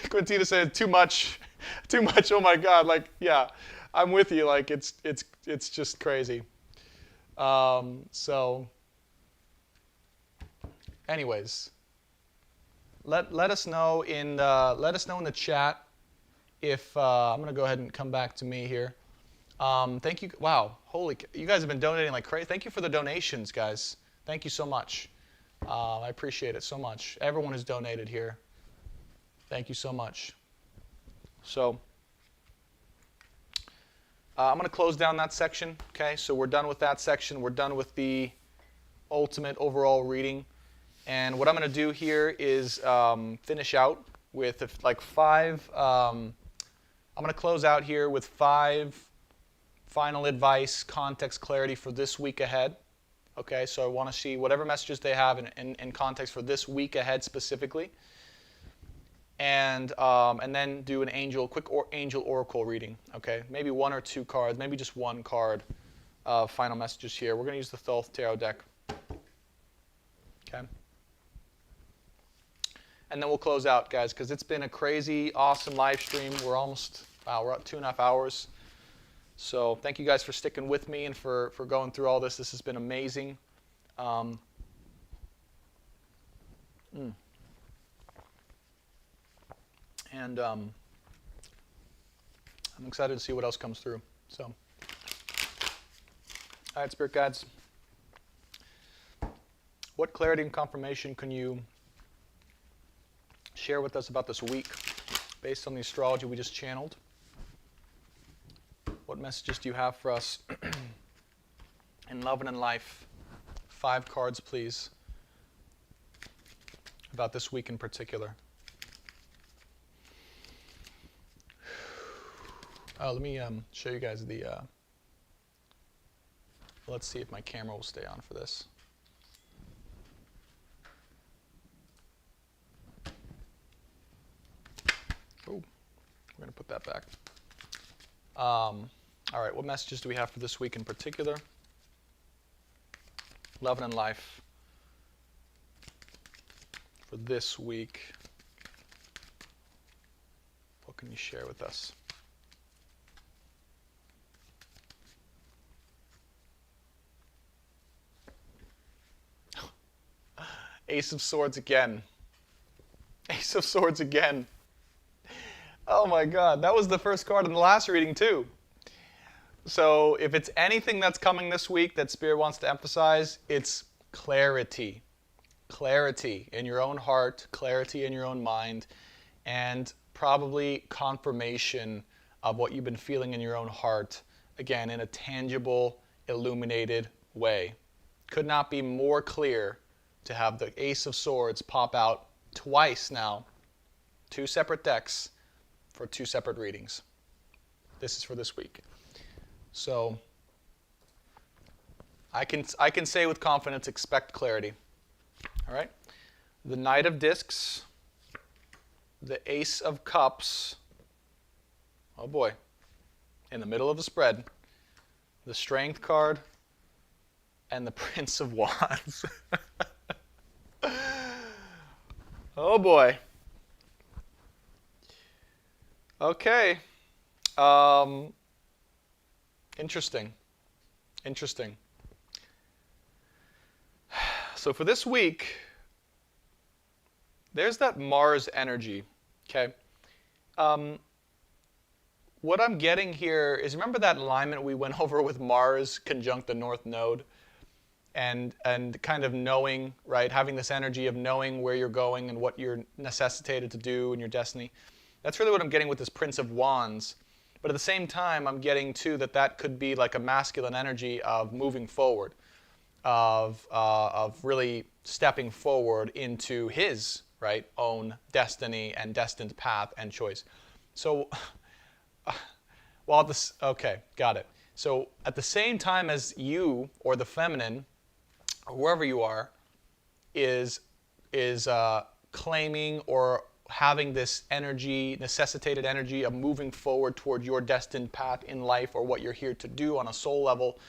Quintina said too much, too much. Oh my God! Like, yeah, I'm with you. Like, it's just crazy. So, anyways, let us know in the chat if I'm gonna go ahead and come back to me here. Thank you. Wow, you guys have been donating like crazy. Thank you for the donations, guys. Thank you so much. I appreciate it so much. Everyone who's donated here. Thank you so much. So I'm going to close down that section. Okay, so we're done with that section. We're done with the ultimate overall reading. And what I'm going to do here is finish out with like 5. I'm going to close out here with 5 final advice, context, clarity for this week ahead. Okay, so I want to see whatever messages they have in context for this week ahead specifically. And then do an quick angel oracle reading. Okay, maybe 1 or 2 cards, maybe just 1 card of final messages here. We're going to use the Thoth Tarot deck. Okay. And then we'll close out, guys, because it's been a crazy, awesome live stream. We're at 2.5 hours. So thank you guys for sticking with me and for going through all this. This has been amazing. And I'm excited to see what else comes through. So, all right, Spirit Guides. What clarity and confirmation can you share with us about this week based on the astrology we just channeled? What messages do you have for us in love and in life? 5 cards, please, about this week in particular. Let me show you guys the... let's see if my camera will stay on for this. Oh, we're going to put that back. All right, what messages do we have for this week in particular? Love and in life for this week. What can you share with us? Ace of Swords again. Ace of Swords again. Oh my God, that was the first card in the last reading too. So if it's anything that's coming this week that Spirit wants to emphasize, it's clarity. Clarity in your own heart, clarity in your own mind, and probably confirmation of what you've been feeling in your own heart, again, in a tangible, illuminated way. Could not be more clear to have the Ace of Swords pop out twice now, 2 separate decks for 2 separate readings. This is for this week. So I can say with confidence, expect clarity. All right? The Knight of Discs, the Ace of Cups, oh boy, in the middle of the spread, the Strength card, and the Prince of Wands. Oh boy. Okay. Interesting. So for this week, there's that Mars energy, okay? What I'm getting here is, remember that alignment we went over with Mars conjunct the North Node? And kind of knowing, right, having this energy of knowing where you're going and what you're necessitated to do in your destiny. That's really what I'm getting with this Prince of Wands. But at the same time, I'm getting, too, that could be like a masculine energy of moving forward, of really stepping forward into his, right, own destiny and destined path and choice. So, okay, got it. So at the same time as you, or the feminine, or whoever you are, is claiming or having this energy, necessitated energy of moving forward toward your destined path in life or what you're here to do on a soul level,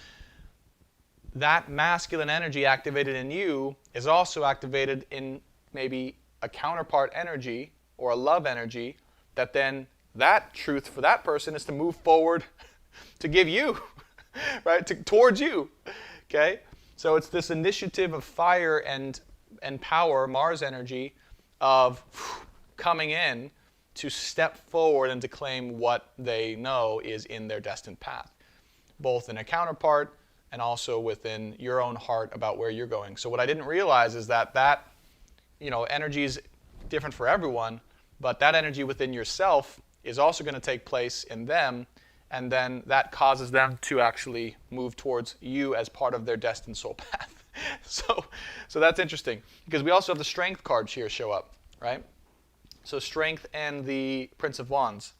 that masculine energy activated in you is also activated in maybe a counterpart energy or a love energy, that then that truth for that person is to move forward to give you, right, towards you, okay? So it's this initiative of fire and power, Mars energy, of coming in to step forward and to claim what they know is in their destined path, both in a counterpart and also within your own heart about where you're going. So what I didn't realize is that energy is different for everyone, but that energy within yourself is also going to take place in them, and then that causes them to actually move towards you as part of their destined soul path. So that's interesting, because we also have the strength cards here show up, right? So strength and the Prince of Wands.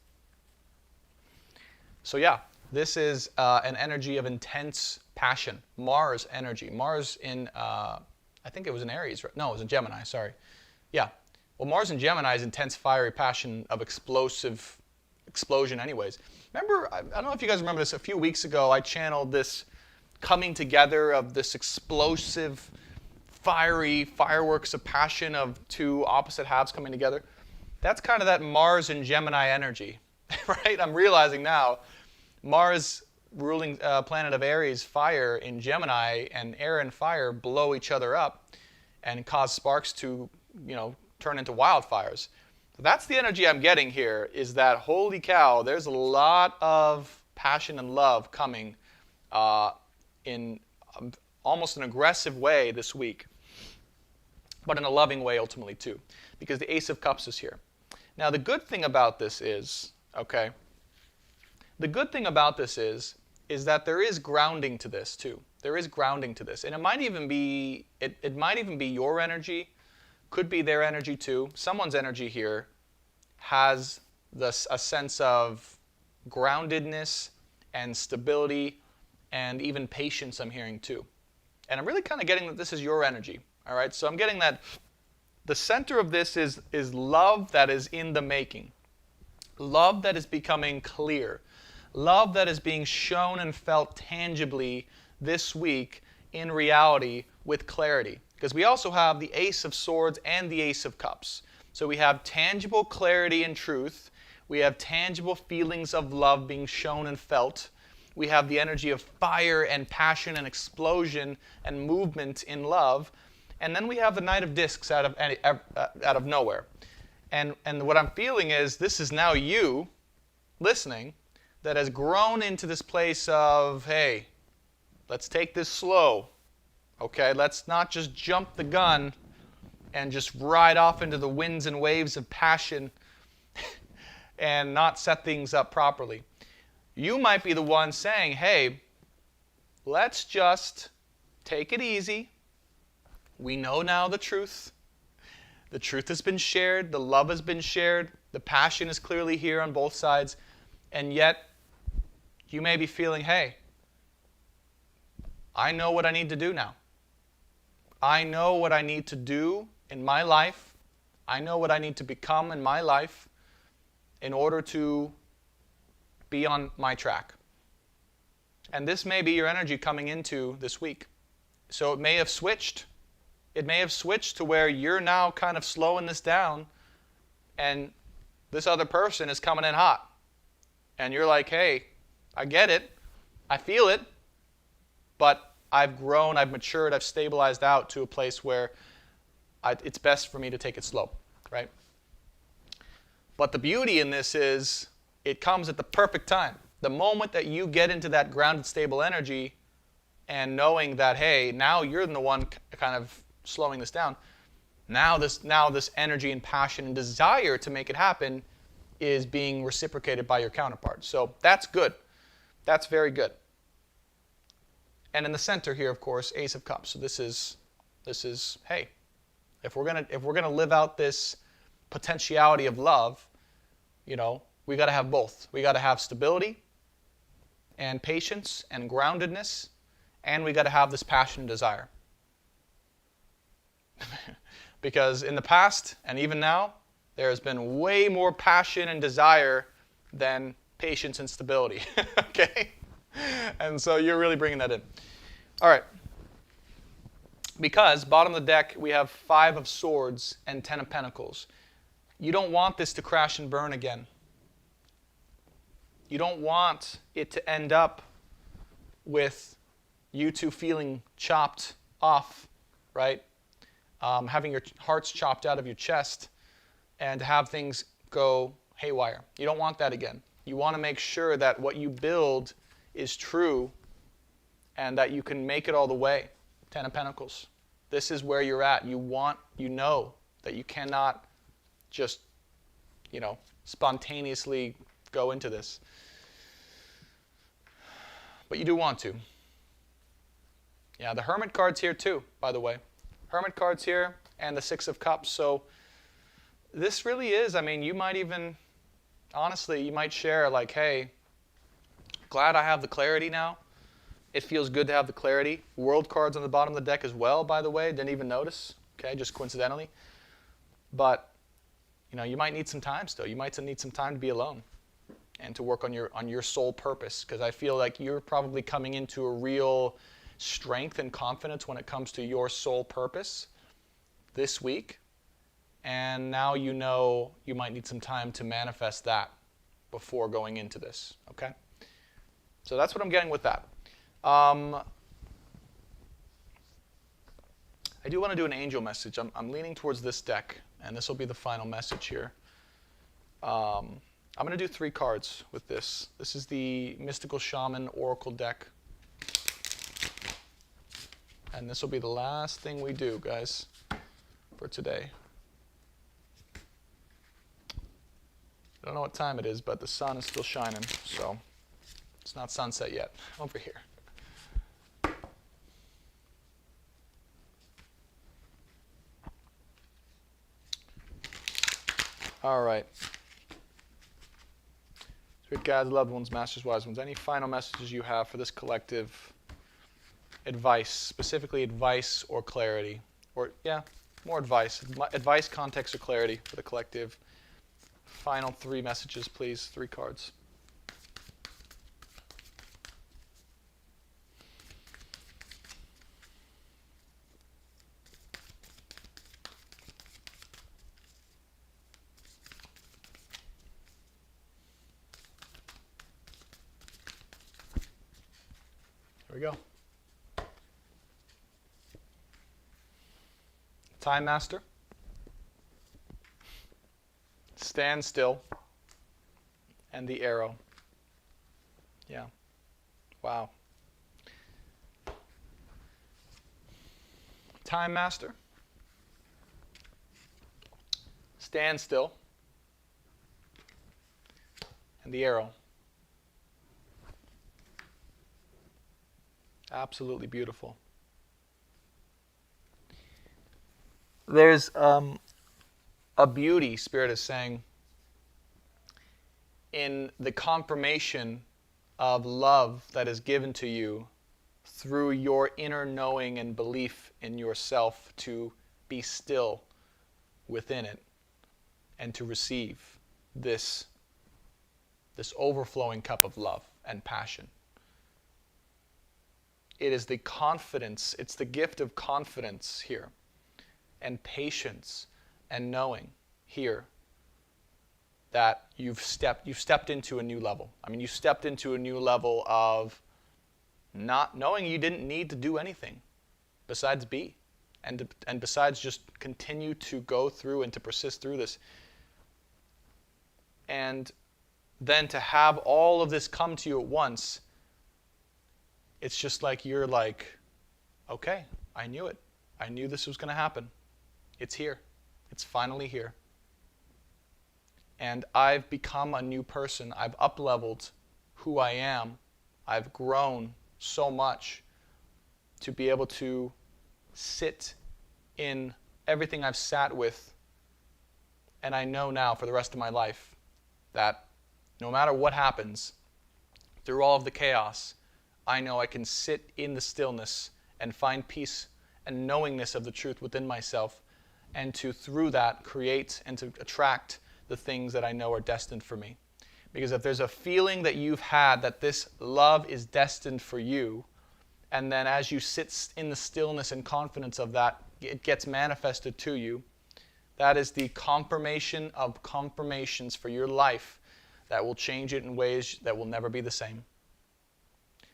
So yeah, this is an energy of intense passion. Mars energy. Mars in, I think it was in Aries. No, it was in Gemini, sorry. Yeah. Well, Mars in Gemini is intense, fiery passion of explosion anyways. Remember, I don't know if you guys remember this, a few weeks ago I channeled this coming together of this explosive, fiery fireworks of passion of two opposite halves coming together. That's kind of that Mars and Gemini energy, right? I'm realizing now, Mars ruling planet of Aries, fire in Gemini, and air and fire blow each other up and cause sparks to, turn into wildfires. So that's the energy I'm getting here, is that, holy cow, there's a lot of passion and love coming in almost an aggressive way this week, but in a loving way ultimately too, because the Ace of Cups is here. Now the good thing about this is, the good thing about this is that there is grounding to this too. There is grounding to this, and it might even be your energy, could be their energy too. Someone's energy here has a sense of groundedness and stability and even patience, I'm hearing too. And I'm really kind of getting that this is your energy, all right? So I'm getting that the center of this is love that is in the making. Love that is becoming clear. Love that is being shown and felt tangibly this week in reality with clarity. Because we also have the Ace of Swords and the Ace of Cups. So we have tangible clarity and truth. We have tangible feelings of love being shown and felt. We have the energy of fire and passion and explosion and movement in love. And then we have the Knight of Discs out of nowhere. And what I'm feeling is this is now you listening that has grown into this place of, hey, let's take this slow. Okay, let's not just jump the gun and just ride off into the winds and waves of passion and not set things up properly. You might be the one saying, hey, let's just take it easy. We know now the truth. The truth has been shared. The love has been shared. The passion is clearly here on both sides. And yet, you may be feeling, hey, I know what I need to do now. I know what I need to do in my life. I know what I need to become in my life in order to be on my track. And this may be your energy coming into this week. So it may have switched. It may have switched to where you're now kind of slowing this down and this other person is coming in hot. And you're like, hey, I get it. I feel it. But I've grown, I've matured, I've stabilized out to a place where it's best for me to take it slow, right? But the beauty in this is it comes at the perfect time. The moment that you get into that grounded, stable energy and knowing that, hey, now you're the one kind of slowing this down, now this energy and passion and desire to make it happen is being reciprocated by your counterpart. So that's good. That's very good. And in the center here, of course, Ace of Cups. So this is hey, if we're gonna live out this potentiality of love, we got to have both. We got to have stability and patience and groundedness, and we got to have this passion and desire. Because in the past and even now, there has been way more passion and desire than patience and stability. Okay? And so you're really bringing that in. All right. Because, bottom of the deck, we have 5 of Swords and 10 of Pentacles. You don't want this to crash and burn again. You don't want it to end up with you two feeling chopped off, right? Having your hearts chopped out of your chest and have things go haywire. You don't want that again. You want to make sure that what you build is true and that you can make it all the way. 10 of Pentacles. This is where you're at. You know that you cannot just, spontaneously go into this. But you do want to. Yeah, the Hermit card's here too, by the way. Hermit card's here and the 6 of Cups. So this really is, you might even, honestly, you might share like, hey, glad I have the clarity now. It feels good to have the clarity. World card's on the bottom of the deck as well, by the way. Didn't even notice, okay, just coincidentally. But, you might need some time still. You might need some time to be alone and to work on your soul purpose, because I feel like you're probably coming into a real strength and confidence when it comes to your soul purpose this week. And now you know you might need some time to manifest that before going into this, okay? So that's what I'm getting with that. I do want to do an angel message. I'm leaning towards this deck, and this will be the final message here. I'm going to do 3 cards with this. This is the Mystical Shaman Oracle deck. And this will be the last thing we do, guys, for today. I don't know what time it is, but the sun is still shining, so it's not sunset yet over here. All right. Sweet guides, loved ones, masters, wise ones, any final messages you have for this collective advice, specifically advice or clarity? Or, yeah, more advice. Advice, context, or clarity for the collective. Final 3 messages, please. 3 cards. Here we go. Time Master. Stand Still. And the Arrow. Yeah. Wow. Time Master. Stand Still. And the Arrow. Absolutely beautiful. There's a beauty, Spirit is saying, in the confirmation of love that is given to you through your inner knowing and belief in yourself to be still within it and to receive this overflowing cup of love and passion. It is the confidence, it's the gift of confidence here, and patience and knowing here that you've stepped into a new level. You stepped into a new level of not knowing you didn't need to do anything besides be, and besides just continue to go through and to persist through this. And then to have all of this come to you at once, it's just like you're like, okay, I knew it. I knew this was going to happen. It's here. It's finally here. And I've become a new person. I've up-leveled who I am. I've grown so much to be able to sit in everything I've sat with. And I know now for the rest of my life that no matter what happens, through all of the chaos, I know I can sit in the stillness and find peace and knowingness of the truth within myself, and to, through that, create and to attract the things that I know are destined for me. Because if there's a feeling that you've had that this love is destined for you, And then as you sit in the stillness and confidence of that, it gets manifested to you. That is the confirmation of confirmations for your life that will change it in ways that will never be the same.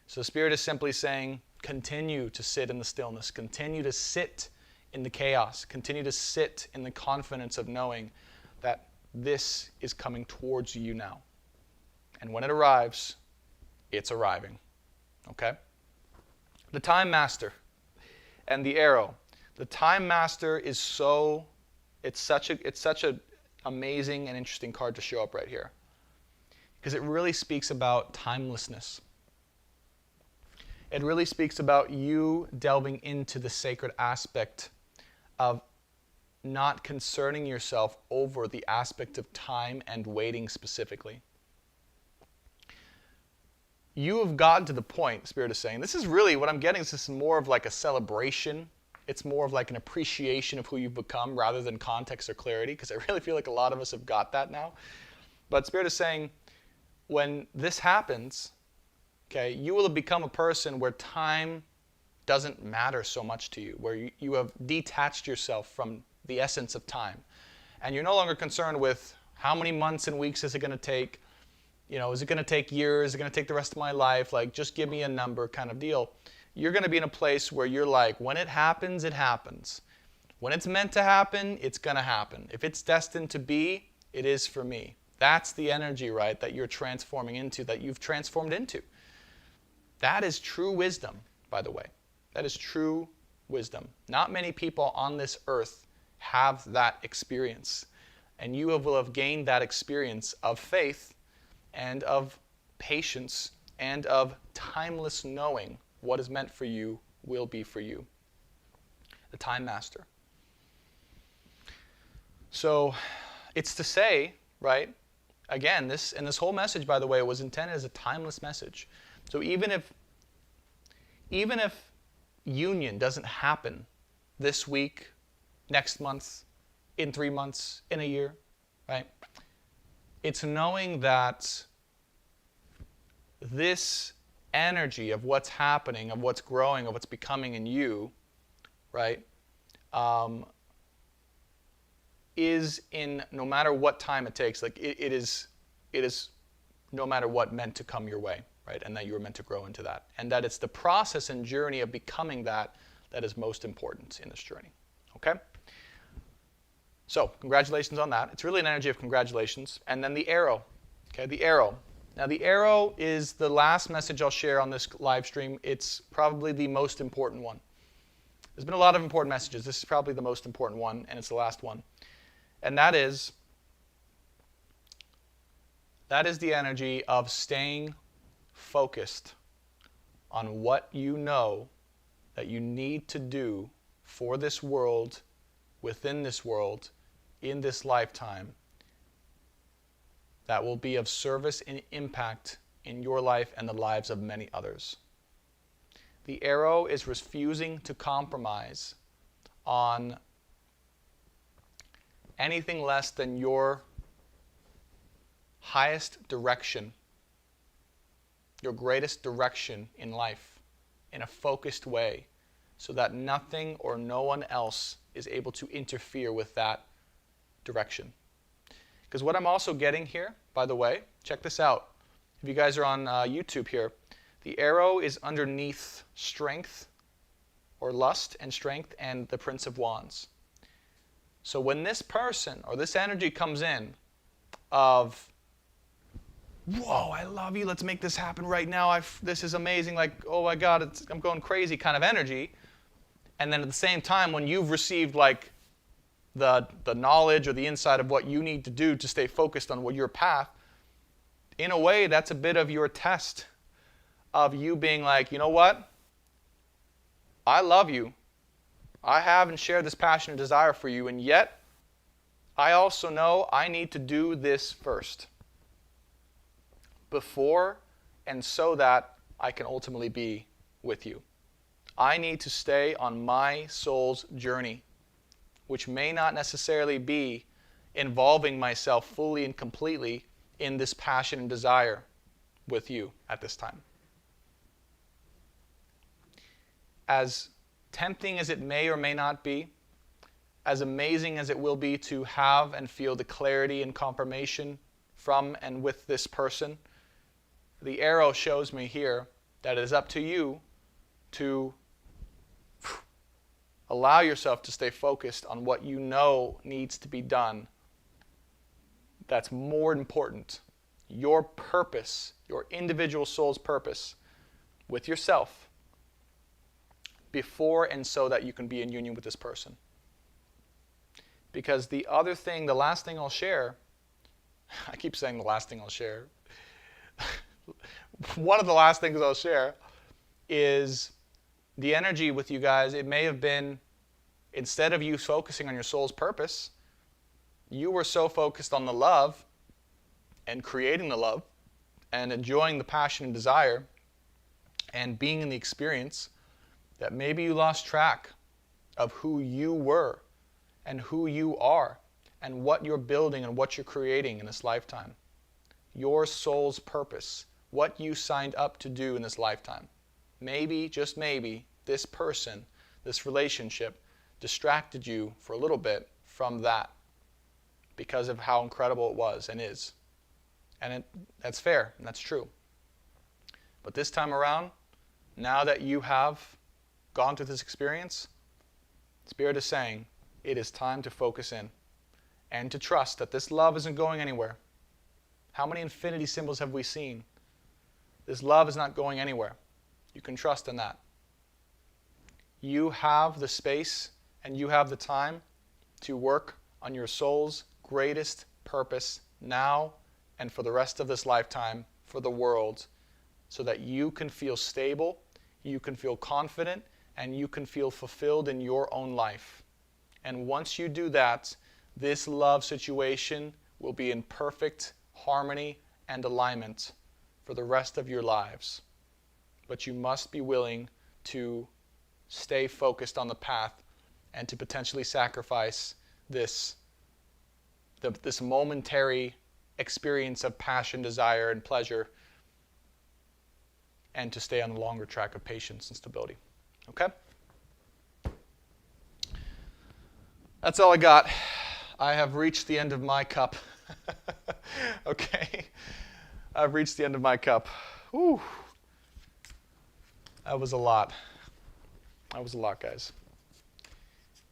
So Spirit is simply saying, continue to sit in the stillness. Continue to sit in the chaos. Continue to sit in the confidence of knowing that this is coming towards you now. And when it arrives, it's arriving. Okay? The Time Master and the Arrow. The Time Master is it's such a amazing and interesting card to show up right here. Because it really speaks about timelessness. It really speaks about you delving into the sacred aspect of not concerning yourself over the aspect of time and waiting specifically. You have gotten to the point, Spirit is saying, this is really, what I'm getting is this is more of like a celebration. It's more of like an appreciation of who you've become rather than context or clarity, because I really feel like a lot of us have got that now. But Spirit is saying, when this happens, okay, you will have become a person where time doesn't matter so much to you, where you have detached yourself from the essence of time. And you're no longer concerned with how many months and weeks is it going to take, is it going to take years, is it going to take the rest of my life, like just give me a number kind of deal. You're going to be in a place where you're like, when it happens, it happens. When it's meant to happen, it's going to happen. If it's destined to be, it is for me. That's the energy, right, that you're transforming into, that you've transformed into. That is true wisdom, by the way. That is true wisdom. Not many people on this earth have that experience. And you will have gained that experience of faith and of patience and of timeless knowing what is meant for you will be for you. The Time Master. So it's to say, right, again, this whole message, by the way, was intended as a timeless message. So even if union doesn't happen this week, next month, in 3 months, in a year, right? It's knowing that this energy of what's happening, of what's growing, of what's becoming in you, right, is in no matter what time it takes, like it is no matter what meant to come your way, right? And that you were meant to grow into that. And that it's the process and journey of becoming that is most important in this journey. Okay? So, congratulations on that. It's really an energy of congratulations. And then the Arrow. Okay, the Arrow. Now, the Arrow is the last message I'll share on this live stream. It's probably the most important one. There's been a lot of important messages. This is probably the most important one, and it's the last one. And that is the energy of staying focused on what you know that you need to do for this world, within this world, in this lifetime, that will be of service and impact in your life and the lives of many others. The Arrow is refusing to compromise on anything less than your highest direction, your greatest direction in life, in a focused way, so that nothing or no one else is able to interfere with that direction. Because what I'm also getting here, by the way, check this out. If you guys are on YouTube here, the Arrow is underneath strength, or lust and strength, and the Prince of Wands. So when this person or this energy comes in of, whoa, I love you, let's make this happen right now, this is amazing, like, oh my God, I'm going crazy kind of energy. And then at the same time, when you've received like the knowledge or the insight of what you need to do to stay focused on your path, in a way, that's a bit of your test of you being like, you know what? I love you. I have and share this passion and desire for you, and yet I also know I need to do this first before and so that I can ultimately be with you. I need to stay on my soul's journey, which may not necessarily be involving myself fully and completely in this passion and desire with you at this time. as tempting as it may or may not be, as amazing as it will be to have and feel the clarity and confirmation from and with this person, the arrow shows me here that it is up to you to allow yourself to stay focused on what you know needs to be done. That's more important. Your purpose, your individual soul's purpose with yourself before and so that you can be in union with this person. Because the other thing, the last thing I'll share, I keep saying the last thing I'll share. One of the last things I'll share is the energy with you guys. It may have been, instead of you focusing on your soul's purpose, you were so focused on the love and creating the love and enjoying the passion and desire and being in the experience that maybe you lost track of who you were and who you are and what you're building and what you're creating in this lifetime. Your soul's purpose, what you signed up to do in this lifetime. Maybe, just maybe, this person, this relationship distracted you for a little bit from that because of how incredible it was and is. And that's fair, and that's true. But this time around, now that you have gone through this experience, Spirit is saying, it is time to focus in and to trust that this love isn't going anywhere. How many infinity symbols have we seen? This love is not going anywhere. You can trust in that. You have the space and you have the time to work on your soul's greatest purpose now and for the rest of this lifetime for the world, so that you can feel stable, you can feel confident, and you can feel fulfilled in your own life. And once you do that, this love situation will be in perfect harmony and alignment for the rest of your lives. But you must be willing to stay focused on the path and to potentially sacrifice this momentary experience of passion, desire, and pleasure, and to stay on the longer track of patience and stability. Okay? That's all I got. I have reached the end of my cup. Okay? I've reached the end of my cup. Whew. That was a lot. That was a lot, guys.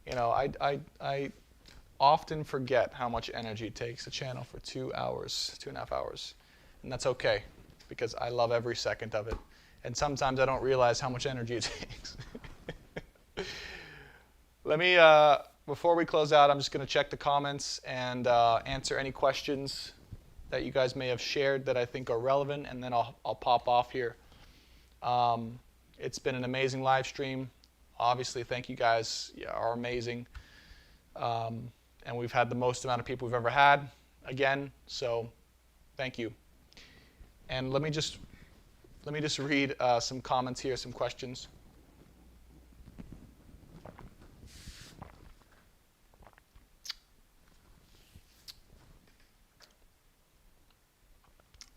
You know, I often forget how much energy it takes to channel for 2 hours, 2.5 hours. And that's okay, because I love every second of it. And sometimes I don't realize how much energy it takes. Let me, before we close out, I'm just going to check the comments and answer any questions that you guys may have shared that I think are relevant, and then I'll pop off here. It's been an amazing live stream. Obviously, thank you guys. You are amazing. And we've had the most amount of people we've ever had, again, so thank you. And let me just read some comments here, some questions.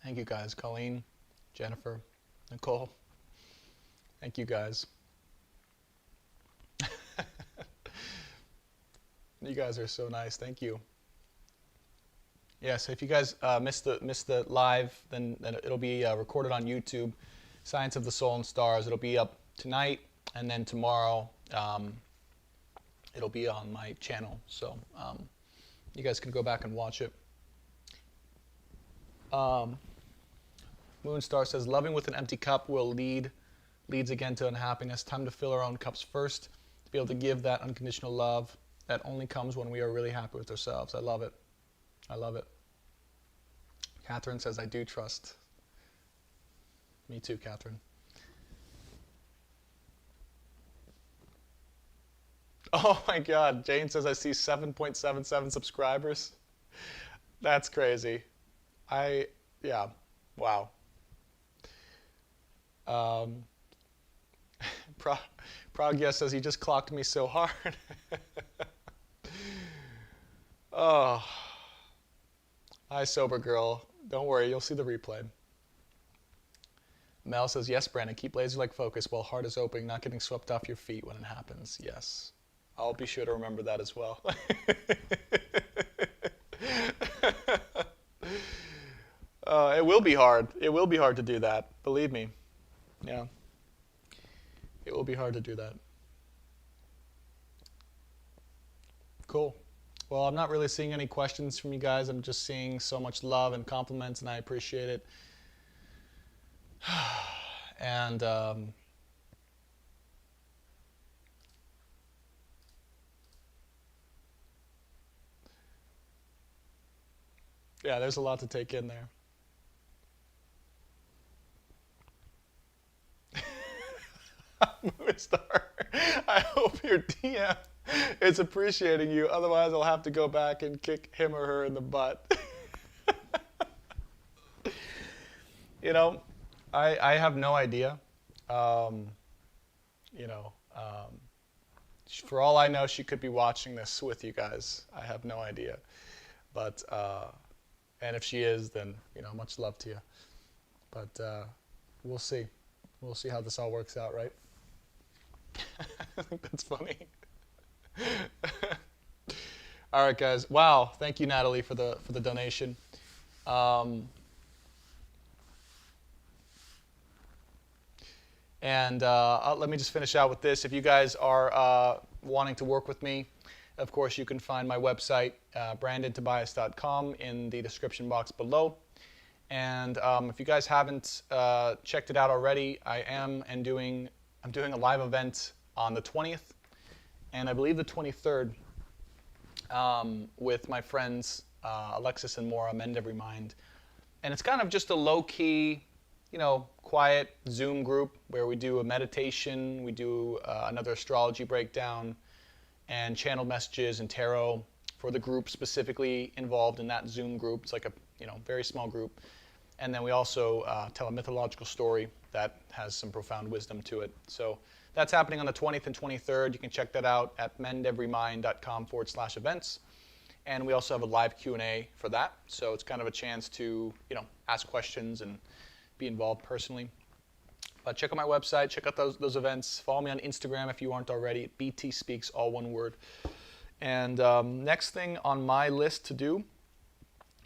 Thank you guys, Colleen, Jennifer, Nicole. Thank you guys. You guys are so nice. Thank you. Yes, if you guys missed the live, then it'll be recorded on YouTube. Science of the Soul and Stars. It'll be up tonight, and then tomorrow it'll be on my channel. So you guys can go back and watch it. Moonstar says, loving with an empty cup leads again to unhappiness. Time to fill our own cups first to be able to give that unconditional love that only comes when we are really happy with ourselves. I love it. I love it. Catherine says, I do trust. Me too, Catherine. Oh my God. Jane says, I see 7.77 subscribers. That's crazy. Yeah. Wow. Pragya says, he just clocked me so hard. Oh. Hi, sober girl. Don't worry, you'll see the replay. Mel says, yes, Brandon, keep laser-like focus while heart is open, not getting swept off your feet when it happens. Yes. I'll be sure to remember that as well. It will be hard. It will be hard to do that. Believe me. Yeah. It will be hard to do that. Cool. Well, I'm not really seeing any questions from you guys. I'm just seeing so much love and compliments, and I appreciate it. And yeah, there's a lot to take in there. Movie star, I hope your DM is appreciating you. Otherwise, I'll have to go back and kick him or her in the butt. You know, I have no idea. You know, for all I know, she could be watching this with you guys. I have no idea. But, and if she is, then, you know, much love to you. But we'll see. We'll see how this all works out, right? I think that's funny. All right, guys. Wow. Thank you, Natalie, for the donation. And let me just finish out with this. If you guys are wanting to work with me, of course, you can find my website, brandontobias.com, in the description box below. And if you guys haven't checked it out already, I'm doing a live event on the 20th and I believe the 23rd with my friends Alexis and Maura, Mend Every Mind. And it's kind of just a low-key, you know, quiet Zoom group where we do a meditation, we do another astrology breakdown, and channeled messages and tarot for the group specifically involved in that Zoom group. It's like a, you know, very small group. And then we also tell a mythological story that has some profound wisdom to it. So that's happening on the 20th and 23rd. You can check that out at mendeverymind.com/events. And we also have a live Q&A for that. So it's kind of a chance to, you know, ask questions and be involved personally. But check out my website, check out those events. Follow me on Instagram if you aren't already, btspeaks, all one word. And next thing on my list to do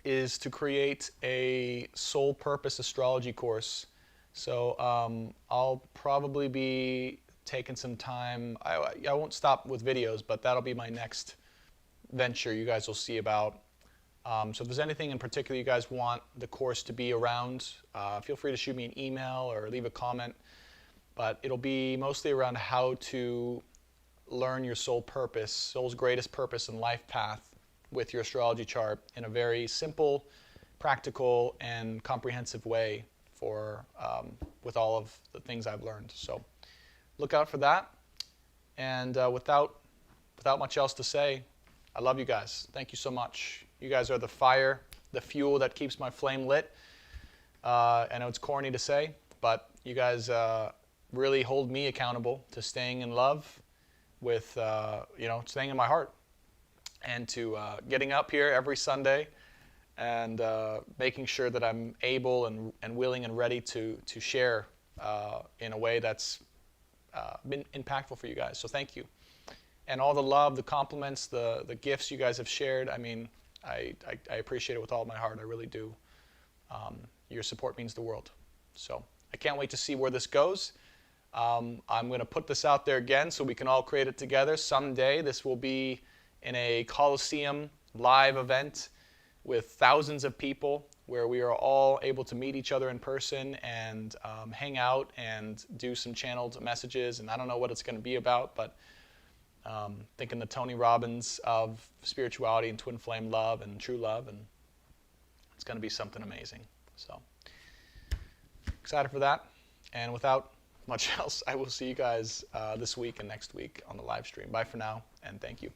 is to create a soul purpose astrology course. So I'll probably be taking some time. I won't stop with videos, but that'll be my next venture you guys will see about. So if there's anything in particular you guys want the course to be around, feel free to shoot me an email or leave a comment. But it'll be mostly around how to learn your soul purpose, soul's greatest purpose and life path with your astrology chart in a very simple, practical, and comprehensive way for with all of the things I've learned. So look out for that. And without much else to say, I love you guys. Thank you so much. You guys are the fire, the fuel that keeps my flame lit. I know it's corny to say, but you guys really hold me accountable to staying in love with, you know, staying in my heart, and to getting up here every Sunday and making sure that I'm able and willing and ready to share in a way that's been impactful for you guys. So thank you. And all the love, the compliments, the gifts you guys have shared, I mean, I appreciate it with all my heart. I really do. Your support means the world. So I can't wait to see where this goes. I'm going to put this out there again so we can all create it together. Someday this will be in a Coliseum live event with thousands of people where we are all able to meet each other in person and hang out and do some channeled messages. And I don't know what it's going to be about, but thinking the Tony Robbins of spirituality and twin flame love and true love, and it's going to be something amazing. So excited for that. And without much else, I will see you guys this week and next week on the live stream. Bye for now, and thank you.